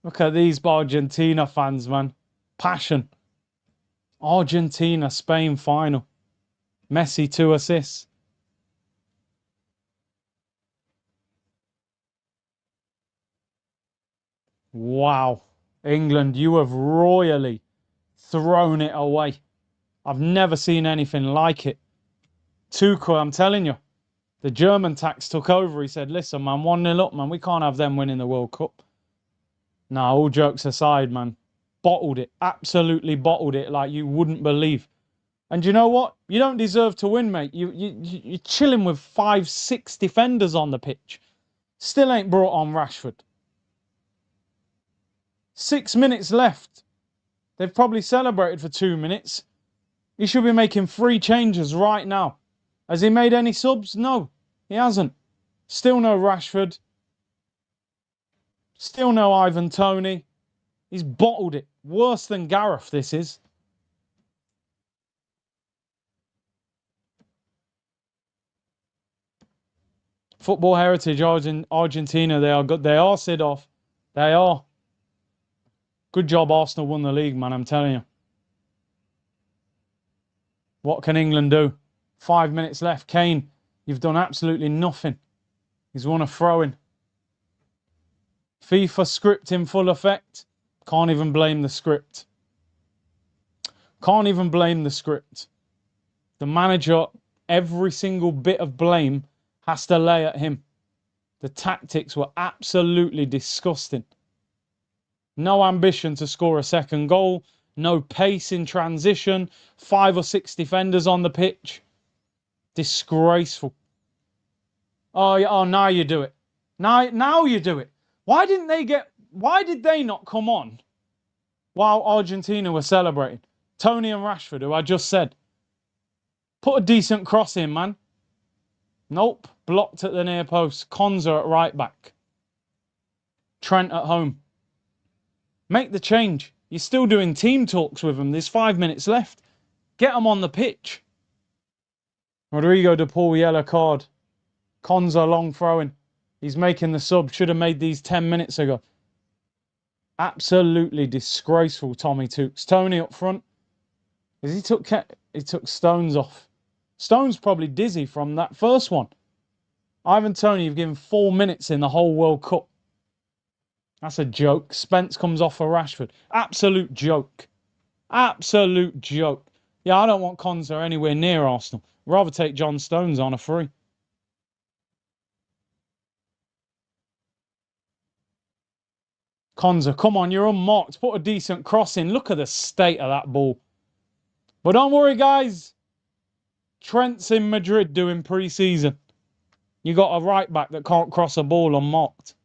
Look at these Argentina fans, man. Passion. Argentina, Spain final. Messi 2 assists. Wow. England, you have royally thrown it away. I've never seen anything like it. Tuchel, I'm telling you, the German tax took over. He said, listen, man, 1-0 up, man. We can't have them winning the World Cup. Nah, all jokes aside, man. Bottled it. Absolutely bottled it like you wouldn't believe. And you know what? You don't deserve to win, mate. You're chilling with 5-6 defenders on the pitch. Still ain't brought on Rashford. 6 minutes left. They've probably celebrated for 2 minutes. He should be making 3 changes right now. Has he made any subs? No, he hasn't. Still no Rashford. Still no Ivan Toney. He's bottled it. Worse than Gareth, this is. Football heritage, Argentina, they are good. They are Sidoff. They are. Good job Arsenal won the league, man, I'm telling you. What can England do? 5 minutes left. Kane, you've done absolutely nothing. He's won a throw-in. FIFA script in full effect. Can't even blame the script. Can't even blame the script. The manager, every single bit of blame has to lay at him. The tactics were absolutely disgusting. No ambition to score a second goal. No pace in transition. 5 or 6 defenders on the pitch. Disgraceful. Oh, now you do it. Now you do it. Why did they not come on while Argentina were celebrating? Toney and Rashford, who I just said. Put a decent cross in, man. Nope. Blocked at the near post. Konza at right back. Trent at home. Make the change. You're still doing team talks with them. There's 5 minutes left. Get them on the pitch. Rodrigo de Paul, yellow card. Konza long throwing. He's making the sub. Should have made these 10 minutes ago. Absolutely disgraceful, Tommy Tooks. Toney up front. He took Stones off. Stones probably dizzy from that first one. Ivan Toney, you've given 4 minutes in the whole World Cup. That's a joke. Spence comes off for Rashford. Absolute joke. Absolute joke. Yeah, I don't want Konza anywhere near Arsenal. Rather take John Stones on a free. Konza, come on, you're unmarked. Put a decent cross in. Look at the state of that ball. But don't worry, guys. Trent's in Madrid doing pre-season. You got a right back that can't cross a ball unmarked.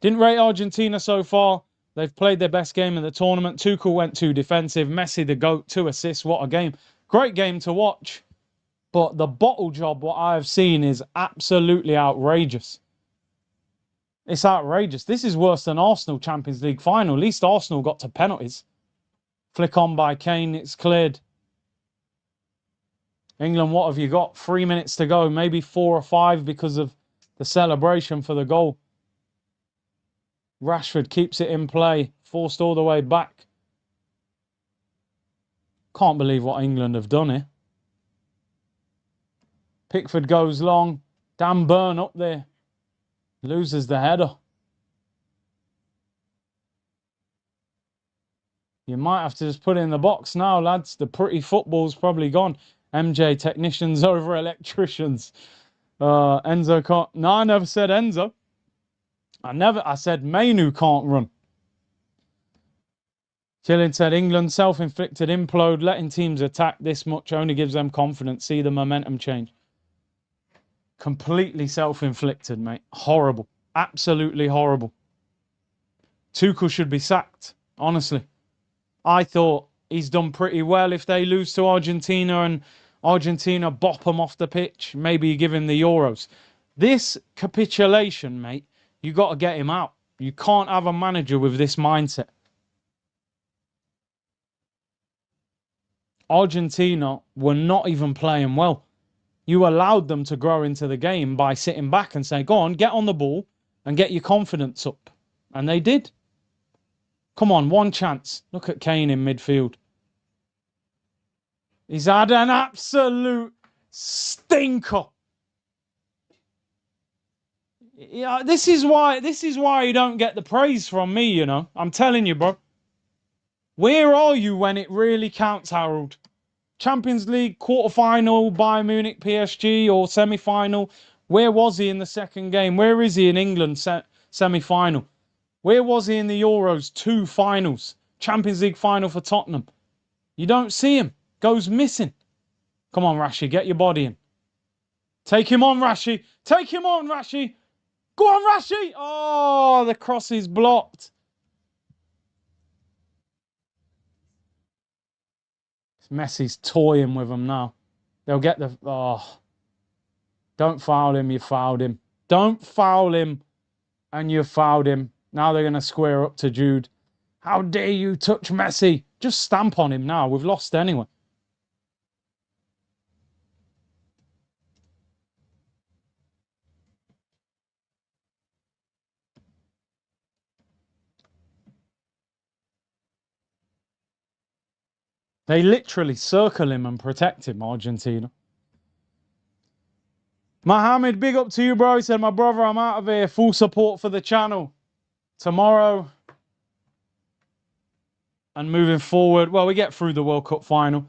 Didn't rate Argentina so far. They've played their best game of the tournament. Tuchel went too defensive. Messi the GOAT, 2 assists. What a game. Great game to watch. But the bottle job, what I have seen, is absolutely outrageous. It's outrageous. This is worse than Arsenal Champions League final. At least Arsenal got to penalties. Flick on by Kane. It's cleared. England, what have you got? 3 minutes to go. Maybe 4 or 5 because of the celebration for the goal. Rashford keeps it in play. Forced all the way back. Can't believe what England have done here. Pickford goes long. Dan Burn up there. Loses the header. You might have to just put it in the box now, lads. The pretty football's probably gone. MJ, technicians over electricians. Enzo can't... No, I never said Enzo. I said Mainu can't run. Chilling said England self-inflicted implode. Letting teams attack this much only gives them confidence. See the momentum change. Completely self-inflicted, mate. Horrible. Absolutely horrible. Tuchel should be sacked, honestly. I thought he's done pretty well. If they lose to Argentina and Argentina bop him off the pitch, maybe you give him the Euros. This capitulation, mate, you got to get him out. You can't have a manager with this mindset. Argentina were not even playing well. You allowed them to grow into the game by sitting back and saying, go on, get on the ball and get your confidence up. And they did. Come on, one chance. Look at Kane in midfield. He's had an absolute stinker. Yeah, this is why you don't get the praise from me, you know. I'm telling you, bro. Where are you when it really counts, Harold? Champions League quarter-final, Bayern Munich, PSG, or semi-final. Where was he in the second game? Where is he in England semi-final? Where was he in the Euros 2 finals? Champions League final for Tottenham. You don't see him. Goes missing. Come on, Rashi, get your body in. Take him on, Rashi. Take him on, Rashi. Go on, Rashi. Oh, the cross is blocked. Messi's toying with them now. They'll get the... Oh. Don't foul him, you fouled him. Don't foul him, and you fouled him. Now they're going to square up to Jude. How dare you touch Messi? Just stamp on him now. We've lost anyway. They literally circle him and protect him, Argentina. Mohammed, big up to you, bro. He said, my brother, I'm out of here. Full support for the channel. Tomorrow and moving forward, well, we get through the World Cup final.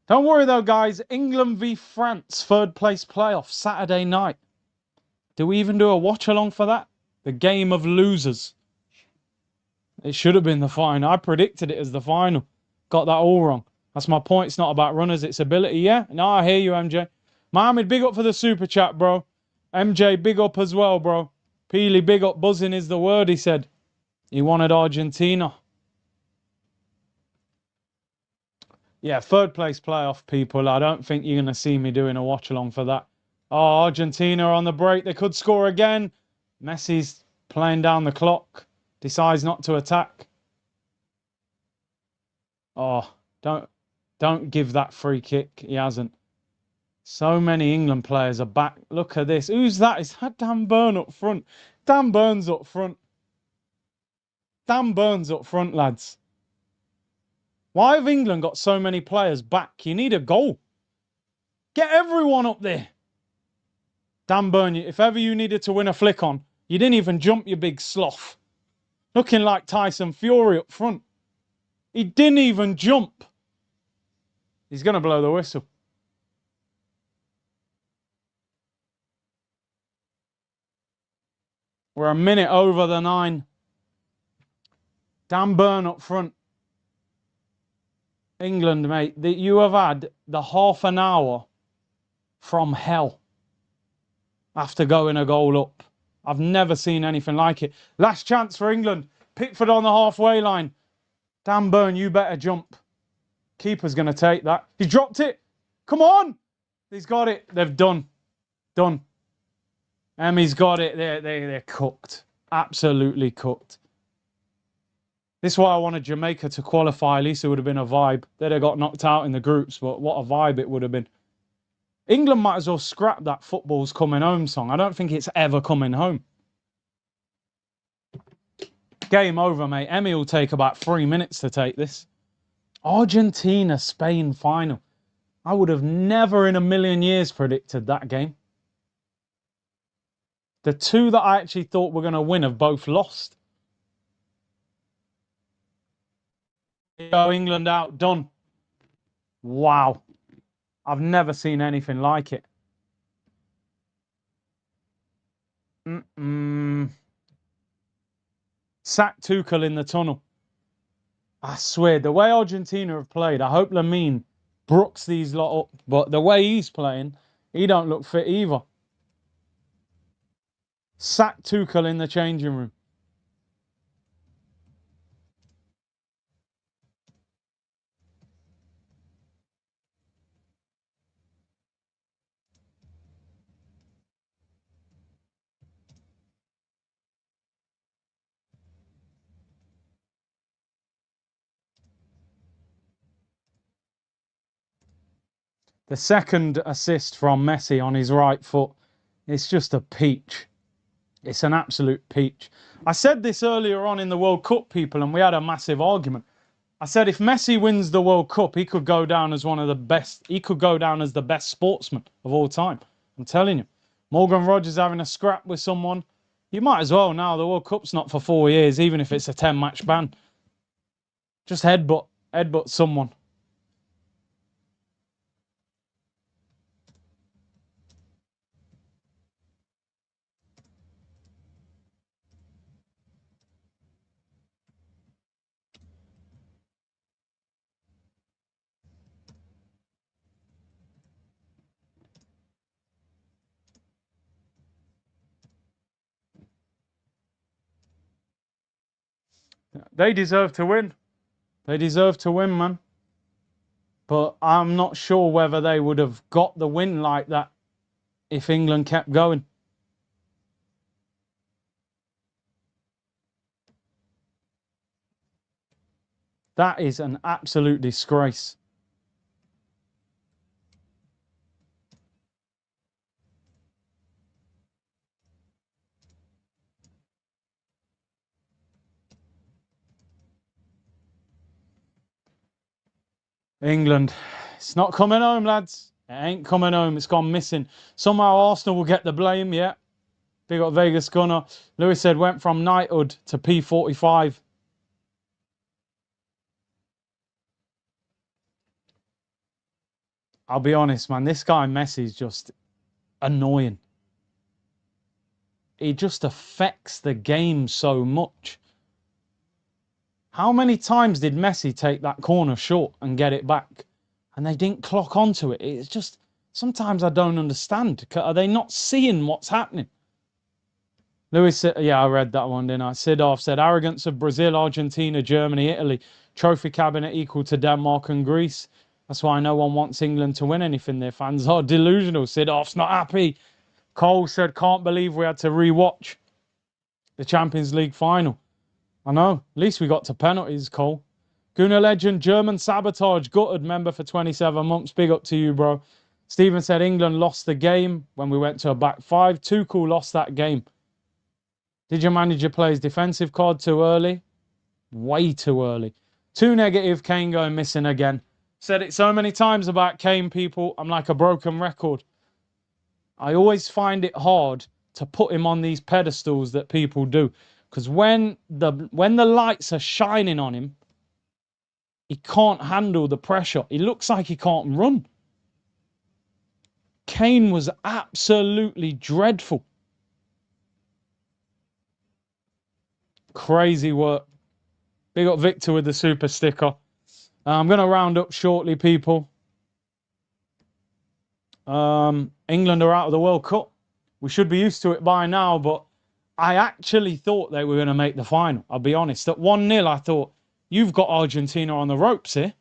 Don't worry, though, guys. England v France, 3rd place playoff, Saturday night. Do we even do a watch-along for that? The game of losers. It should have been the final. I predicted it as the final. Got that all wrong. That's my point. It's not about runners, it's ability, yeah? No, I hear you, MJ. Mohammed, big up for the super chat, bro. MJ, big up as well, bro. Peely, big up. Buzzing is the word, he said. He wanted Argentina. Yeah, 3rd place playoff, people. I don't think you're going to see me doing a watch-along for that. Oh, Argentina on the break. They could score again. Messi's playing down the clock. Decides not to attack. Oh, don't give that free kick. He hasn't. So many England players are back. Look at this. Who's that? Is that Dan Burn up front? Dan Burn's up front. Dan Burn's up front, lads. Why have England got so many players back? You need a goal. Get everyone up there. Dan Burn, if ever you needed to win a flick on, you didn't even jump, you big sloth. Looking like Tyson Fury up front. He didn't even jump. He's going to blow the whistle. We're a minute over the 9. Dan Burn up front. England, mate, you have had the half an hour from hell after going a goal up. I've never seen anything like it. Last chance for England. Pickford on the halfway line. Dan Burn, you better jump. Keeper's going to take that. He dropped it. Come on. He's got it. They've done. Done. Emmy's got it. They're cooked. Absolutely cooked. This is why I wanted Jamaica to qualify. At least it would have been a vibe. They'd have got knocked out in the groups, but what a vibe it would have been. England might as well scrap that football's coming home song. I don't think it's ever coming home. Game over, mate. Emmy will take about 3 minutes to take this. Argentina, Spain final. I would have never in a million years predicted that game. The two that I actually thought were going to win have both lost. Go England out, done. Wow. I've never seen anything like it. Sack Tuchel in the tunnel. I swear, the way Argentina have played, I hope Lamine brooks these lot up. But the way he's playing, he don't look fit either. Sack Tuchel in the changing room. The second assist from Messi on his right foot, it's just a peach. It's an absolute peach. I said this earlier on in the World Cup, people, and we had a massive argument. I said if Messi wins the World Cup, he could go down as one of the best. He could go down as the best sportsman of all time. I'm telling you. Morgan Rogers having a scrap with someone. You might as well now. The World Cup's not for 4 years, even if it's a 10-match ban. Just headbutt someone. They deserve to win. They deserve to win, man. But I'm not sure whether they would have got the win like that if England kept going. That is an absolute disgrace. England, it's not coming home, lads. It ain't coming home. It's gone missing. Somehow Arsenal will get the blame, yeah. Big up Vegas Gunner. Lewis said went from knighthood to P45. I'll be honest, man. This guy Messi's just annoying. He just affects the game so much. How many times did Messi take that corner short and get it back? And they didn't clock onto it. It's just, sometimes I don't understand. Are they not seeing what's happening? Lewis said, yeah, I read that one, didn't I? Sidorf said, arrogance of Brazil, Argentina, Germany, Italy. Trophy cabinet equal to Denmark and Greece. That's why no one wants England to win anything. Their fans are delusional. Sidorf's not happy. Cole said, can't believe we had to rewatch the Champions League final. I know. At least we got to penalties, Cole. Guna Legend, German sabotage, gutted member for 27 months. Big up to you, bro. Stephen said England lost the game when we went to a back five. Tuchel lost that game. Did your manager play his defensive card too early? Way too early. Too negative, Kane going missing again. Said it so many times about Kane, people. I'm like a broken record. I always find it hard to put him on these pedestals that people do. Because when the lights are shining on him, he can't handle the pressure. He looks like he can't run. Kane was absolutely dreadful. Crazy work. Big up Victor with the super sticker. I'm going to round up shortly, people. England are out of the World Cup. We should be used to it by now, but I actually thought they were going to make the final. I'll be honest. At 1-0, I thought, you've got Argentina on the ropes here.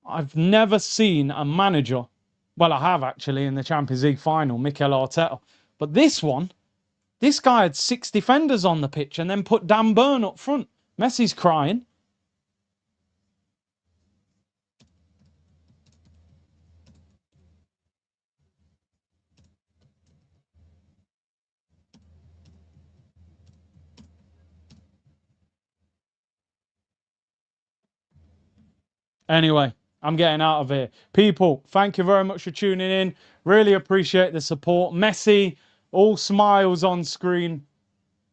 I've never seen a manager Well, I have actually in the Champions League final, Mikel Arteta. But this one, this guy had 6 defenders on the pitch and then put Dan Burn up front. Messi's crying. Anyway, I'm getting out of here. People, thank you very much for tuning in. Really appreciate the support. Messi, all smiles on screen.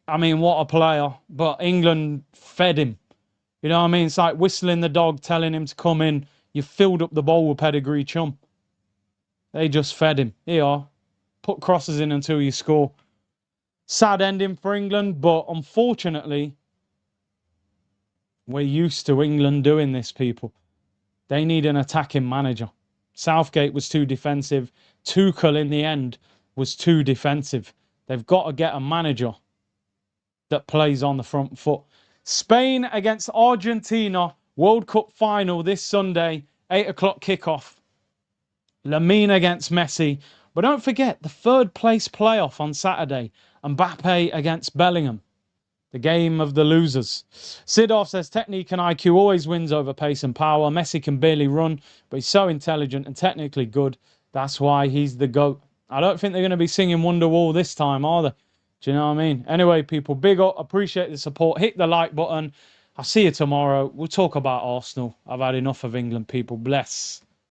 I mean, what a player. But England fed him. You know what I mean? It's like whistling the dog, telling him to come in. You filled up the bowl with pedigree chum. They just fed him. Here you are. Put crosses in until you score. Sad ending for England, but unfortunately, we're used to England doing this, people. They need an attacking manager. Southgate was too defensive. Tuchel, in the end, was too defensive. They've got to get a manager that plays on the front foot. Spain against Argentina, World Cup final this Sunday, 8 o'clock kickoff. Lamine against Messi. But don't forget, the third place playoff on Saturday. Mbappe against Bellingham. The game of the losers. Sidorf says technique and IQ always wins over pace and power. Messi can barely run, but he's so intelligent and technically good. That's why he's the GOAT. I don't think they're going to be singing Wonderwall this time, are they? Do you know what I mean? Anyway, people, big up. Appreciate the support. Hit the like button. I'll see you tomorrow. We'll talk about Arsenal. I've had enough of England, people. Bless.